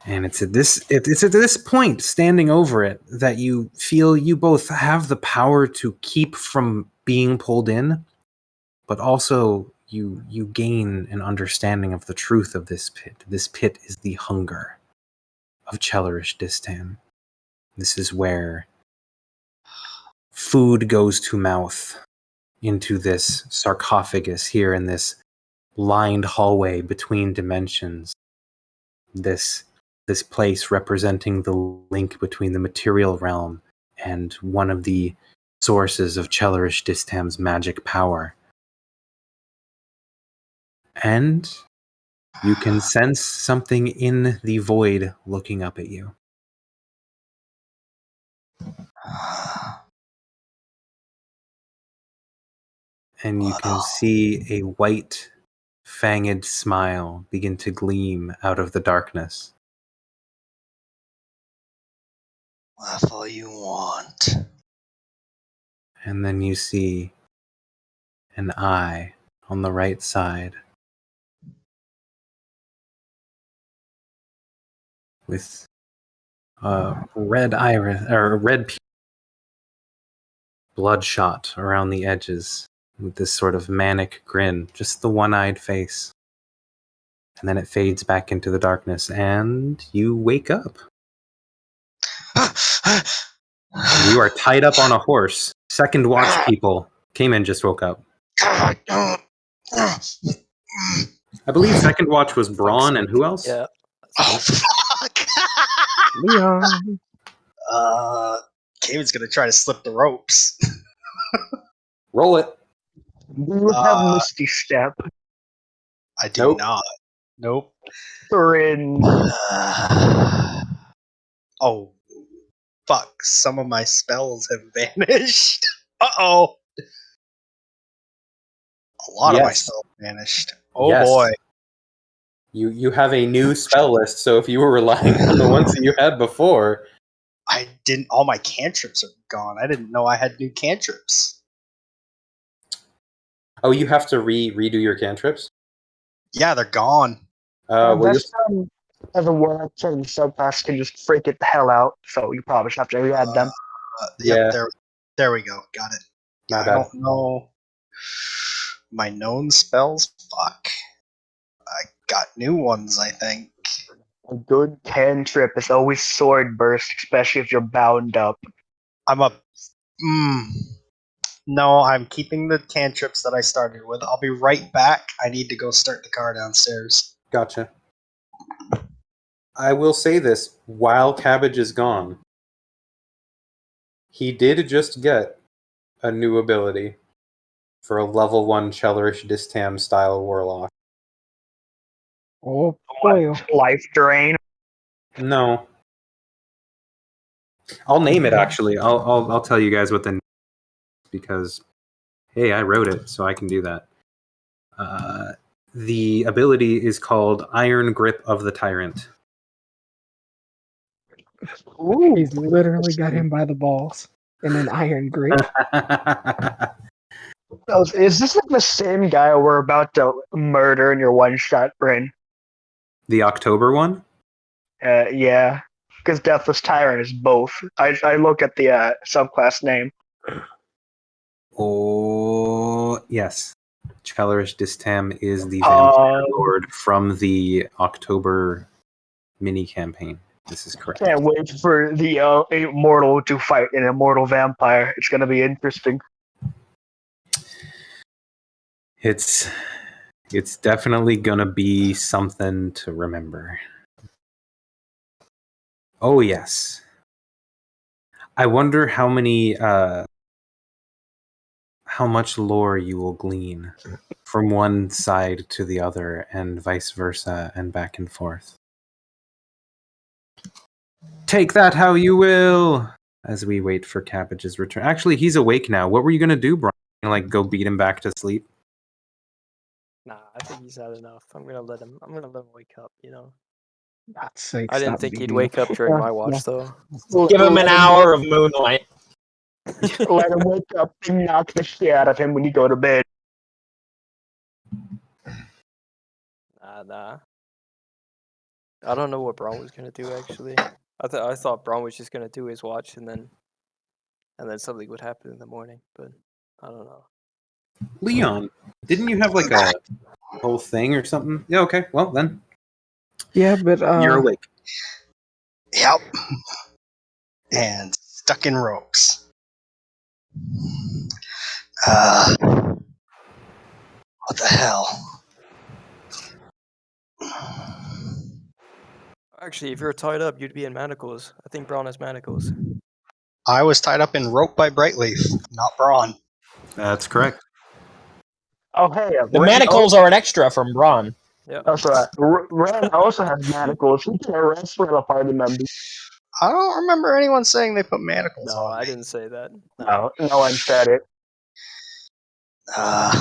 And it's at this point, standing over it, that you feel you both have the power to keep from being pulled in, but also you gain an understanding of the truth of this pit. This pit is the hunger of Chelerish Distam. This is where food goes to mouth into this sarcophagus here in this lined hallway between dimensions. This place representing the link between the material realm and one of the sources of Chelerish Distam's magic power. And you can sense something in the void looking up at you. And you can see a white, fanged smile begin to gleam out of the darkness. Laugh all you want. And then you see an eye on the right side with a red iris or red bloodshot around the edges with this sort of manic grin, just the one-eyed face. And then it fades back into the darkness and you wake up. You are tied up on a horse. Second watch people. Caimen just woke up. I believe second watch was Braun and who else? Yeah. Oh, fuck! Leon. Caimen's gonna try to slip the ropes. Roll it. Do you have Misty Step? I do not. Nope. Rin. Oh, fuck. Some of my spells have vanished. Uh-oh. A lot of my spells vanished. Oh, Yes. boy. You have a new spell list, so if you were relying on the ones that you had before... I didn't... All my cantrips are gone. I didn't know I had new cantrips. Oh, you have to redo your cantrips? Yeah, they're gone. That's as a warlock, certain subclass can just freak it the hell out, so you probably should have to re-add them. Yep, there we go. Got it. My I bad. don't know my known spells. Fuck. I got new ones, I think. A good cantrip is always sword burst, especially if you're bound up. No, I'm keeping the cantrips that I started with. I'll be right back. I need to go start the car downstairs. Gotcha. I will say this, while Cabbage is gone, he did just get a new ability for a level 1 Chelerish Distam style warlock. Oh boy. Life drain. No. I'll name it actually. I'll tell you guys what the name is because hey, I wrote it, so I can do that. The ability is called Iron Grip of the Tyrant. Ooh, he's literally got him by the balls in an iron grip. Is this like the same guy we're about to murder in your one-shot, Rin? The October one? Yeah. Because Deathless Tyrant is both. I look at the subclass name. Oh, yes. Chelerish Distam is the Vampire Lord from the October mini-campaign. This is correct. Can't wait for the Immortal to fight an Immortal Vampire. It's going to be interesting. It's definitely gonna be something to remember. Oh yes. I wonder how many how much lore you will glean from one side to the other and vice versa and back and forth. Take that how you will, as we wait for Cabbage's return. Actually, he's awake now. What were you going to do, Brian? Like, go beat him back to sleep? Nah, I think he's had enough. I'm gonna let him wake up, you know. God's sake, I didn't stop think he'd beating wake him. up during Yeah, my watch, yeah. though. Give him an Let hour of moonlight. Let him wake up and knock the shit out of him when you go to bed. Nah. I don't know what Braun was gonna do actually. I thought Braun was just gonna do his watch and then something would happen in the morning, but I don't know. Leon, didn't you have like a whole thing or something? Yeah, okay. Well, then Yeah, but you're awake. Yep. And stuck in ropes. What the hell? Actually, if you're tied up, you'd be in manacles. I think Braun has manacles. I was tied up in rope by Brightleaf, not Braun. That's correct. Oh, hey, The manacles are an extra from Braun. Yeah. That's right. Ren also has manacles. He can arrest for a party member. I don't remember anyone saying they put manacles No, on I me. didn't say that. No one said it. What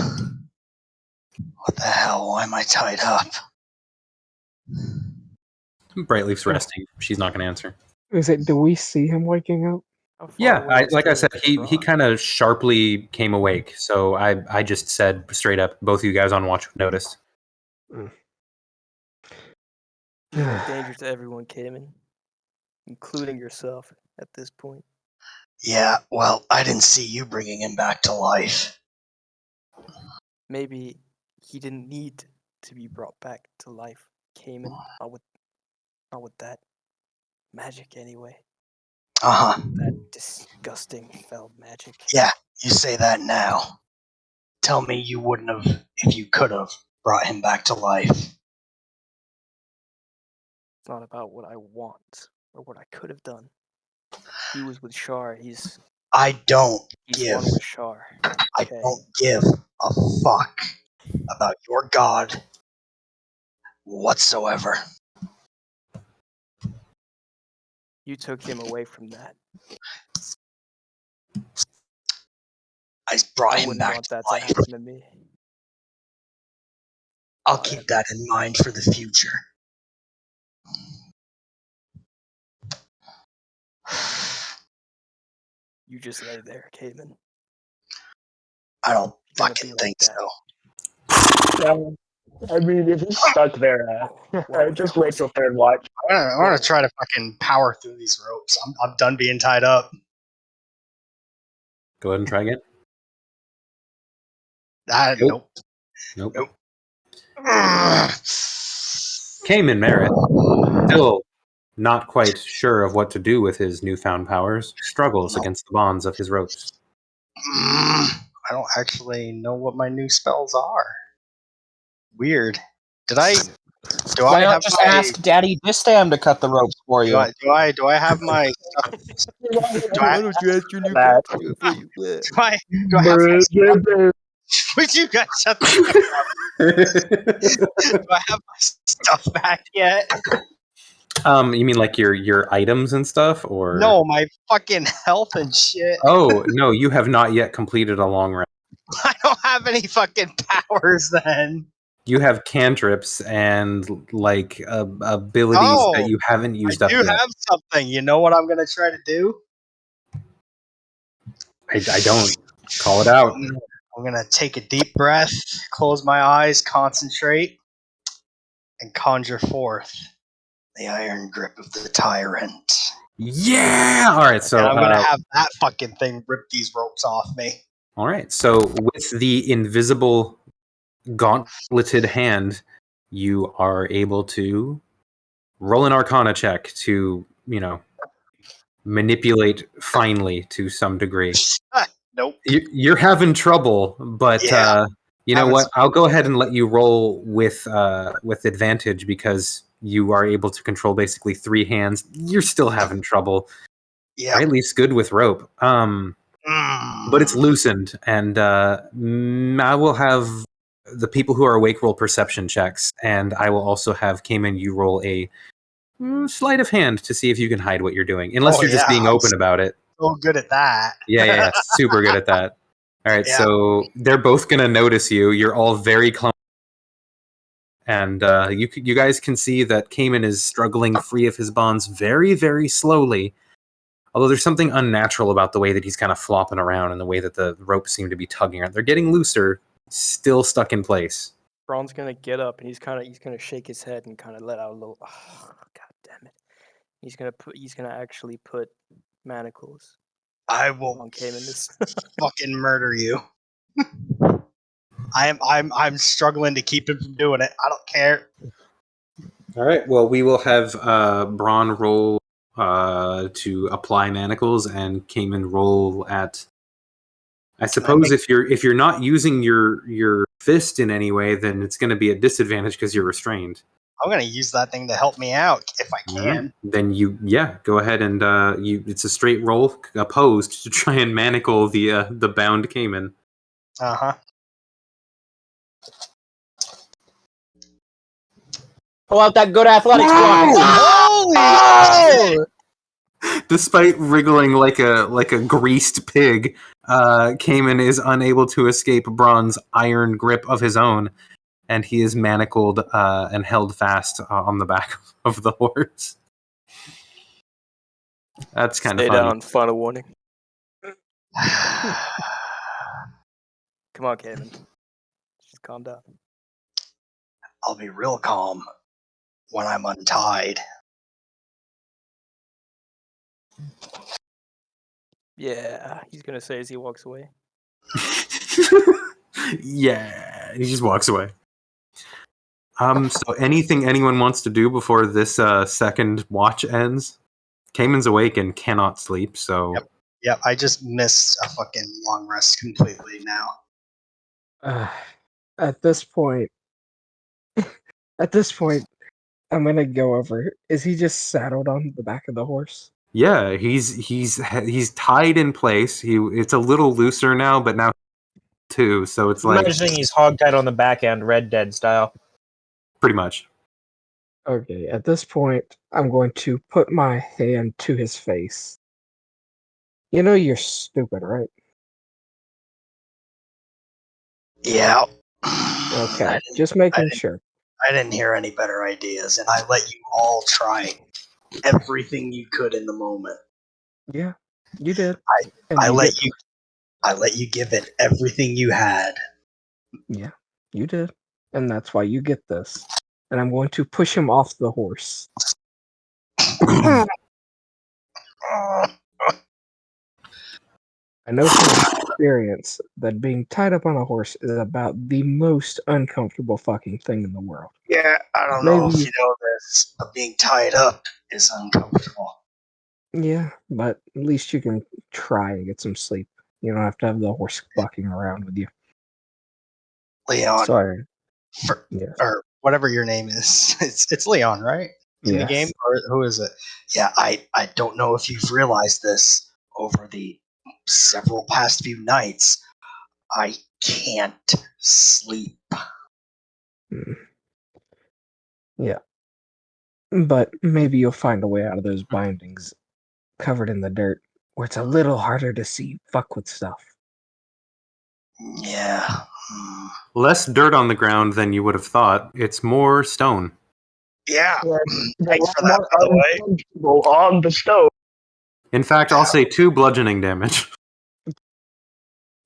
the hell? Why am I tied up? Brightleaf's resting. She's not going to answer. do we see him waking up? How far Yeah, away is like I Caleb said, from he Braun? kind of sharply came awake. So I just said straight up, both of you guys on watch noticed. He's a danger to everyone, Caimen, including yourself at this point. Yeah, well, I didn't see you bringing him back to life. Maybe he didn't need to be brought back to life, Caimen. Not with that magic, anyway. Uh-huh. That disgusting, fell magic. Yeah, you say that now. Tell me you wouldn't have, if you could have, brought him back to life. It's not about what I want or what I could have done. He was with Shar. He's I don't give. one with Shar. I Okay. don't give a fuck about your god whatsoever. You took him away from that. I brought I him wouldn't back want to that to life. happen to me. I'll keep that in mind for the future. You just lay there, Caimen. I don't You're gonna fucking be think like that. Yeah, I mean, if he's stuck there, Whoa, just there wait was till it. third watch. I want to try to fucking power through these ropes. I'm done being tied up. Go ahead and try again. Nope. Caimen Merritt, still not quite sure of what to do with his newfound powers, struggles against the bonds of his ropes. I don't actually know what my new spells are. Weird. Do I Why not have just my, ask Daddy Distam to cut the ropes for you? do I have my stuff? Why don't you ask your new That. friend to do it for you? Do I have my stuff? Would you guys shut the fuck up? Do I have my stuff back yet? You mean like your items and stuff, or No, my fucking health and shit. Oh no, you have not yet completed a long rest. I don't have any fucking powers then. You have cantrips and like abilities that you haven't used I up do yet. have something. You know what I'm gonna try to do? I don't. Call it out. I'm gonna take a deep breath, close my eyes, concentrate, and conjure forth the iron grip of the tyrant. Yeah. All right. So And I'm gonna have that fucking thing rip these ropes off me. all right. So with the invisible gauntleted hand, you are able to roll an Arcana check to manipulate finely to some degree. Nope. You're having trouble, but Yeah. you know what? I'll go ahead and let you roll with advantage because you are able to control basically 3 hands. You're still having trouble. Yeah. Or at least good with rope. but it's loosened, and I will have the people who are awake roll perception checks, and I will also have Caimen you roll a sleight of hand to see if you can hide what you're doing, unless you're just being open about it. So good at that. Yeah, super good at that. All right, so they're both gonna notice you. You're all very clumsy, and you guys can see that Caimen is struggling free of his bonds very, very slowly. Although there's something unnatural about the way that he's kind of flopping around and the way that the ropes seem to be tugging around. They're getting looser, still stuck in place. Braun's gonna get up and he's gonna shake his head and kind of let out a little. Oh, God damn it! He's gonna actually put manacles. I will on Caimen this. fucking murder you. I'm struggling to keep him from doing it. I don't care. All right. Well, we will have Braun roll to apply manacles, and Caimen roll at. I suppose if you're not using your fist in any way, then it's going to be a disadvantage because you're restrained. I'm going to use that thing to help me out if I can. Then go ahead and it's a straight roll opposed to try and manacle the bound Caimen. Uh-huh. Pull out that good athletics block. Holy Despite wriggling like a greased pig, Caimen is unable to escape Braun's iron grip of his own, and he is manacled and held fast on the back of the horse. That's kind of funny. Stay down, final warning. Come on, Caimen. Just calm down. I'll be real calm when I'm untied. Yeah, he's gonna say as he walks away. Yeah, he just walks away. So anything anyone wants to do before this second watch ends? Caimen's awake and cannot sleep, so... Yep, I just missed a fucking long rest completely now. At this point, I'm gonna go over. Is he just saddled on the back of the horse? Yeah, he's tied in place. It's a little looser now, but now too. So it's I'm like imagining he's hogtied on the back end, Red Dead style. pretty much. Okay, at this point, I'm going to put my hand to his face. You know you're stupid, right? Yeah. Okay, just making sure. I didn't hear any better ideas, and I let you all try everything you could in the moment. Yeah, you did. I let you give it everything you had. Yeah, you did. And that's why you get this. And I'm going to push him off the horse. I know from experience that being tied up on a horse is about the most uncomfortable fucking thing in the world. Yeah, I don't know if you know this, but being tied up is uncomfortable. Yeah, but at least you can try and get some sleep. You don't have to have the horse bucking around with you. Leon. Sorry. Yes. Or whatever your name is. It's Leon, right? In the game? Or who is it? Yeah, I don't know if you've realized this over the several past few nights. I can't sleep. Yeah. But maybe you'll find a way out of those bindings covered in the dirt where it's a little harder to see fuck with stuff. Yeah. Less dirt on the ground than you would have thought. It's more stone. Yeah. Thanks for that, by the way. On the stove. In fact, I'll say 2 bludgeoning damage.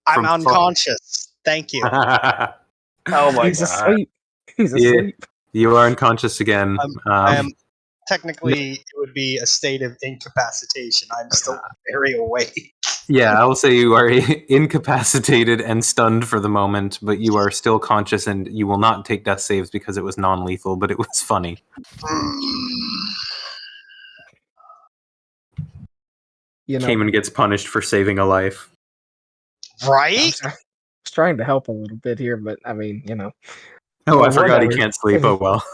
I'm unconscious. Thank you. Oh my He's god. asleep. He's asleep. You are unconscious again. I am technically, it would be a state of incapacitation. I'm still very awake. Yeah, I will say you are incapacitated and stunned for the moment, but you are still conscious, and you will not take death saves because it was non-lethal, but it was funny. You know, Caimen gets punished for saving a life. Right? I was trying to help a little bit here, but I mean, you know. Oh, Well, I forgot he whatever. can't sleep. Oh well.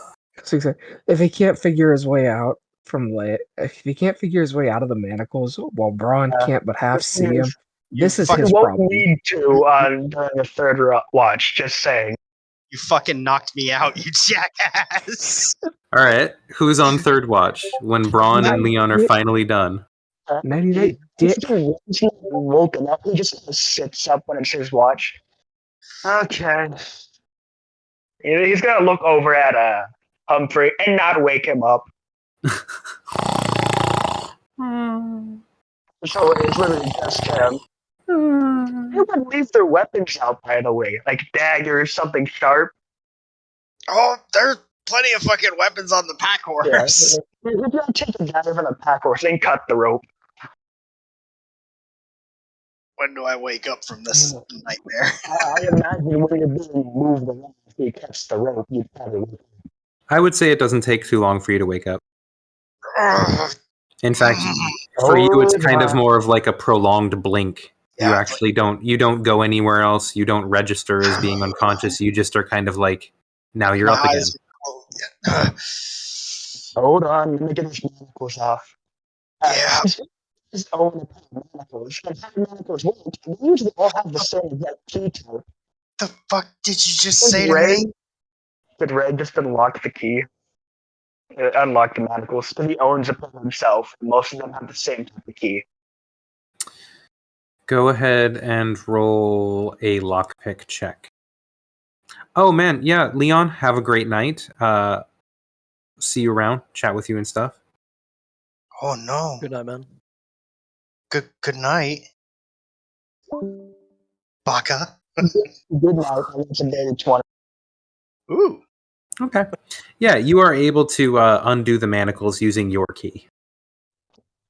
If he can't figure his way out if he can't figure his way out of the manacles, while Braun can't but half see him, This is fucking his You won't problem. need to during the third watch. Just saying. You fucking knocked me out, you jackass. All right, who's on third watch when Braun and Leon are finally done? Maybe they dick. He's not woken up. He just kind of sits up when it's his watch. Okay. He's gonna look over at Humphrey and not wake him up. So it's literally just him. Who would leave their weapons out, by the way? Like daggers, something sharp? Oh, there's plenty of fucking weapons on the pack horse. Yeah. You're gonna take a dive on a pack horse and cut the rope. When do I wake up from this nightmare? I imagine when you're being moved around, if he cuts the rope, you'd probably wake up. I would say it doesn't take too long for you to wake up. Ugh. In fact, for you, it's kind of more of like a prolonged blink. You Yeah, actually don't go anywhere else. You don't register as being unconscious. You just are kind of like, now you're my up again. eyes are closed. Hold on, let me get his manacles off. Yeah. Just own a pair of manacles. And how manacles work, they usually all have the same exact key type. The fuck did you just say to me? Did Ray just unlock the key? Unlock the manacles, because he owns a pair himself, and most of them have the same type of key. Go ahead and roll a lockpick check. Oh man, yeah, Leon, have a great night. See you around, chat with you and stuff. Oh no. Good night, man. Good night. Baka. Good night, I want some daily 20. Ooh. Okay. Yeah, you are able to undo the manacles using your key.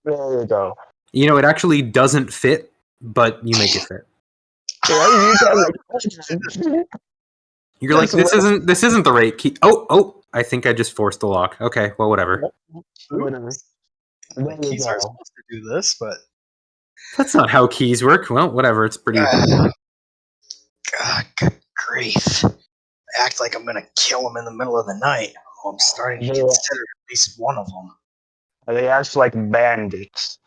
There you go. You know, it actually doesn't fit, but you make it fit. You're like, this isn't the right key. Oh, I think I just forced the lock. Okay, well, whatever. Whatever. There you Keys are go. supposed to do this, but That's not how keys work. Well, whatever. It's pretty. God, good grief. I act like I'm gonna kill him in the middle of the night. Oh, I'm starting to Yeah. consider at least one of them. They act like bandits.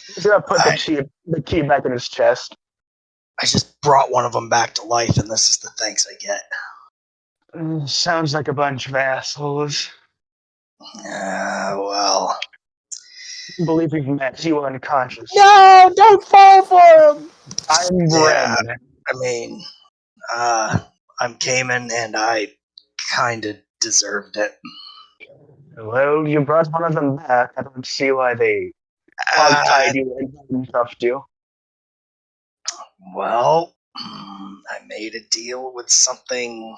He's gonna put the key back in his chest. I just brought one of them back to life, and this is the thanks I get. Sounds like a bunch of assholes. Well. I believe we've met. You unconscious. No, don't fall for him. I'm Yeah. Bren. I mean, I'm Caimen, and I kinda deserved it. Well, you brought one of them back. I don't see why they hog-tied you and handcuffed you. Well, I made a deal with something,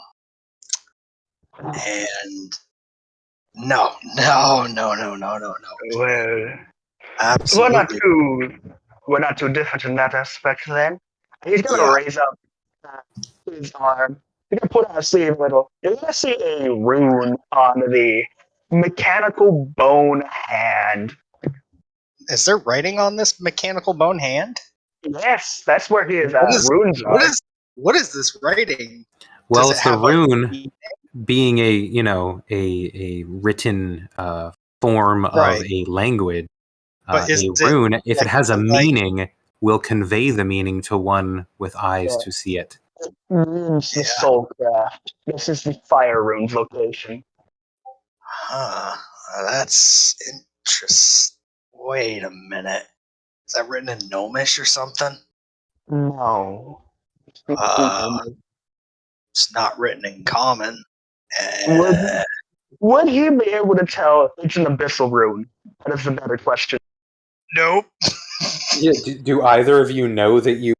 and no. Well, Absolutely. we're not too different in that aspect then. He's gonna Yeah. raise up his arm. He's gonna put on a sleeve a little. You're gonna see a rune on the mechanical bone hand. Is there writing on this mechanical bone hand? Yes, that's where his runes are. What is this writing? Well, Does it's it the have rune being a written form of Right. a language. But A is rune, it if it has a like- meaning, will convey the meaning to one with eyes to see it. Means the soul craft. This is the fire rune's location. Huh. That's interesting. Wait a minute. Is that written in Gnomish or something? No. It's not written in Common. Would he be able to tell it's an abyssal rune? That is a better question. Nope. Yeah, do either of you know that you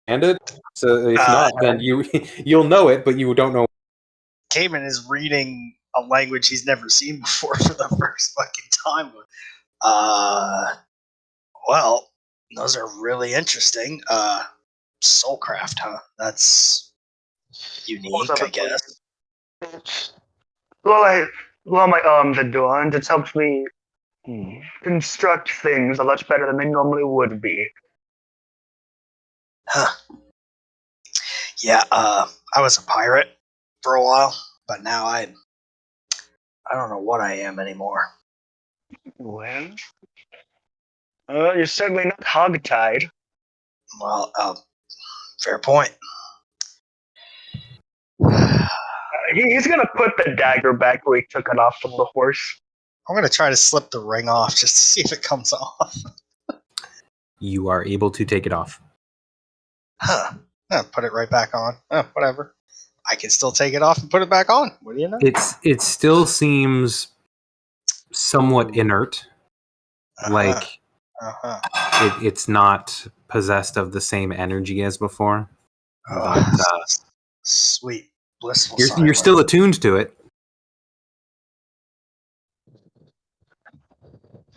landed? So if not, then you'll know it, but you don't know. Caimen is reading a language he's never seen before for the first fucking time. Well, those are really interesting. Soulcraft, huh? That's unique, I guess. While my arms are dormant, it's helped me construct things a lot better than they normally would be. Huh. Yeah, I was a pirate for a while, but now I don't know what I am anymore. Well, you're certainly not hog-tied. Well, fair point. He's gonna put the dagger back where he took it off from the horse. I'm gonna try to slip the ring off just to see if it comes off. You are able to take it off. Huh. Put it right back on. Whatever. I can still take it off and put it back on. What do you know? It still seems somewhat inert. Like it's not possessed of the same energy as before. But, sweet, blissful. You're still attuned to it.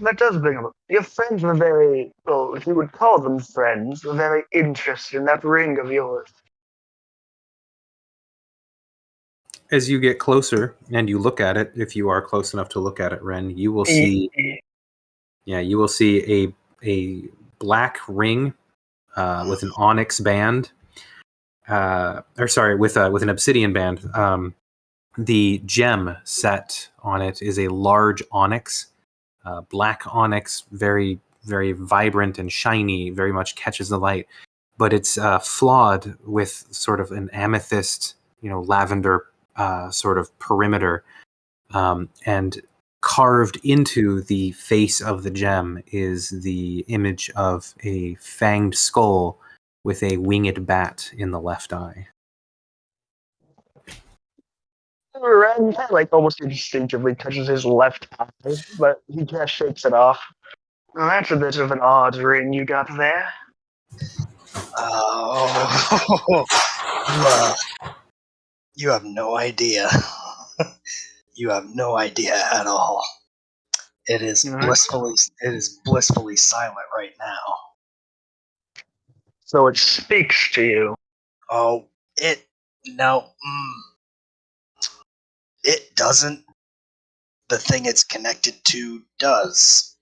That does bring up. Your friends were very, well, if you would call them friends, were very interested in that ring of yours. As you get closer and you look at it, if you are close enough to look at it, Ren, you will see. Yeah, you will see a black ring with an onyx band. With an obsidian band. The gem set on it is a large onyx, black onyx, very, very vibrant and shiny, very much catches the light. But it's flawed with sort of an amethyst, lavender sort of perimeter, and carved into the face of the gem is the image of a fanged skull with a winged bat in the left eye. Ren almost instinctively touches his left eye, but he just shakes it off. Well, that's a bit of an odd ring you got there. Oh, you have no idea. You have no idea at all. It is blissfully silent right now. So it speaks to you. Oh, no. It doesn't. The thing it's connected to does.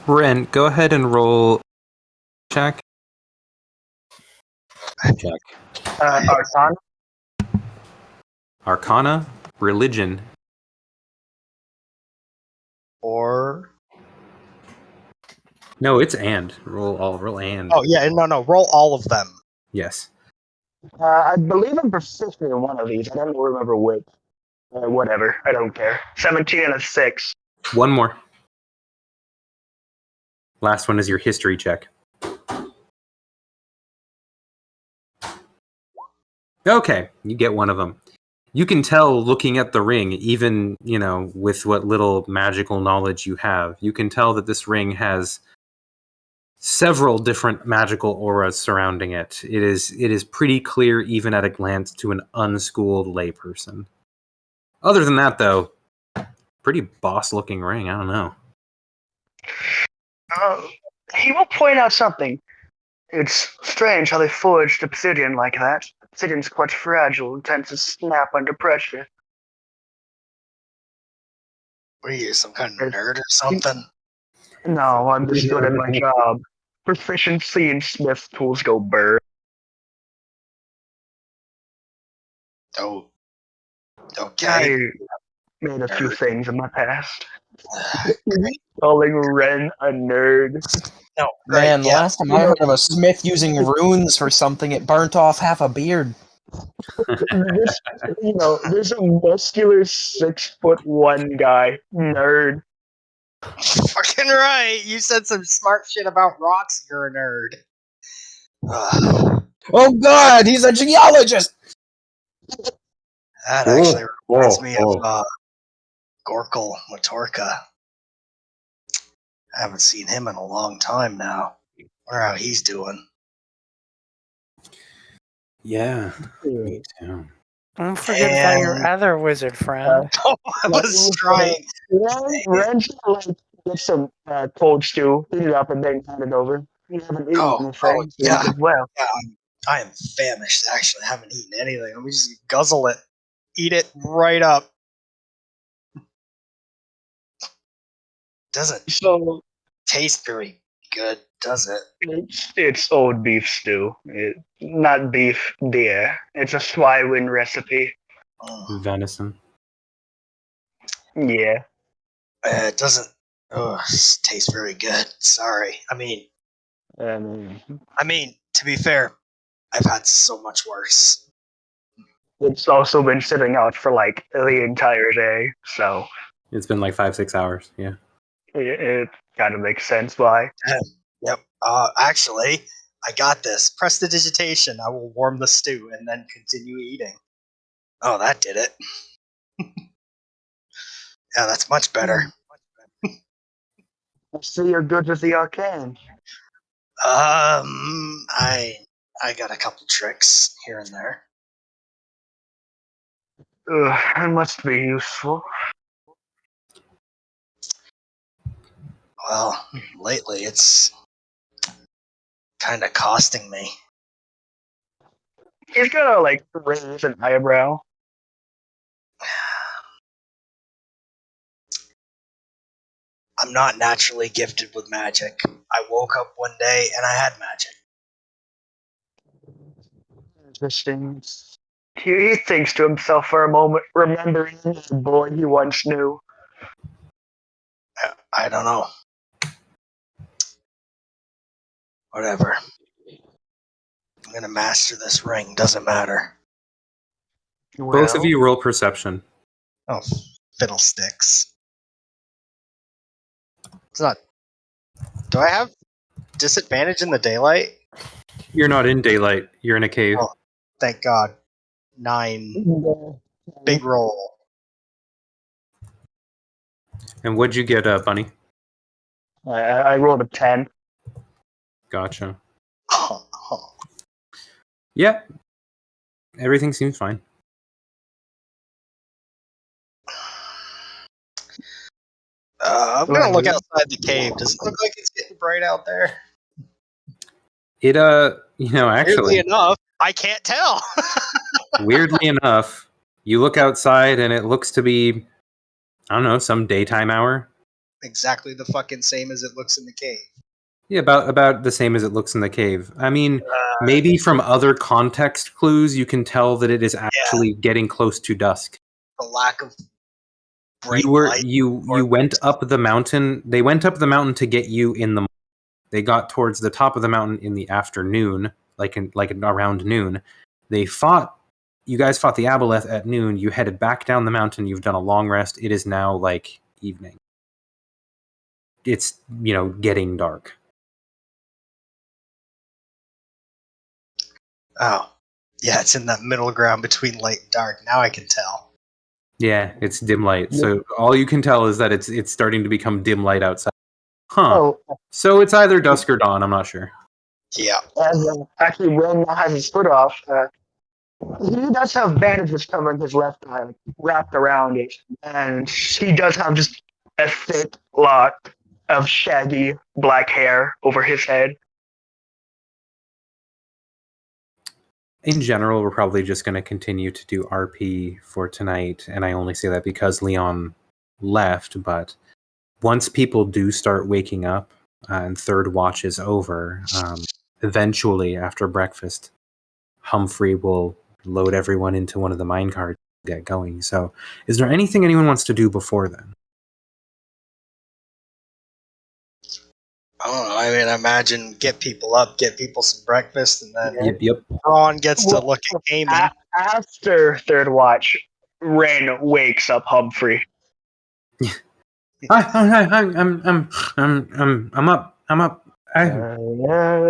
Ren, go ahead and roll check. Arcana? Arcana, religion. Or no, it's and. Roll and. Oh yeah, no. Roll all of them. Yes. I believe I'm proficient in one of these. I don't remember which. Whatever. I don't care. 17 and a 6. One more. Last one is your history check. Okay, you get one of them. You can tell looking at the ring, even, with what little magical knowledge you have, you can tell that this ring has several different magical auras surrounding it. It is pretty clear even at a glance to an unschooled layperson. Other than that, though, pretty boss-looking ring. I don't know. He will point out something. It's strange how they forged obsidian like that. Obsidian's quite fragile and tends to snap under pressure. What are you, some kind of nerd or something? No, I'm just good at my job. Proficiency in smith tools go burr. Oh. Okay. I made a few things in my past. Calling Ren a nerd. No, man, the last time I heard of a smith using runes for something, it burnt off half a beard. There's a muscular 6'1" guy, nerd. Fucking right. You said some smart shit about rocks. You're a nerd. Oh God, he's a geologist. That actually reminds me of Gorkle Matorka. I haven't seen him in a long time now. Wonder how he's doing. Yeah, me too. Don't forget about your other wizard friend. I was trying. Ren's get some cold stew, heat it up, and then hand it over. You haven't eaten anything as well. Yeah, I am famished. Actually, I haven't eaten anything. Let me just guzzle it, eat it right up. Doesn't taste very good, does it? It's old beef stew. Not beef deer. It's a Swywin recipe. Venison. I mean, to be fair, I've had so much worse. It's also been sitting out for like the entire day, so It's been like 5-6 hours. Yeah. it kind of makes sense why. Yep. Actually, I got this. Prestidigitation. I will warm the stew and then continue eating. Oh, that did it. Yeah, that's much better. I see you're good with the arcane. I got a couple tricks here and there. It must be useful. Well, lately it's kind of costing me. He's gonna like raise an eyebrow. I'm not naturally gifted with magic. I woke up one day and I had magic. Interesting. He thinks to himself for a moment, remembering the boy he once knew. I don't know. Whatever. I'm gonna master this ring. Doesn't matter. Both of you roll perception. Oh, fiddlesticks. It's not. Do I have disadvantage in the daylight? You're not in daylight. You're in a cave. Oh, thank God. 9. Big roll. And what'd you get, Bunny? I rolled a 10. Gotcha. Yeah. Everything seems fine. I'm gonna look outside the cave. Does it look like it's getting bright out there? It, actually, Weirdly enough, I can't tell. weirdly enough, you look outside and it looks to be, I don't know, some daytime hour. Exactly the fucking same as it looks in the cave. Yeah, about the same as it looks in the cave. I mean, maybe from other context clues, you can tell that it is actually getting close to dusk. The lack of bright light. You went up the mountain. They went up the mountain to get you in the morning. They got towards the top of the mountain in the afternoon, like around noon. You guys fought the Aboleth at noon. You headed back down the mountain. You've done a long rest. It is now like evening. It's, getting dark. Oh. Yeah, it's in that middle ground between light and dark. Now I can tell. Yeah, it's dim light. So all you can tell is that it's starting to become dim light outside. Huh. Oh, So it's either dusk or dawn. I'm not sure. Yeah. and actually, Will now has his foot off. He does have bandages covering his left eye, wrapped around it, and he does have just a thick lock of shaggy black hair over his head. In general, we're probably just going to continue to do RP for tonight, and I only say that because Leon left, but once people do start waking up and third watch is over, eventually after breakfast, Humphrey will load everyone into one of the minecarts to get going. So is there anything anyone wants to do before then? I don't know. I mean, I imagine get people up, get people some breakfast, and then Yep. Ron gets to look at Caimen. After third watch, Ren wakes up Humphrey. I'm up.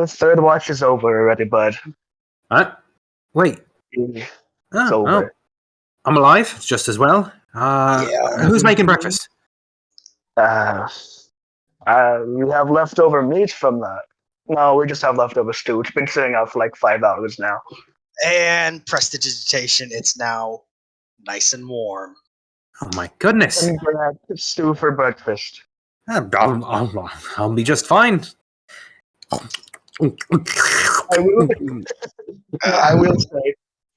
Third watch is over already, bud. What? Wait. It's Oh, over. I'm alive. It's just as well. Who's making breakfast? We have leftover meat from that. No, we just have leftover stew. It's been sitting out for like 5 hours now. And prestidigitation, it's now nice and warm. Oh my goodness! And stew for breakfast. I'll be just fine. I will say,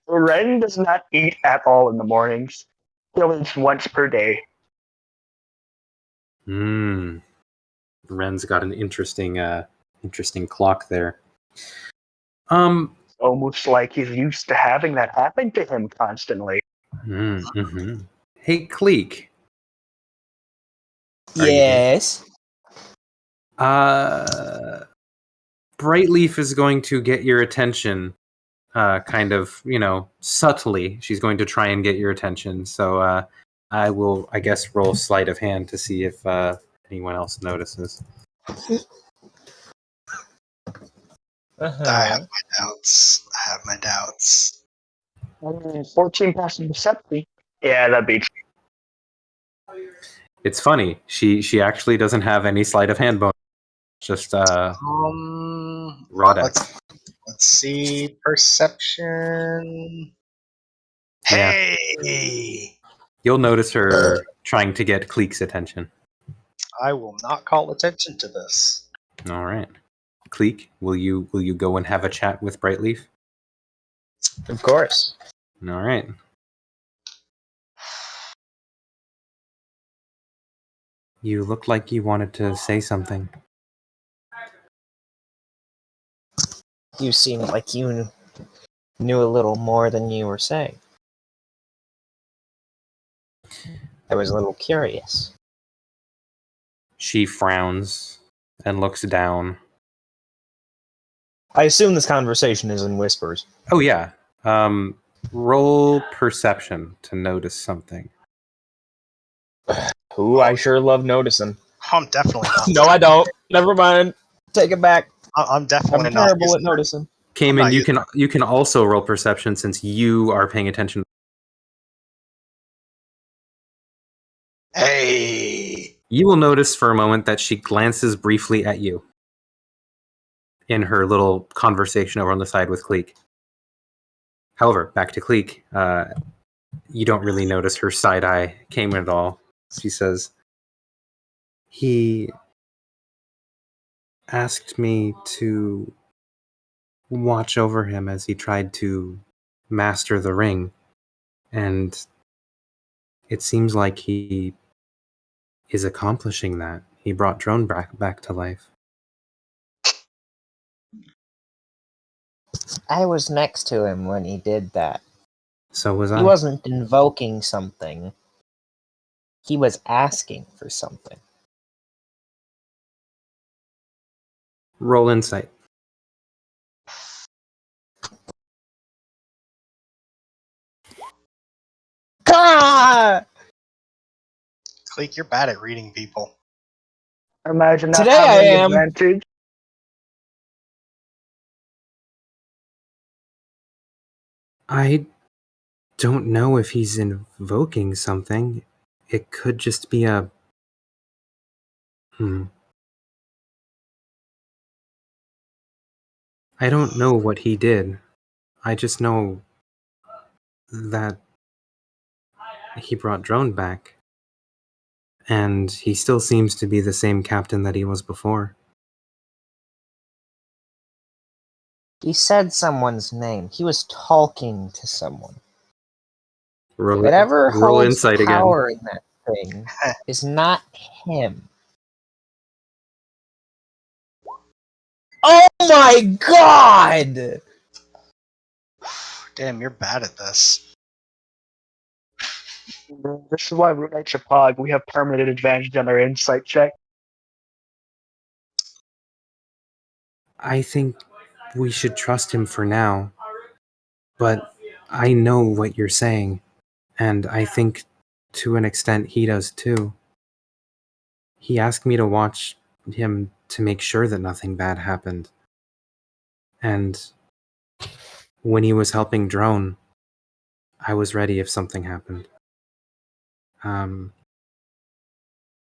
Ren does not eat at all in the mornings. He only eats once per day. Ren's got an interesting clock there. Almost like he's used to having that happen to him constantly. Mm-hmm. Hey, Cleek. Yes. Brightleaf is going to get your attention, kind of, subtly. She's going to try and get your attention. So I will, I guess, roll sleight of hand to see if anyone else notices. I have my doubts. 14 passing deception. Yeah, that beats. It's funny. She actually doesn't have any sleight of hand bonus. Just raw dex. Let's see. Perception. Yeah. Hey! You'll notice her trying to get Cleek's attention. I will not call attention to this. All right. Cleek, will you go and have a chat with Brightleaf? Of course. All right. You look like you wanted to say something. You seemed like you knew a little more than you were saying. I was a little curious. She frowns and looks down. I assume this conversation is in whispers. Oh, yeah. Roll perception to notice something. Ooh, I sure love noticing. I'm definitely not. No, I don't. Never mind. Take it back. I'm definitely I'm not. terrible at noticing. Caimen, you can also roll perception since you are paying attention. Hey! You will notice for a moment that she glances briefly at you in her little conversation over on the side with Cleek. However, back to Cleek, you don't really notice her side-eye Caimen at all. She says, he asked me to watch over him as he tried to master the ring, and it seems like he is accomplishing that. He brought Drone back to life. I was next to him when he did that. So was I. He wasn't invoking something. He was asking for something. Roll insight. Ah! Cleek, you're bad at reading people. Imagine that Today I having am. advantage. I don't know if he's invoking something. It could just be a... I don't know what he did. I just know that he brought Drone back. And he still seems to be the same captain that he was before. He said someone's name. He was talking to someone. Roll Whatever holds insight power again. in that thing is not him. Oh my god! Damn, you're bad at this. This is why we're at Chapag. We have permanent advantage on our insight check. I think we should trust him for now. But I know what you're saying. And I think to an extent he does too. He asked me to watch him to make sure that nothing bad happened. And when he was helping Drone, I was ready if something happened.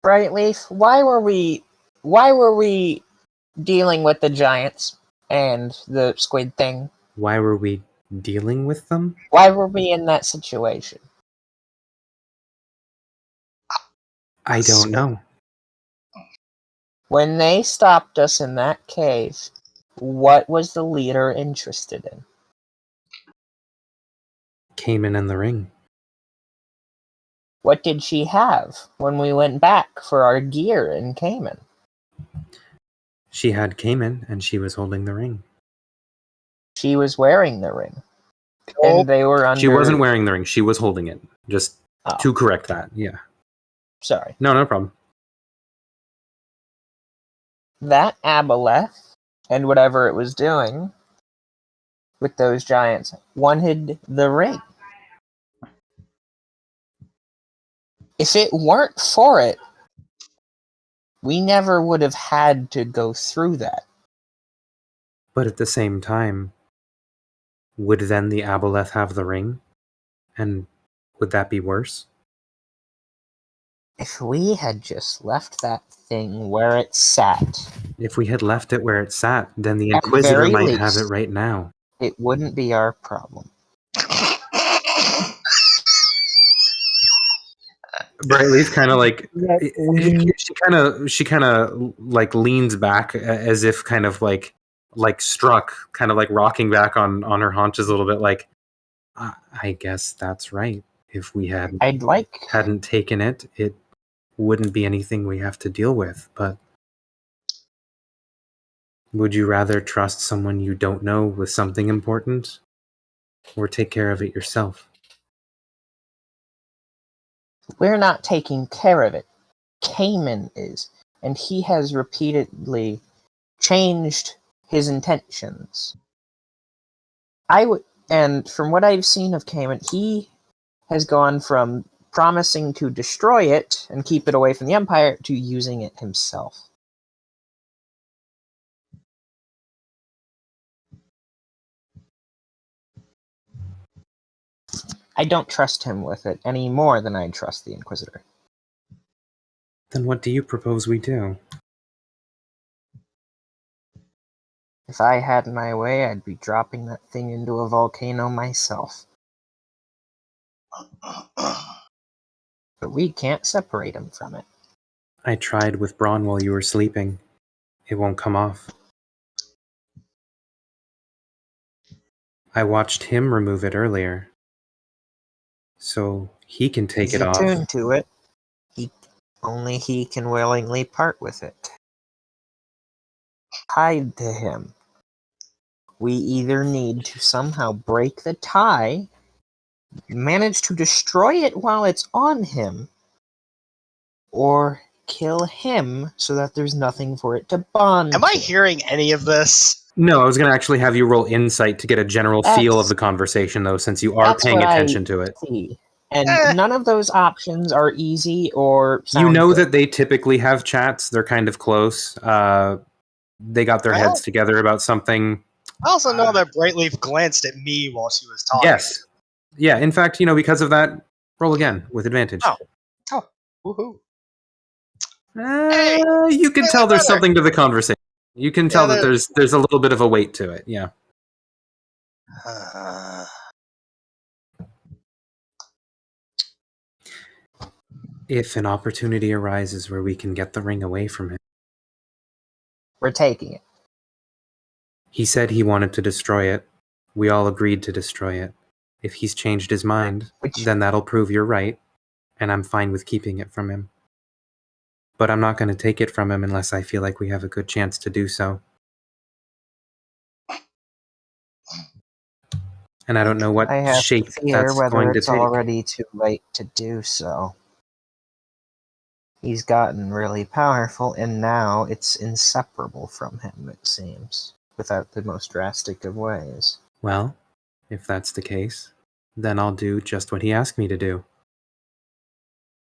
Brightleaf, why were we dealing with the giants and the squid thing? Why were we dealing with them? Why were we in that situation? I don't know. When they stopped us in that cave, what was the leader interested in? Caimen and the ring. What did she have when we went back for our gear in Caimen? She had Caimen and she was holding the ring. She was wearing the ring. And they were under... She wasn't wearing the ring, she was holding it. Just to correct that, yeah. Sorry. No problem. That aboleth and whatever it was doing with those giants wanted the ring. If it weren't for it, we never would have had to go through that. But at the same time, would then the aboleth have the ring? And would that be worse? If we had just left that thing where it sat, If we had left it where it sat, then the At Inquisitor very might have it least. right now. it wouldn't be our problem. Brightleaf kind of like That she kind of like leans back as if kind of like struck, kind of like rocking back on her haunches a little bit. Like, I guess that's right. If we hadn't taken it, it wouldn't be anything we have to deal with. But would you rather trust someone you don't know with something important, or take care of it yourself? We're not taking care of it. Caimen is, and he has repeatedly changed his intentions. And from what I've seen of Caimen, he has gone from promising to destroy it and keep it away from the Empire to using it himself. I don't trust him with it any more than I trust the Inquisitor. Then what do you propose we do? If I had my way, I'd be dropping that thing into a volcano myself. But we can't separate him from it. I tried with Braun while you were sleeping. It won't come off. I watched him remove it earlier. So he can take He's it off. attuned to it. Only he can willingly part with it. Tied to him. We either need to somehow break the tie, manage to destroy it while it's on him, or kill him so that there's nothing for it to bond Am I to. hearing any of this? No, I was going to actually have you roll insight to get a general feel of the conversation, though, since you are That's paying what attention I to it. see. And none of those options are easy or sound You know good. that they typically have chats. They're kind of close. They got their heads together about something. I also know that Brightleaf glanced at me while she was talking. Yes. Yeah, in fact, because of that, roll again with advantage. Oh, woohoo. You can tell there's something to the conversation. You can tell that there's a little bit of a weight to it, yeah. If an opportunity arises where we can get the ring away from him. We're taking it. He said he wanted to destroy it. We all agreed to destroy it. If he's changed his mind, then that'll prove you're right, and I'm fine with keeping it from him. But I'm not going to take it from him unless I feel like we have a good chance to do so. And I don't know what I have shape to fear that's whether going to it's take. already too late to do so. He's gotten really powerful, and now it's inseparable from him, it seems, without the most drastic of ways. Well, if that's the case, then I'll do just what he asked me to do.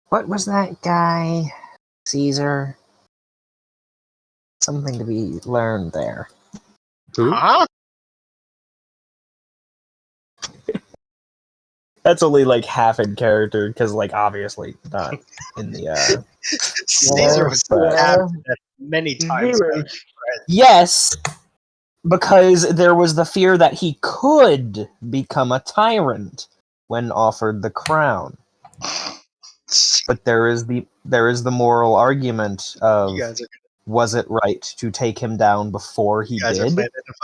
What was that guy? Caesar? Something to be learned there. Who? Huh? That's only like half in character, because obviously not in the Caesar was stabbed many times. Yes, because there was the fear that he could become a tyrant when offered the crown. But there is the moral argument of was it right to take him down before he did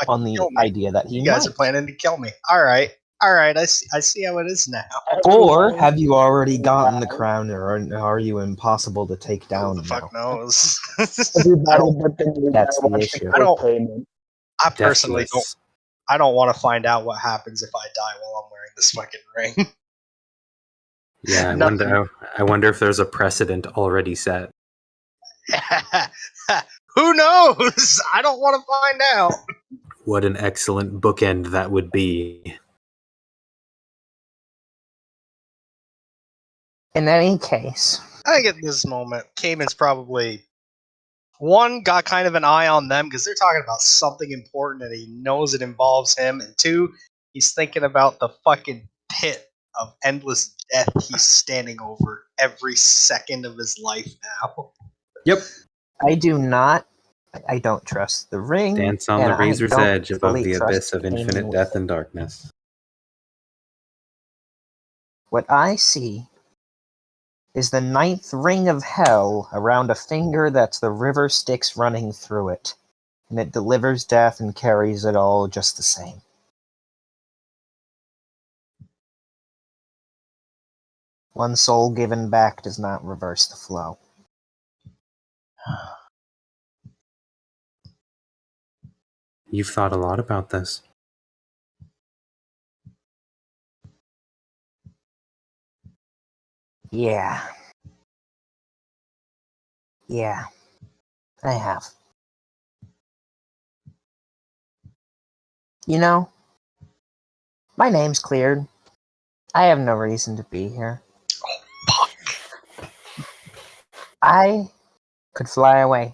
on the idea that he You guys might. are planning to kill me. All right. I see how it is now. Or have you already gotten the crown, or are you impossible to take down Who the fuck now? knows? That's the issue. I personally don't. I don't want to find out what happens if I die while I'm wearing this fucking ring. Yeah, I wonder if there's a precedent already set. Who Who knows? I don't want to find out. What an excellent bookend that would be. In any case, I think at this moment, Caimen's probably one, got kind of an eye on them because they're talking about something important and he knows it involves him, and two, he's thinking about the fucking pit of endless death he's standing over every second of his life now. Yep. I don't trust the ring. Dance on and the razor's I don't edge above fully the trust abyss of Caimen infinite with death it. and darkness. What I see is the 9th ring of hell around a finger that's the river Styx running through it, and it delivers death and carries it all just the same. One soul given back does not reverse the flow. You've thought a lot about this. Yeah. Yeah, I have. You know, my name's cleared. I have no reason to be here. I could fly away.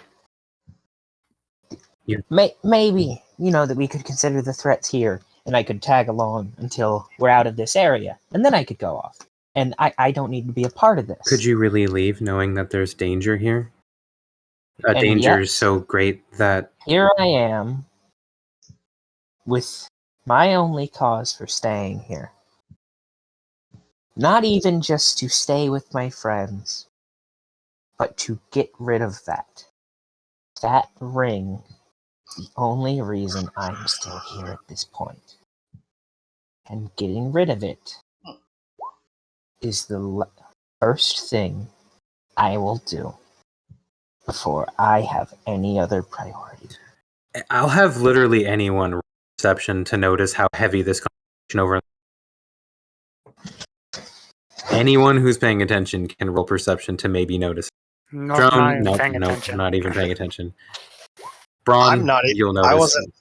Yeah. Maybe, that we could consider the threats here, and I could tag along until we're out of this area, and then I could go off. And I don't need to be a part of this. Could you really leave knowing that there's danger here? A And danger yet, so great that... Here I am, with my only cause for staying here. Not even just to stay with my friends, but to get rid of that. That ring is the only reason I'm still here at this point. And getting rid of it is the first thing I will do before I have any other priority. I'll have literally anyone roll perception to notice how heavy this conversation over... Anyone who's paying attention can roll perception to maybe notice. No, Drone, not even nope, paying nope, attention. not even paying attention. Braun, I'm not even, you'll notice. I wasn't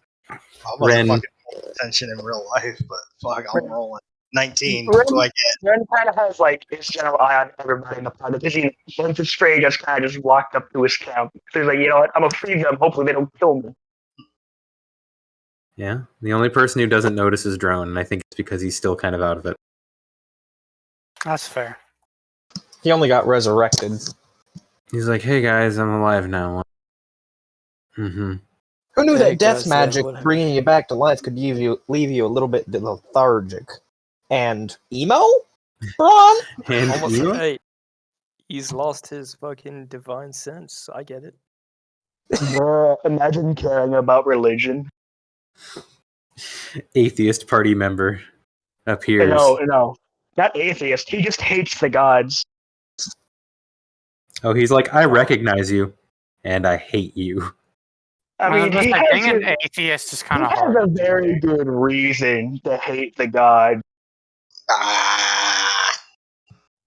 Ren, fucking paying attention in real life, but fuck, I'm rolling. 19, Ren, so I get. Ren kind of has like his general eye on everybody in the planet. Once his Stray just kind of just walked up to his camp. So he's like, you know what? I'm gonna free them. Hopefully they don't kill me. yeah, the only person who doesn't notice is Drone, and I think it's because he's still kind of out of it. That's fair. He only got resurrected. He's like, hey guys, I'm alive now. Mm-hmm. Who knew Hey, that death guys, yeah, magic whatever. bringing you back to life could leave you a little bit lethargic? And emo? Braun? And Almost, you? hey, he's lost his fucking divine sense. I get it. Imagine caring about religion. Atheist party member appears. No, not atheist. He just hates the gods. Oh, he's like, I recognize you, and I hate you. I mean, he has, being an atheist is kind of he has hard. a very good reason to hate the gods.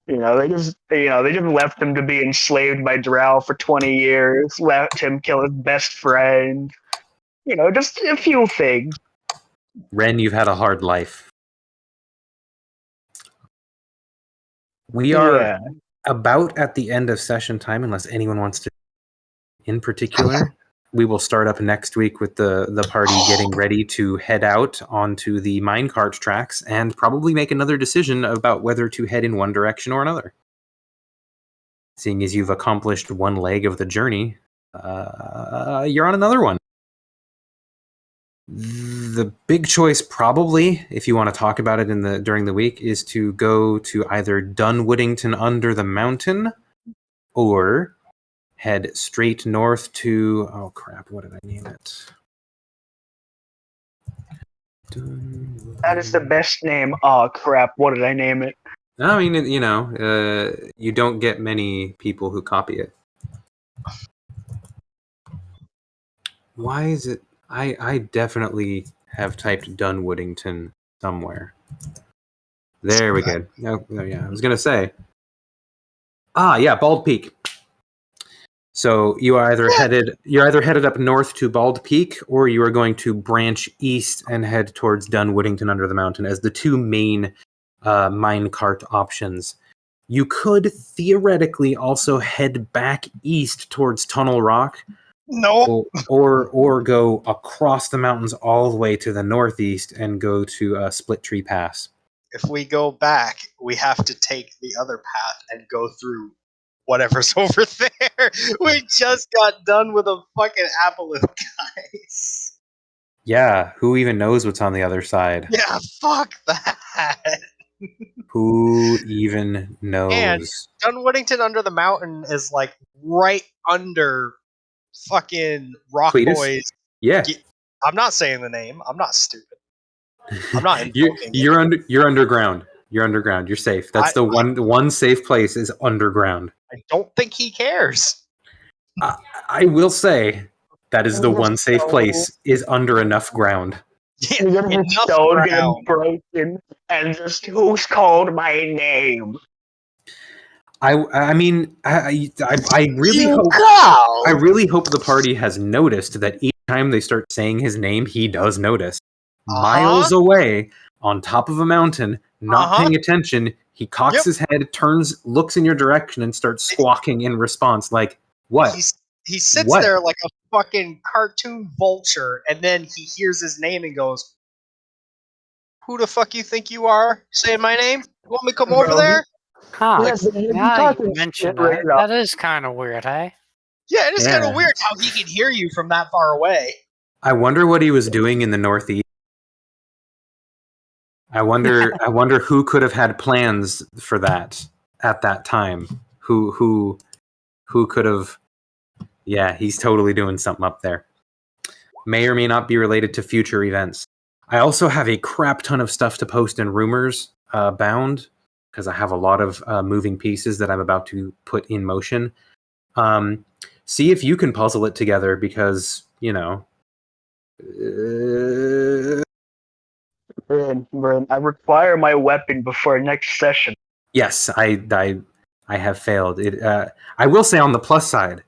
They just left him to be enslaved by Drow for 20 years, let him kill his best friend. Just a few things. Ren, you've had a hard life. We are about at the end of session time, unless anyone wants to. In particular, we will start up next week with the party getting ready to head out onto the minecart tracks and probably make another decision about whether to head in one direction or another. Seeing as you've accomplished one leg of the journey, you're on another one. The big choice, probably, if you want to talk about it during the week, is to go to either Dunwoodington under the mountain, or head straight north to... Oh crap! What did I name it? That is the best name. Oh crap! What did I name it? I mean, you don't get many people who copy it. Why is it? I definitely have typed Dunwoodington somewhere. There we go. Oh, yeah, I was gonna say. Yeah, Bald Peak. So you're either headed up north to Bald Peak, or you are going to branch east and head towards Dunwoodington under the mountain as the two main minecart options. You could theoretically also head back east towards Tunnel Rock, Nope. or go across the mountains all the way to the northeast and go to Split Tree Pass. If we go back, we have to take the other path and go through whatever's over there. We just got done with a fucking Aboleth, guys. Yeah, who even knows what's on the other side? Yeah, fuck that. Who even knows? And Dunwoodington under the mountain is like right under fucking Rock Cletus? Boys. Yeah. I'm not saying the name. I'm not stupid. I'm not you're invoking you're underground. You're underground. You're safe. That's the one safe place is underground. I don't think he cares. I will say that is the one safe place is under enough ground. Yeah, You're gonna enough stone get ground. broken and just who's called my name? I mean I really hope I really hope the party has noticed that each time they start saying his name, he does notice. Miles away, on top of a mountain, not paying attention, he cocks his head, turns, looks in your direction, and starts squawking in response. Like, what? He sits there like a fucking cartoon vulture, and then he hears his name and goes, "Who the fuck you think you are? Saying my name? You want me to come over there?" Huh. Yeah, but you're Now talking you mentioned shit right that. now. That is kind of weird, hey? Yeah, it is kind Yeah. of weird how he can hear you from that far away. I wonder what he was doing in the Northeast. I wonder who could have had plans for that at that time. Who could have? Yeah, he's totally doing something up there. May or may not be related to future events. I also have a crap ton of stuff to post in Rumors Bound because I have a lot of moving pieces that I'm about to put in motion. See if you can puzzle it together because, you know. Bryn, I require my weapon before next session. Yes, I have failed. I will say on the plus side,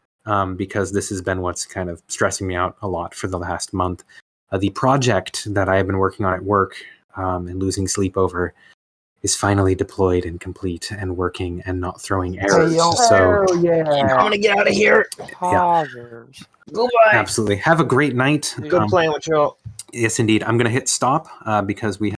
because this has been what's kind of stressing me out a lot for the last month. The project that I have been working on at work and losing sleep over is finally deployed and complete and working and not throwing errors. So yeah. I'm gonna get out of here. Poggers. Goodbye. absolutely. Have a great night. Good playing with you all. Yes, indeed. I'm going to hit stop because we